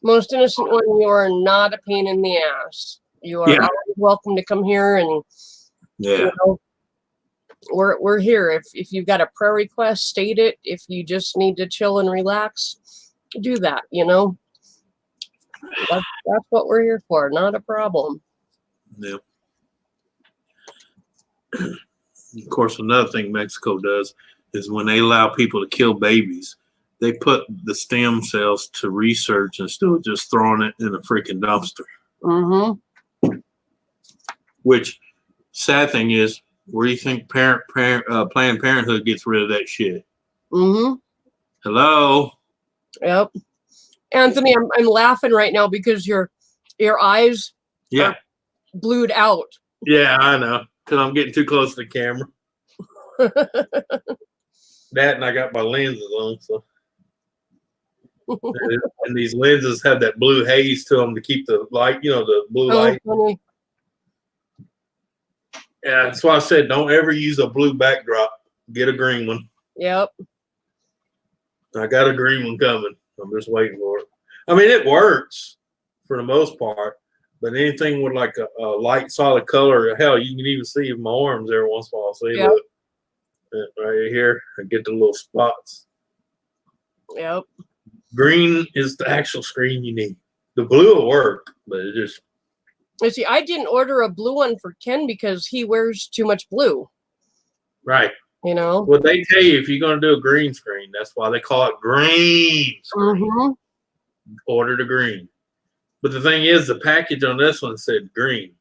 Speaker 1: Most innocent one, you are not a pain in the ass. You are always welcome to come here and we're here. If you've got a prayer request, state it. If you just need to chill and relax, do that, That's what we're here for. Not a problem.
Speaker 5: Yeah. Of course, another thing Mexico does is when they allow people to kill babies, they put the stem cells to research instead of just throwing it in a freaking dumpster.
Speaker 1: Mm-hmm.
Speaker 5: Which, sad thing is, where do you think Planned Parenthood gets rid of that shit?
Speaker 1: Mm-hmm.
Speaker 5: Hello?
Speaker 1: Yep. Anthony, I'm laughing right now because your eyes are blued out.
Speaker 5: Yeah, I know. Because I'm getting too close to the camera. That and I got my lenses on, so. And these lenses have that blue haze to them to keep the light, the blue light.
Speaker 1: Funny.
Speaker 5: Yeah, that's why I said don't ever use a blue backdrop. Get a green one.
Speaker 1: Yep.
Speaker 5: I got a green one coming. I'm just waiting for it. I mean, it works for the most part, But anything with like a light solid color, hell, you can even see my arms every once in a while. See,
Speaker 1: Yep.
Speaker 5: look, right here, I get the little spots.
Speaker 1: Yep.
Speaker 5: Green is the actual screen you need. The blue will work, but it just
Speaker 1: You see, I didn't order a blue one for Ken because he wears too much blue.
Speaker 5: right.
Speaker 1: You know.
Speaker 5: Well, they tell you if you're going to do a green screen, that's why they call it green screen.
Speaker 1: Mm-hmm.
Speaker 5: Order the green. But the thing is, the package on this one said green,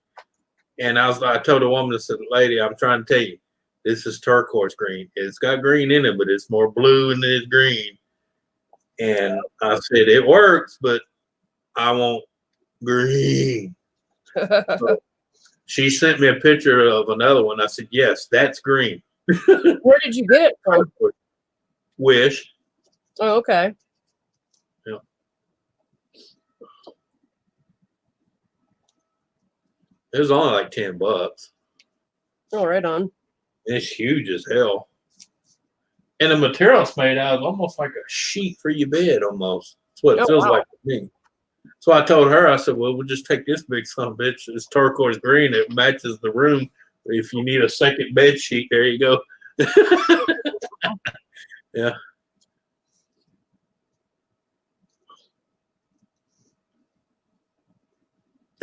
Speaker 5: and I told the woman, I said, "Lady, I'm trying to tell you, this is turquoise green. It's got green in it, but it's more blue than it's green." And I said, "It works, but I want green." So she sent me a picture of another one. I said, "Yes, that's green."
Speaker 1: Where did you get it from?
Speaker 5: Wish.
Speaker 1: Oh, okay.
Speaker 5: Yeah. It was only like $10.
Speaker 1: Oh, right on.
Speaker 5: It's huge as hell. And the material it's made out of almost like a sheet for your bed almost. That's what it
Speaker 1: Oh,
Speaker 5: feels
Speaker 1: wow.
Speaker 5: like to me. So I told her, I said, well, we'll just take this big son of a bitch. It's turquoise green. It matches the room. If you need a second bed sheet, there you go. Yeah.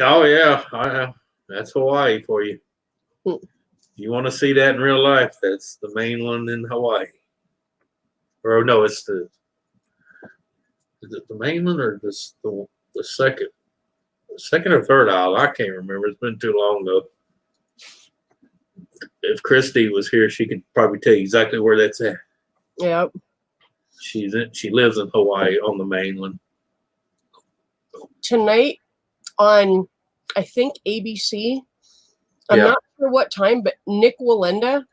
Speaker 5: Oh, yeah. That's Hawaii for you.
Speaker 1: Hmm.
Speaker 5: You want to see that in real life, that's the main one in Hawaii. Or no, it's is it the main one or the second? The second or third aisle? I can't remember. It's been too long ago. If Christy was here, she could probably tell you exactly where that's at.
Speaker 1: Yep.
Speaker 5: She lives in Hawaii on the mainland.
Speaker 1: Tonight on, I think, ABC. I'm
Speaker 5: Yeah.
Speaker 1: not sure what time, but Nick Walenda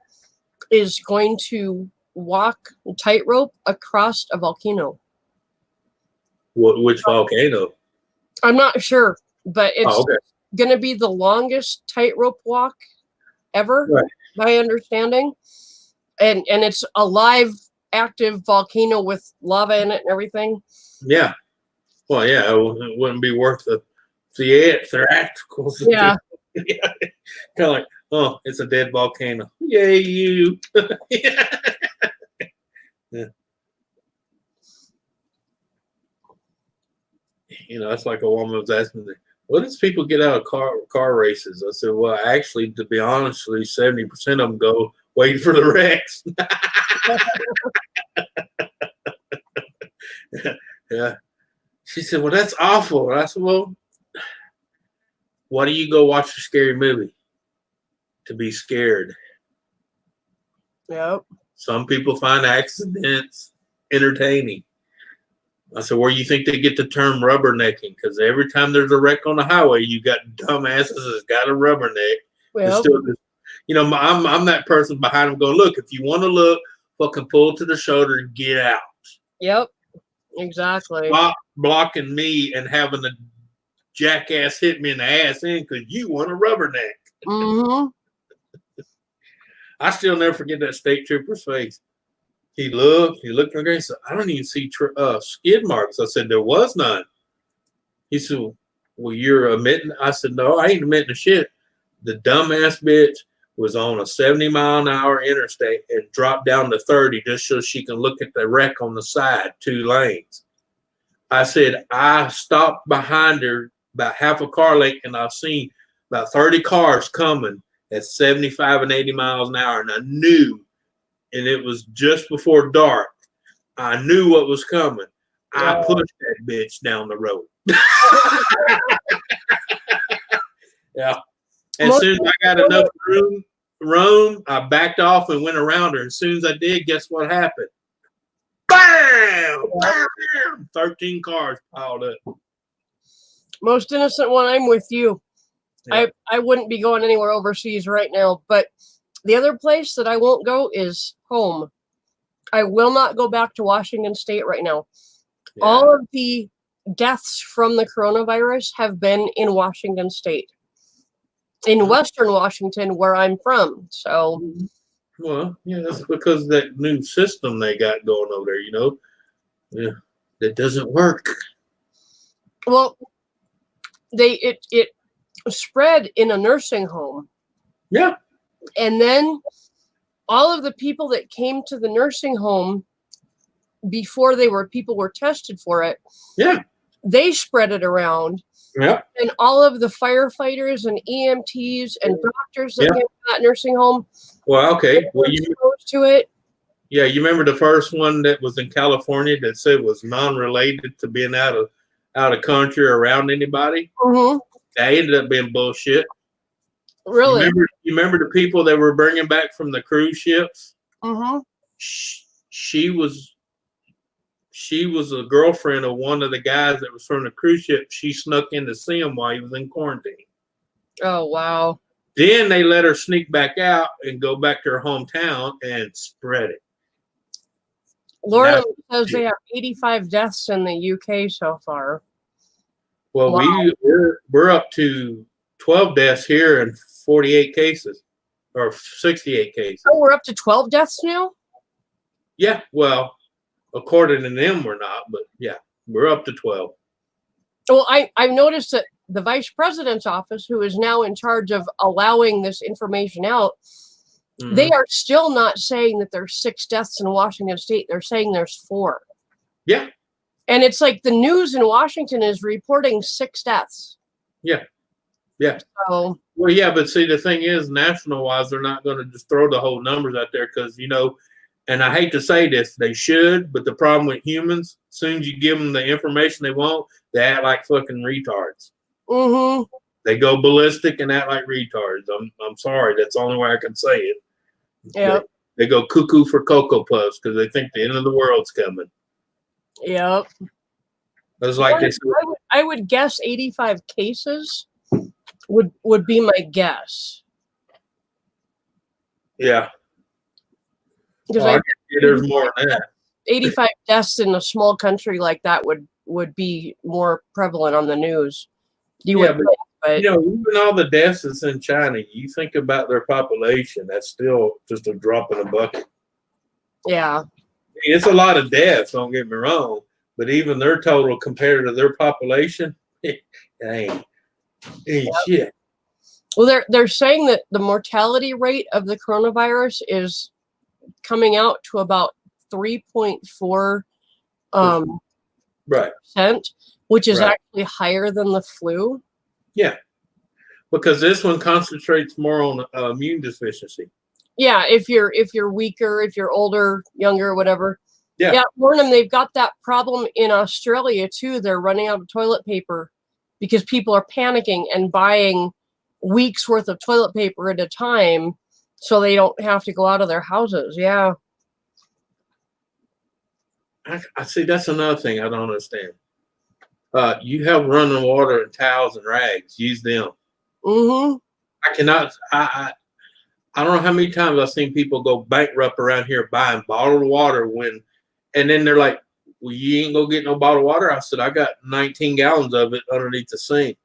Speaker 1: is going to walk tightrope across a volcano.
Speaker 5: Which volcano?
Speaker 1: I'm not sure, but it's
Speaker 5: Oh, okay.
Speaker 1: going to be the longest tightrope walk ever,
Speaker 5: Right.
Speaker 1: my understanding. And it's a live, active volcano with lava in it and everything.
Speaker 5: Yeah. Well, yeah, it wouldn't be worth the theatricals.
Speaker 1: Yeah.
Speaker 5: Yeah. Kind of like, oh, it's a dead volcano. Yay, you. Yeah. You know, it's like a woman was asking me, what does people get out of car races? I said, well, actually, to be honest with you, 70% of them go waiting for the wrecks. Yeah. She said, well, that's awful. And I said, well, why do you go watch a scary movie? To be scared.
Speaker 1: Yep.
Speaker 5: Some people find accidents entertaining. I said, where do you think they get the term rubbernecking? Because every time there's a wreck on the highway, you got dumbasses that's got a rubberneck.
Speaker 1: Yep.
Speaker 5: Still, you know, I'm that person behind them going, look, if you want to look, fucking pull to the shoulder and get out.
Speaker 1: Yep. Exactly.
Speaker 5: Blocking me and having the jackass hit me in the ass in because you want a rubberneck.
Speaker 1: Mm-hmm.
Speaker 5: I still never forget that state trooper's face. He looked like he said, I don't even see skid marks. I said, there was none. He said, well, you're admitting? I said, no, I ain't admitting to shit. The dumbass bitch was on a 70-mile-an-hour interstate and dropped down to 30 just so she can look at the wreck on the side, 2 lanes. I said, I stopped behind her about half a car length and I've seen about 30 cars coming at 75 and 80 miles an hour. And I knew, and it was just before dark, I knew what was coming. I pushed that bitch down the road. Yeah. As soon as I got enough room, I backed off and went around her. As soon as I did, guess what happened? Bam! Bam! 13 cars piled up.
Speaker 1: Most innocent one, I'm with you.
Speaker 5: Yeah.
Speaker 1: I wouldn't be going anywhere overseas right now, but the other place that I won't go is home. I will not go back to Washington State right now.
Speaker 5: Yeah.
Speaker 1: All of the deaths from the coronavirus have been in Washington State, in Western Washington, where I'm from. So,
Speaker 5: Well, yeah, that's because of that new system they got going over there, you know. Yeah, that doesn't work.
Speaker 1: well, it spread in a nursing home.
Speaker 5: Yeah.
Speaker 1: And then all of the people that came to the nursing home before people were tested for it,
Speaker 5: Yeah.
Speaker 1: they spread it around.
Speaker 5: Yeah.
Speaker 1: And all of the firefighters and EMTs and doctors that
Speaker 5: Yeah.
Speaker 1: came to that nursing home
Speaker 5: Well, okay.
Speaker 1: were
Speaker 5: Well,
Speaker 1: exposed to it.
Speaker 5: yeah, you remember the first one that was in California that said was non-related to being out of country or around anybody?
Speaker 1: Mm-hmm.
Speaker 5: That ended up being bullshit.
Speaker 1: Really?
Speaker 5: You remember the people that were bringing back from the cruise ships?
Speaker 1: Mm-hmm.
Speaker 5: She was a girlfriend of one of the guys that was from the cruise ship. She snuck in to see him while he was in quarantine.
Speaker 1: Oh, wow.
Speaker 5: Then they let her sneak back out and go back to her hometown and spread it.
Speaker 1: Laura says they have 85 deaths in the UK so far.
Speaker 5: Well,
Speaker 1: Wow.
Speaker 5: we're up to 12 deaths here and 48 cases, or 68 cases.
Speaker 1: Oh, we're up to 12 deaths now?
Speaker 5: Yeah, well, according to them, we're not, but yeah, we're up to 12.
Speaker 1: Well, I've noticed that the vice president's office, who is now in charge of allowing this information out, they are still not saying that there's 6 deaths in Washington state. They're saying there's 4.
Speaker 5: Yeah.
Speaker 1: And it's like the news in Washington is reporting 6 deaths.
Speaker 5: Yeah. Yeah.
Speaker 1: So,
Speaker 5: well, yeah, but see, the thing is, national-wise, they're not going to just throw the whole numbers out there because, and I hate to say this, they should, but the problem with humans, as soon as you give them the information they want, they act like fucking retards.
Speaker 1: mm-hmm.
Speaker 5: They go ballistic and act like retards. I'm sorry, that's the only way I can say it.
Speaker 1: Yep.
Speaker 5: They go cuckoo for Cocoa Puffs because they think the end of the world's coming.
Speaker 1: Yep.
Speaker 5: It's like this.
Speaker 1: I would guess 85 cases would be my guess.
Speaker 5: Yeah.
Speaker 1: Because
Speaker 5: there's more than that.
Speaker 1: 85 deaths in a small country like that would be more prevalent on the news. But
Speaker 5: even all the deaths that's in China, you think about their population, that's still just a drop in a bucket.
Speaker 1: Yeah.
Speaker 5: It's a lot of deaths, don't get me wrong, but even their total compared to their population, it ain't shit.
Speaker 1: Well, they're saying that the mortality rate of the coronavirus is coming out to about 3.4
Speaker 5: right.
Speaker 1: percent, which is
Speaker 5: Right.
Speaker 1: actually higher than the flu.
Speaker 5: Yeah, because this one concentrates more on immune deficiency.
Speaker 1: Yeah, if you're weaker, if you're older, younger, whatever.
Speaker 5: Yeah.
Speaker 1: Warn them, they've got that problem in Australia too. They're running out of toilet paper because people are panicking and buying weeks worth of toilet paper at a time so they don't have to go out of their houses. Yeah.
Speaker 5: I see. That's another thing I don't understand. You have running water and towels and rags. Use them.
Speaker 1: Mm-hmm.
Speaker 5: I cannot. I don't know how many times I've seen people go bankrupt around here buying bottled water and then they're like, "Well, you ain't gonna get no bottled water." I said, "I got 19 gallons of it underneath the sink,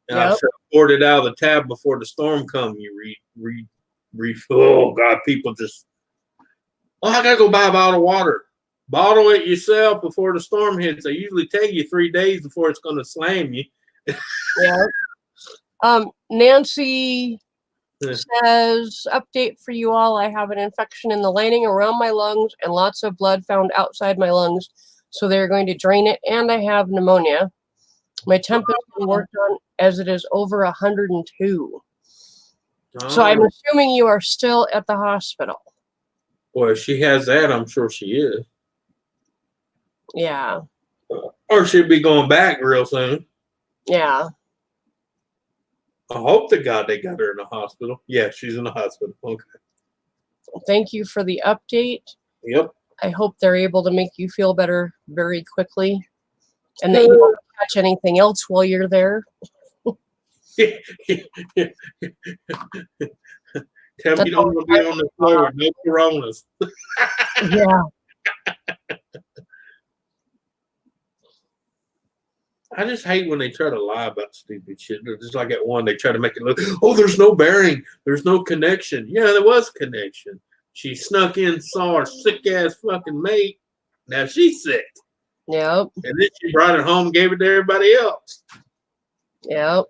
Speaker 5: and I said, poured it out of the tab before the storm come." You oh God, people just. I gotta go buy a bottle of water. Bottle it yourself before the storm hits. They usually tell you 3 days before it's going to slam you.
Speaker 1: Yeah. Nancy says, update for you all. I have an infection in the lining around my lungs and lots of blood found outside my lungs. So they're going to drain it. And I have pneumonia. My temp has been worked on as it is over 102. So I'm assuming you are still at the hospital.
Speaker 5: Well, if she has that, I'm sure she is.
Speaker 1: Yeah.
Speaker 5: Or she'll be going back real soon.
Speaker 1: Yeah.
Speaker 5: I hope to God they got her in the hospital. Yeah, she's in the hospital. Okay.
Speaker 1: Thank you for the update.
Speaker 5: Yep.
Speaker 1: I hope they're able to make you feel better very quickly and that you won't catch anything else while you're there.
Speaker 5: Tell me you don't want to be on the floor with no coronas.
Speaker 1: Yeah.
Speaker 5: I just hate when they try to lie about stupid shit. Just like at one, they try to make it look, oh, there's no bearing. There's no connection. Yeah, there was connection. She snuck in, saw her sick-ass fucking mate. Now she's sick.
Speaker 1: Yep.
Speaker 5: And then she brought it home and gave it to everybody else.
Speaker 1: Yep.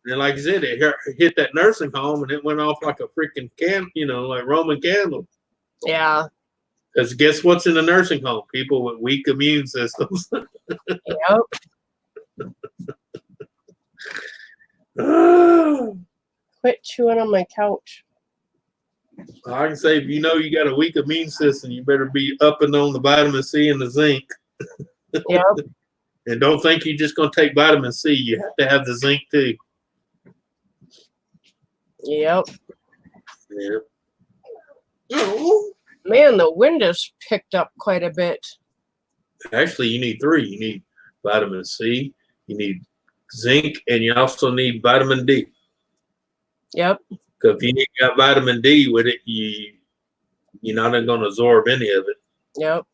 Speaker 5: And like I said, it hit that nursing home and it went off like a freaking like Roman candle.
Speaker 1: Yeah.
Speaker 5: Because guess what's in the nursing home? People with weak immune systems.
Speaker 1: Yep. Quit chewing on my couch.
Speaker 5: I can say if you know you got a weak immune system, you better be up and on the vitamin C and the zinc.
Speaker 1: Yep.
Speaker 5: And don't think you're just going to take vitamin C. You have to have the zinc too.
Speaker 1: Yep.
Speaker 5: Yeah.
Speaker 1: Man, the wind has picked up quite a bit.
Speaker 5: Actually, you need 3. You need vitamin C, you need zinc, and you also need vitamin D.
Speaker 1: Yep.
Speaker 5: Because if you ain't got vitamin D with it, you're not going to absorb any of it.
Speaker 1: Yep.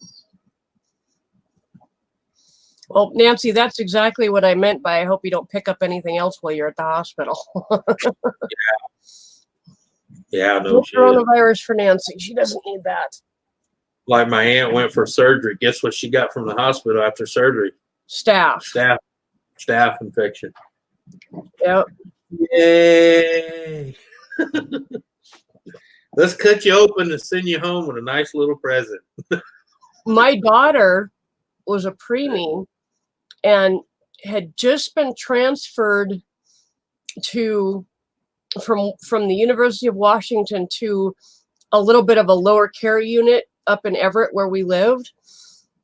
Speaker 1: Well, Nancy, that's exactly what I meant by I hope you don't pick up anything else while you're at the hospital.
Speaker 5: Yeah, I know.
Speaker 1: No coronavirus for Nancy. She doesn't need that.
Speaker 5: Like my aunt went for surgery. Guess what she got from the hospital after surgery?
Speaker 1: Staph
Speaker 5: infection.
Speaker 1: Yep.
Speaker 5: Yay. Let's cut you open and send you home with a nice little present.
Speaker 1: My daughter was a preemie and had just been transferred from the University of Washington to a little bit of a lower care unit up in Everett where we lived.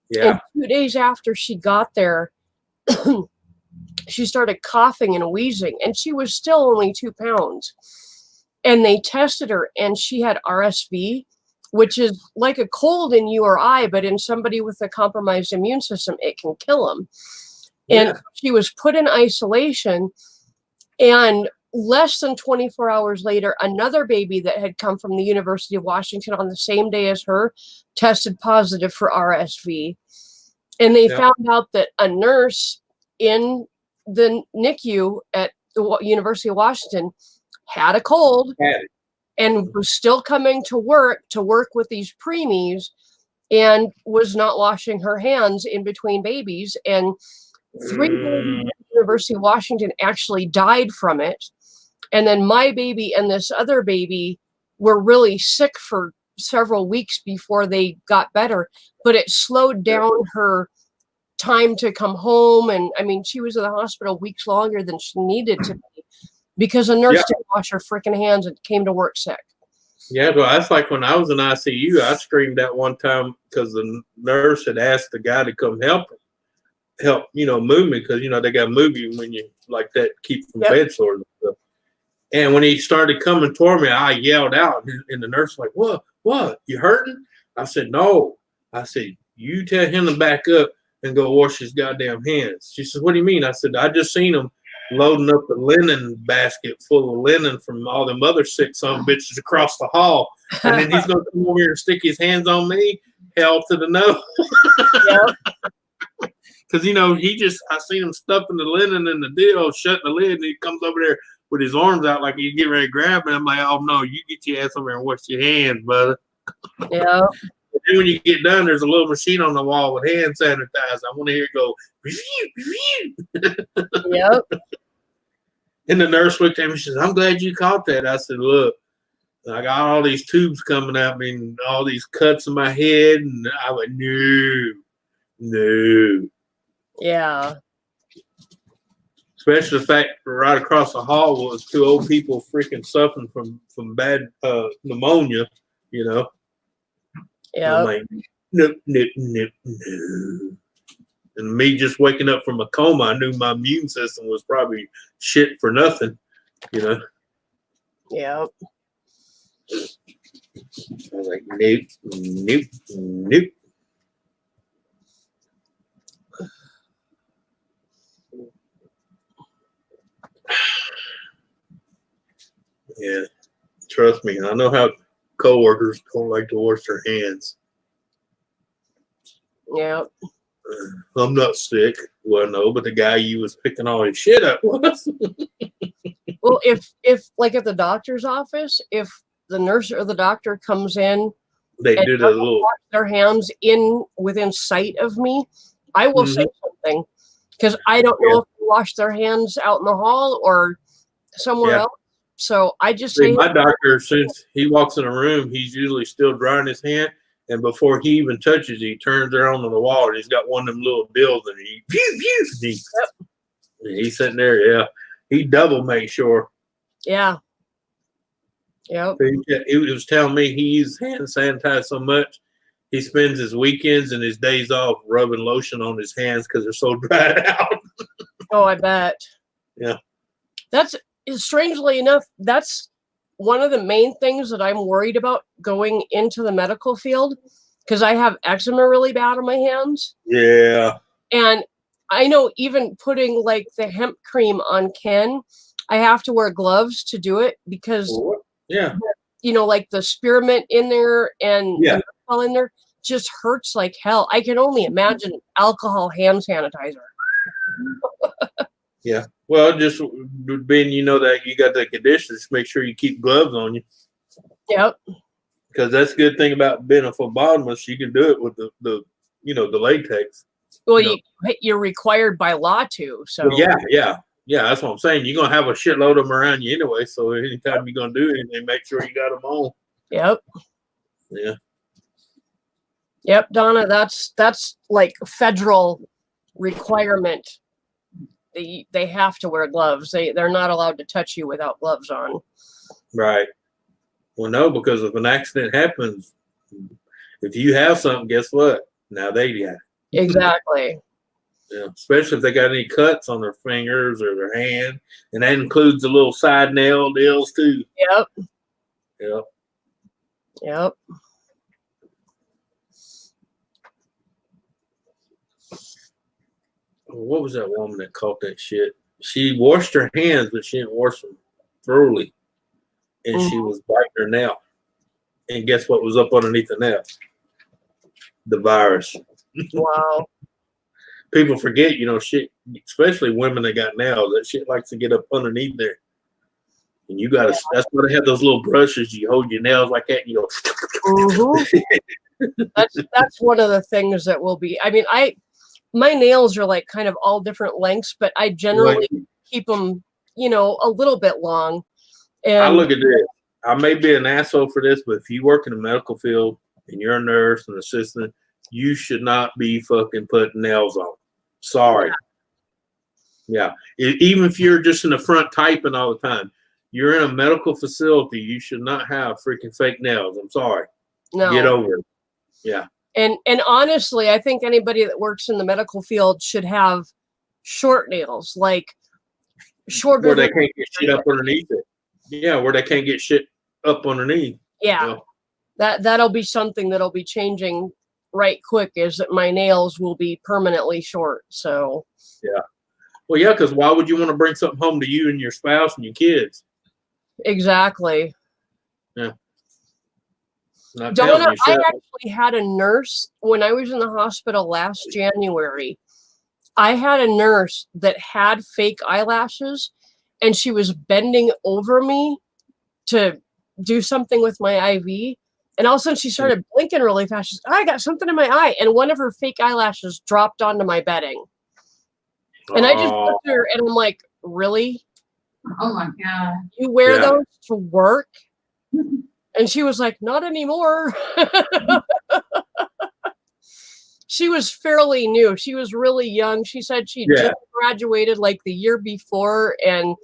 Speaker 5: Yeah.
Speaker 1: And 2 days after she got there, she started coughing and wheezing, and she was still only 2 pounds. And they tested her, and she had RSV, which is like a cold in you or I, but in somebody with a compromised immune system, it can kill them. And she was put in isolation, and less than 24 hours later, another baby that had come from the University of Washington on the same day as her tested positive for RSV. And they found out that a nurse in the NICU at the University of Washington had a cold and was still coming to work with these preemies and was not washing her hands in between babies. And 3 babies at the University of Washington actually died from it. And then my baby and this other baby were really sick for several weeks before they got better, but it slowed down her time to come home. And I mean, she was in the hospital weeks longer than she needed to be because a nurse didn't wash her freaking hands and came to work sick.
Speaker 5: Yeah, but that's like when I was in ICU, I screamed that one time because the nurse had asked the guy to come help, move me because, they got to move you when you like that, keep from bed sores and stuff. And when he started coming toward me, I yelled out, and the nurse was like, what, you hurting? I said, no. I said, you tell him to back up and go wash his goddamn hands. She says, what do you mean? I said, I just seen him loading up the linen basket full of linen from all them other sick son of bitches across the hall. And then he's going to come over here and stick his hands on me? Hell to the no. Because, I seen him stuffing the linen in the deal, shutting the lid, and he comes over there with his arms out like he's getting ready to grab me. I'm like, oh, no, you get your ass over there and wash your hands, brother.
Speaker 1: Yeah.
Speaker 5: And then when you get done, there's a little machine on the wall with hand sanitizer. I want to hear it go,
Speaker 1: Yep.
Speaker 5: And the nurse looked at me and she says, I'm glad you caught that. I said, look, I got all these tubes coming out me and all these cuts in my head. And I went, no.
Speaker 1: Yeah.
Speaker 5: Especially the fact that right across the hall was 2 old people freaking suffering from bad pneumonia,
Speaker 1: Yeah.
Speaker 5: I'm like, no. And me just waking up from a coma, I knew my immune system was probably shit for nothing,
Speaker 1: Yeah.
Speaker 5: I was like, nope. Yeah, trust me. I know how coworkers don't like to wash their hands.
Speaker 1: Yeah.
Speaker 5: I'm not sick. Well, no, but the guy you was picking all his shit up was.
Speaker 1: Well, if like at the doctor's office, if the nurse or the doctor comes in,
Speaker 5: They
Speaker 1: and
Speaker 5: did a
Speaker 1: doesn't
Speaker 5: little.
Speaker 1: wash their hands within sight of me, I will say something because I don't know if they wash their hands out in the hall or somewhere
Speaker 5: Yeah.
Speaker 1: else. So I just
Speaker 5: See,
Speaker 1: say,
Speaker 5: my doctor, since he walks in a room, he's usually still drying his hand. And before he even touches it, he turns it on the wall and he's got one of them little bills and he, phew, phew, and he's sitting there. Yeah. He double makes sure.
Speaker 1: yeah. Yep.
Speaker 5: He was telling me he uses hand sanitizer so much, he spends his weekends and his days off rubbing lotion on his hands because they're so dried out.
Speaker 1: Oh, I bet.
Speaker 5: Yeah.
Speaker 1: That's strangely enough, that's one of the main things that I'm worried about going into the medical field because I have eczema really bad on my hands.
Speaker 5: Yeah.
Speaker 1: And I know even putting like the hemp cream on Ken, I have to wear gloves to do it because,
Speaker 5: Yeah.
Speaker 1: you know, like the spearmint in there and
Speaker 5: Yeah.
Speaker 1: the alcohol in there just hurts like hell. I can only imagine alcohol hand sanitizer.
Speaker 5: Yeah. Well, just being that you got that condition, just make sure you keep gloves on you.
Speaker 1: Yep.
Speaker 5: Because that's a good thing about being a phlebotomist. You can do it with the the latex.
Speaker 1: Well,
Speaker 5: You
Speaker 1: you're required by law to. So
Speaker 5: Well, yeah. That's what I'm saying. You're gonna have a shitload of them around you anyway. So anytime you're gonna do anything, make sure you got them on.
Speaker 1: Yep.
Speaker 5: Yeah.
Speaker 1: Yep, Donna, that's like federal requirement. They have to wear gloves. They're not allowed to touch you without gloves on.
Speaker 5: Right. Well, no, because if an accident happens, if you have something, guess what? Now they got it.
Speaker 1: Exactly.
Speaker 5: Yeah. Especially if they got any cuts on their fingers or their hand, and that includes the little side nail deals too.
Speaker 1: Yep.
Speaker 5: Yep.
Speaker 1: Yep.
Speaker 5: What was that woman that caught that shit? She washed her hands, but she didn't wash them thoroughly, and she was biting her nail. And guess what was up underneath the nail? The virus.
Speaker 1: Wow.
Speaker 5: People forget, shit, especially women that got nails, that shit likes to get up underneath there. And you gotta, that's why they have those little brushes. You hold your nails like that, and you go.
Speaker 1: That's one of the things that will be, I mean, my nails are like kind of all different lengths, but I generally keep them, a little bit long. And
Speaker 5: I look at this. I may be an asshole for this, but if you work in the medical field and you're a nurse and assistant, you should not be fucking putting nails on. Sorry. Yeah. Even if you're just in the front typing all the time, you're in a medical facility, you should not have freaking fake nails. I'm sorry.
Speaker 1: No.
Speaker 5: Get over it. Yeah.
Speaker 1: And honestly, I think anybody that works in the medical field should have short nails, like shorter.
Speaker 5: Where they can't get shit up underneath it. Yeah, where they can't get shit up underneath.
Speaker 1: Yeah. That'll be something that'll be changing right quick, is that my nails will be permanently short. So
Speaker 5: yeah. Well, yeah, because why would you want to bring something home to you and your spouse and your kids?
Speaker 1: Exactly.
Speaker 5: Yeah.
Speaker 1: Donna, I actually had a nurse when I was in the hospital last January. I had a nurse that had fake eyelashes, and she was bending over me to do something with my IV. And all of a sudden she started blinking really fast. She's, I got something in my eye. And one of her fake eyelashes dropped onto my bedding. And I just looked at her and I'm like, really?
Speaker 4: Oh my God.
Speaker 1: You wear those to work? And she was like, not anymore. She was fairly new. She was really young. She said she just graduated like the year before. And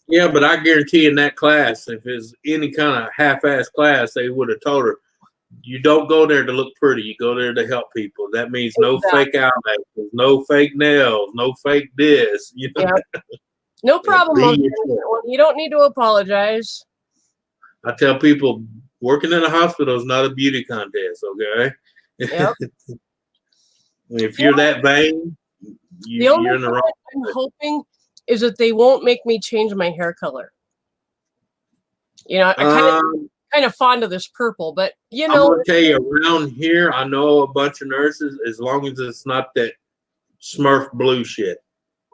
Speaker 5: yeah, but I guarantee in that class, if it's any kind of half-ass class, they would have told her, you don't go there to look pretty. You go there to help people. That means no fake eyelashes, no fake nails, no fake this.
Speaker 1: No problem. You don't need to apologize.
Speaker 5: I tell people, working in a hospital is not a beauty contest, okay?
Speaker 1: Yep.
Speaker 5: If you're that vain, you're in the wrong.
Speaker 1: I'm hoping is that they won't make me change my hair color. I kind of fond of this purple, but
Speaker 5: I'm gonna tell you, around here, I know a bunch of nurses, as long as it's not that Smurf blue shit.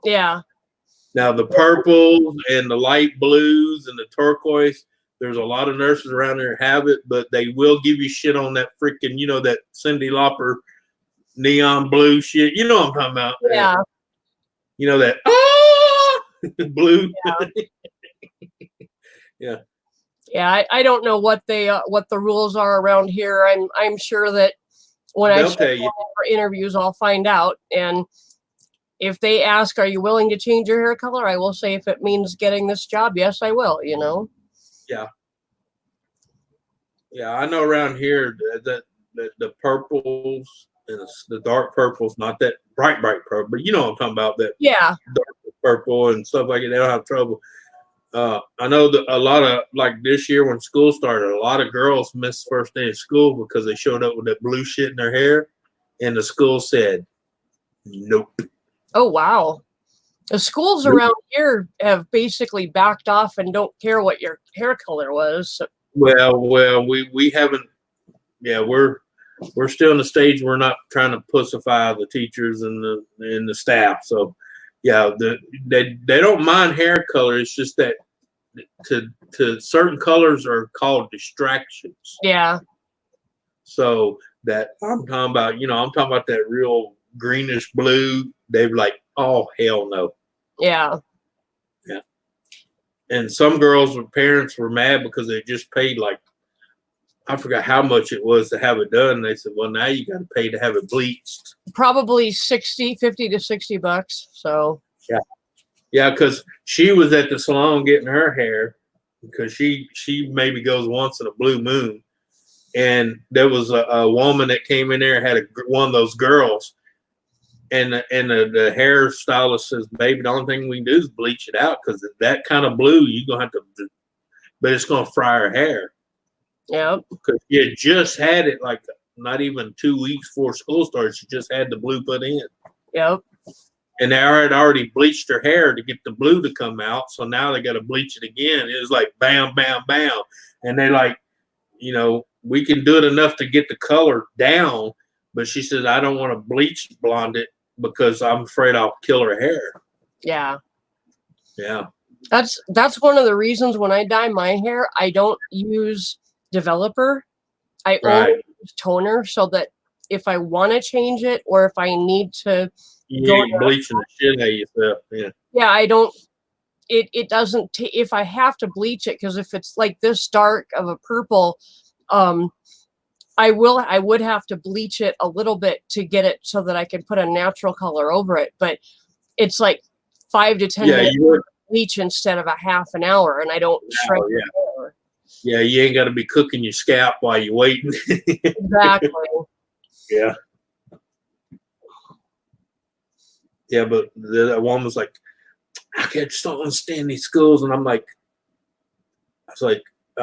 Speaker 1: Yeah.
Speaker 5: Now the purples and the light blues and the turquoise, there's a lot of nurses around there have it, but they will give you shit on that freaking, that Cyndi Lauper neon blue shit. You know what I'm talking about?
Speaker 1: Yeah.
Speaker 5: That blue.
Speaker 1: Yeah, I don't know what the rules are around here. I'm sure that when I
Speaker 5: They'll
Speaker 1: show
Speaker 5: tell
Speaker 1: up
Speaker 5: you.
Speaker 1: for interviews, I'll find out. And if they ask, "Are you willing to change your hair color?" I will say, if it means getting this job, yes, I will. You know.
Speaker 5: Yeah, I know around here that the purples and the dark purples, not that bright purple, but you know what I'm talking about, that
Speaker 1: Yeah.
Speaker 5: dark purple and stuff like that. They don't have trouble. I know that a lot of, like this year when school started, a lot of girls missed first day of school because they showed up with that blue shit in their hair, and the school said, "Nope."
Speaker 1: Oh wow. The schools around here have basically backed off and don't care what your hair color was. So,
Speaker 5: Well, we haven't. Yeah, we're still in the stage. We're not trying to pussify the teachers and the staff. So, yeah, they don't mind hair color. It's just that to certain colors are called distractions.
Speaker 1: yeah.
Speaker 5: So that I'm talking about, I'm talking about that real greenish blue. They're like, oh hell no.
Speaker 1: Yeah.
Speaker 5: Yeah. And some girls with parents were mad because they just paid, like, I forgot how much it was to have it done. They said, well, now you got to pay to have it bleached.
Speaker 1: Probably 50 to $60. So
Speaker 5: Yeah. Yeah, because she was at the salon getting her hair, because she maybe goes once in a blue moon. And there was a woman that came in there, had one of those girls, and the hairstylist says, "Baby, the only thing we can do is bleach it out, because that kind of blue, you're going to have to, but it's going to fry her hair."
Speaker 1: yeah.
Speaker 5: Because she had just had it, like, not even 2 weeks before school started. She just had the blue put in.
Speaker 1: Yep.
Speaker 5: And they had already bleached her hair to get the blue to come out. So now they got to bleach it again. It was like bam, bam, bam. And they like, we can do it enough to get the color down. But she says, I don't want to bleach blonde it because I'm afraid I'll kill her hair.
Speaker 1: Yeah.
Speaker 5: Yeah.
Speaker 1: That's one of the reasons when I dye my hair, I don't use developer. I only use toner, so that if I want to change it or if I need to
Speaker 5: You ain't bleaching the shit out of yourself. Yeah.
Speaker 1: Yeah, I don't. It doesn't. If I have to bleach it, because if it's like this dark of a purple, I would have to bleach it a little bit to get it so that I can put a natural color over it. But it's like 5 to 10 minutes bleach instead of a half an hour, and I don't shred the hair.
Speaker 5: Yeah, you ain't got to be cooking your scalp while you're waiting.
Speaker 1: Exactly.
Speaker 5: Yeah. Yeah, but the one was like, I just don't understand these schools. And I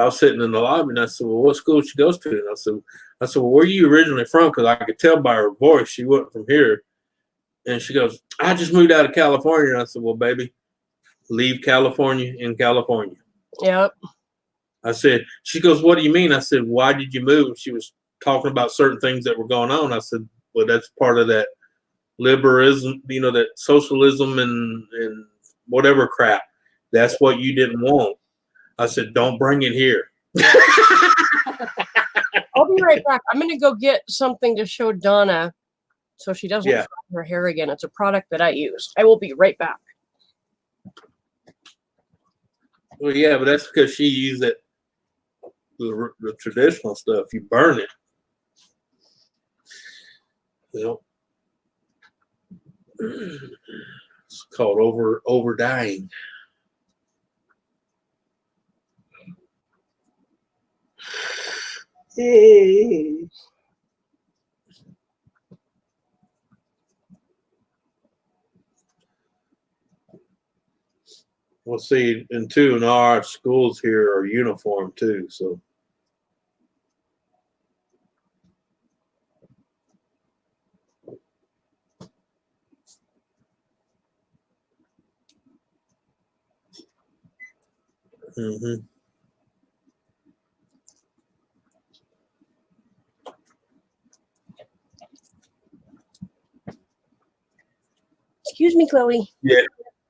Speaker 5: was sitting in the lobby, and I said, well, what school she goes to? And I said, well, where are you originally from? Because I could tell by her voice she wasn't from here. And she goes, I just moved out of California. And I said, well, baby, leave California in California.
Speaker 1: Yep.
Speaker 5: I said, she goes, what do you mean? I said, why did you move? She was talking about certain things that were going on. I said, well, that's part of that liberalism, that socialism and whatever crap. That's what you didn't want. I said, don't bring it here.
Speaker 1: I'll be right back. I'm going to go get something to show Donna so she doesn't fry her hair again. It's a product that I use. I will be right back.
Speaker 5: Well, yeah, but that's because she used it, the traditional stuff. You burn it. It's called over dyeing. Well, see, and our schools here are uniform too, so. Mm-hmm.
Speaker 1: Excuse me, Chloe.
Speaker 5: Yeah.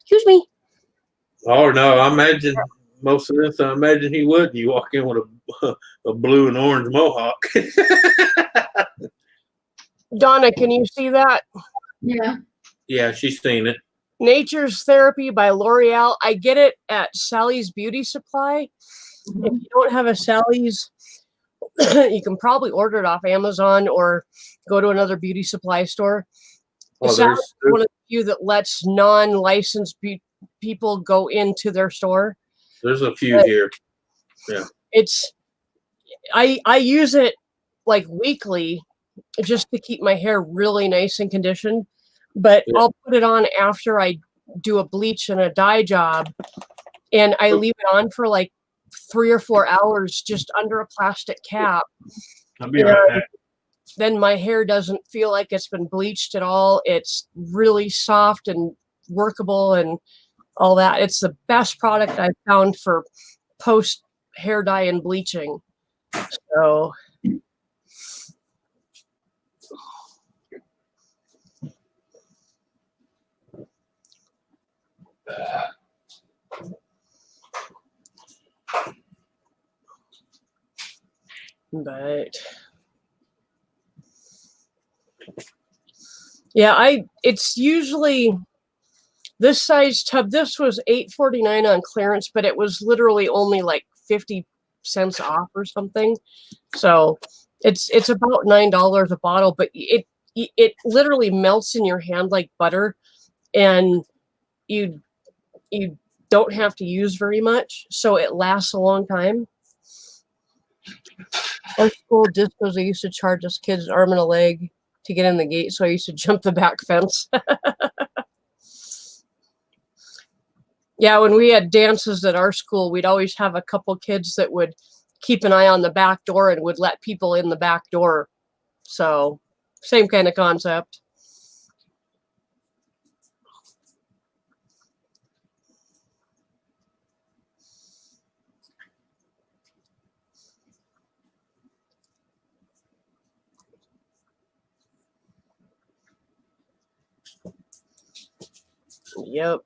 Speaker 1: Excuse me.
Speaker 5: Oh no, I imagine most of this. I imagine he would. You walk in with a blue and orange mohawk.
Speaker 1: Donna, can you see that?
Speaker 4: Yeah.
Speaker 5: Yeah, she's seen it.
Speaker 1: Nature's Therapy by L'Oreal. I get it at Sally's Beauty Supply. If you don't have a Sally's, you can probably order it off Amazon or go to another beauty supply store.
Speaker 5: Oh,
Speaker 1: Sally's
Speaker 5: there's,
Speaker 1: is one of the few that lets non-licensed people go into their store.
Speaker 5: there's a few here.
Speaker 1: It's I use it like weekly just to keep my hair really nice and conditioned, but
Speaker 5: Yeah.
Speaker 1: I'll put it on after I do a bleach and a dye job, and I leave it on for like 3 or 4 hours just under a plastic cap.
Speaker 8: I'll be right back.
Speaker 1: Then my hair doesn't feel like it's been bleached at all. It's really soft and workable and all that. It's the best product I've found for post hair dye and bleaching. So but yeah, it's usually this size tub. This was $8.49 on clearance, but it was literally only like 50 cents off or something. So it's about $9 a bottle, but it literally melts in your hand like butter, and you don't have to use very much, so it lasts a long time. Our school discos, they used to charge us kids an arm and a leg to get in the gate, so I used to jump the back fence. Yeah, when we had dances at our school, we'd always have a couple kids that would keep an eye on the back door and would let people in the back door. So same kind of concept. Yep.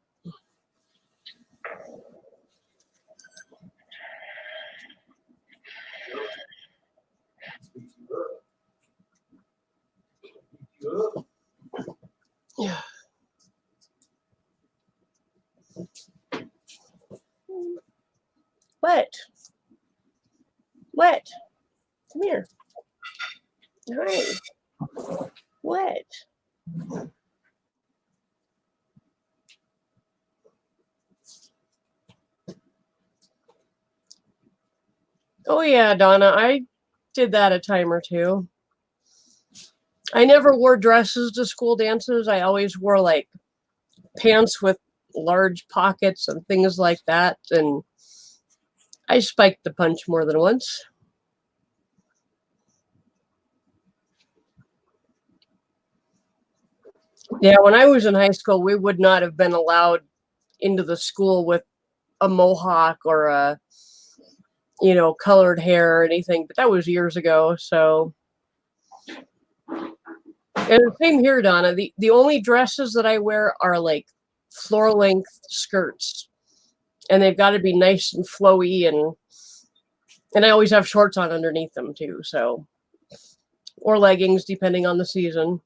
Speaker 1: Yeah. What? What? Come here. Hi. What? Oh yeah, Donna, I did that a time or two. I never wore dresses to school dances. I always wore like pants with large pockets and things like that. And I spiked the punch more than once. Yeah, when I was in high school, we would not have been allowed into the school with a mohawk or a, colored hair or anything, but that was years ago. So, and same here, Donna. The only dresses that I wear are like floor length skirts, and they've got to be nice and flowy, and I always have shorts on underneath them too. So, or leggings, depending on the season.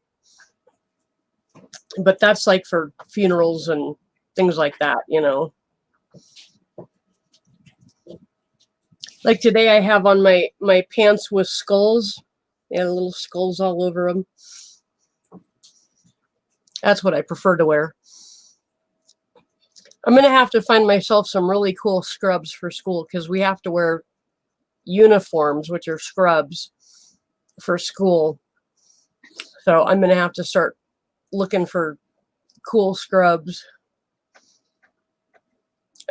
Speaker 1: But that's like for funerals and things like that, Like today, I have on my pants with skulls. They had little skulls all over them. That's what I prefer to wear. I'm going to have to find myself some really cool scrubs for school because we have to wear uniforms, which are scrubs, for school. So I'm going to have to start looking for cool scrubs.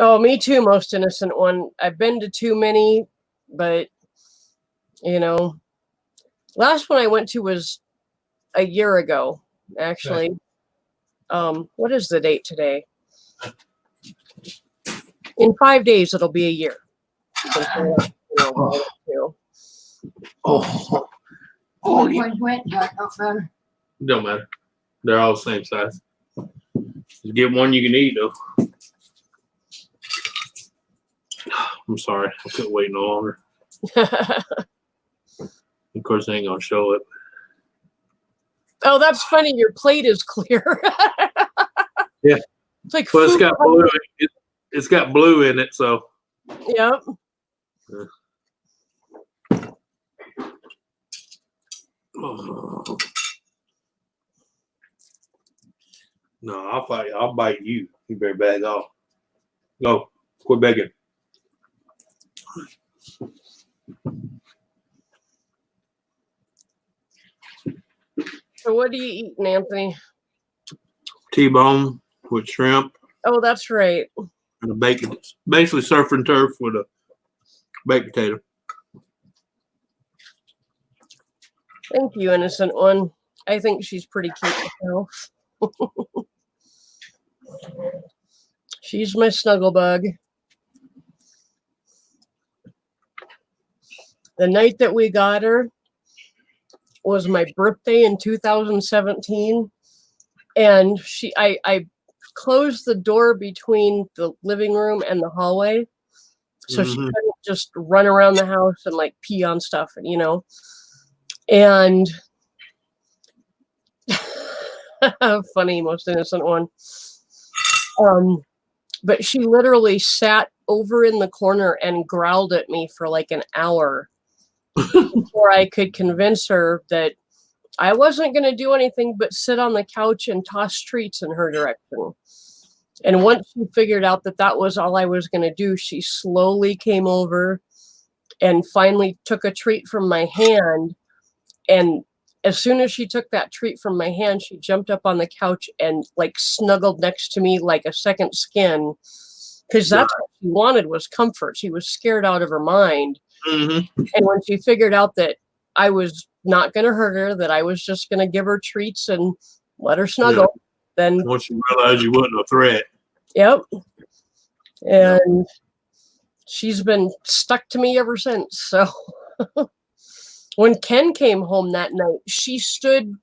Speaker 1: Oh, me too, most innocent one. I've been to too many, but, last one I went to was a year ago, actually. What is the date today? In 5 days, it'll be a year.
Speaker 5: Oh,
Speaker 4: Which one's wet, but don't matter.
Speaker 5: don't matter. They're all the same size. Just get one you can eat, though. I'm sorry. I couldn't wait no longer. Of course, they ain't going to show it.
Speaker 1: Oh, that's funny. Your plate is clear.
Speaker 5: Yeah.
Speaker 1: It's like
Speaker 5: Well, it's
Speaker 1: food
Speaker 5: got
Speaker 1: coloring.
Speaker 5: blue. It's got blue in it, so.
Speaker 1: Yep.
Speaker 5: No, I'll fight. I'll bite you. You better back off. Go. Quit begging.
Speaker 1: So what are you eating, Anthony?
Speaker 5: T-bone with shrimp
Speaker 1: Oh, that's right.
Speaker 5: and a bacon. It's basically surf and turf with a baked potato.
Speaker 1: Thank you, innocent one. I think she's pretty cute herself. She's my snuggle bug. The night that we got her was my birthday in 2017. And I closed the door between the living room and the hallway. So she couldn't just run around the house and like pee on stuff, and and funny, most innocent one. But she literally sat over in the corner and growled at me for like an hour before I could convince her that I wasn't going to do anything but sit on the couch and toss treats in her direction. And once she figured out that that was all I was going to do, she slowly came over and finally took a treat from my hand. And as soon as she took that treat from my hand, she jumped up on the couch and like snuggled next to me like a second skin, because that's what she wanted, was comfort. She was scared out of her mind. And when she figured out that I was not going to hurt her, that I was just going to give her treats and let her snuggle, then
Speaker 5: once you realize you wasn't a threat.
Speaker 1: Yep. And she's been stuck to me ever since. So when Ken came home that night, she stood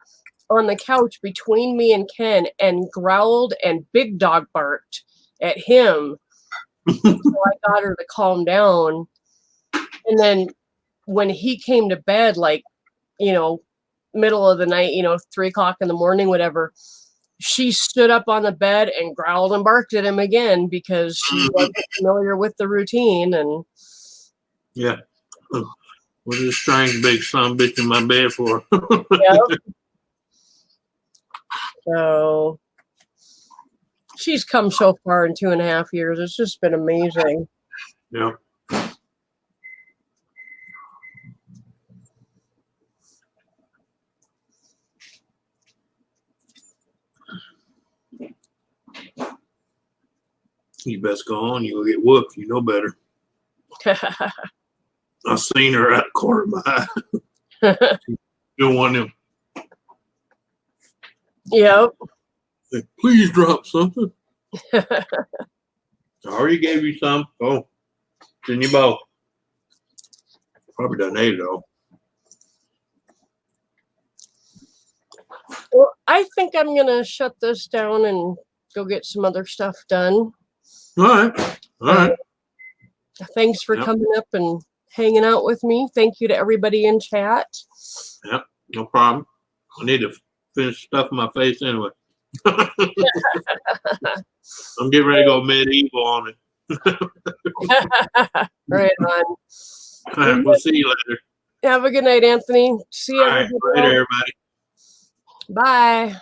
Speaker 1: on the couch between me and Ken and growled and big dog barked at him. So I got her to calm down. And then when he came to bed, like, middle of the night, 3:00 in the morning, whatever, she stood up on the bed and growled and barked at him again because she wasn't familiar with the routine. And
Speaker 5: yeah, what is this strange big son of a bitch in my bed for?
Speaker 1: Yep. So she's come so far in 2.5 years. It's just been amazing.
Speaker 5: Yeah. You best go on. You'll get whooped. You know better. I seen her out the corner of my eye. Don't want him.
Speaker 1: Yep.
Speaker 5: Say, please drop something. I already gave you some. Oh, it's in your bowl. Probably done ate it all.
Speaker 1: Well, I think I'm going to shut this down and go get some other stuff done.
Speaker 5: All right. All right.
Speaker 1: Thanks for coming up and hanging out with me. Thank you to everybody in chat.
Speaker 5: Yep. No problem. I need to finish stuffing my face anyway. I'm getting ready to go medieval on it.
Speaker 1: Right on.
Speaker 5: All right, we'll see you later.
Speaker 1: Have a good night, Anthony. See you
Speaker 5: All right, later, everybody.
Speaker 1: Bye.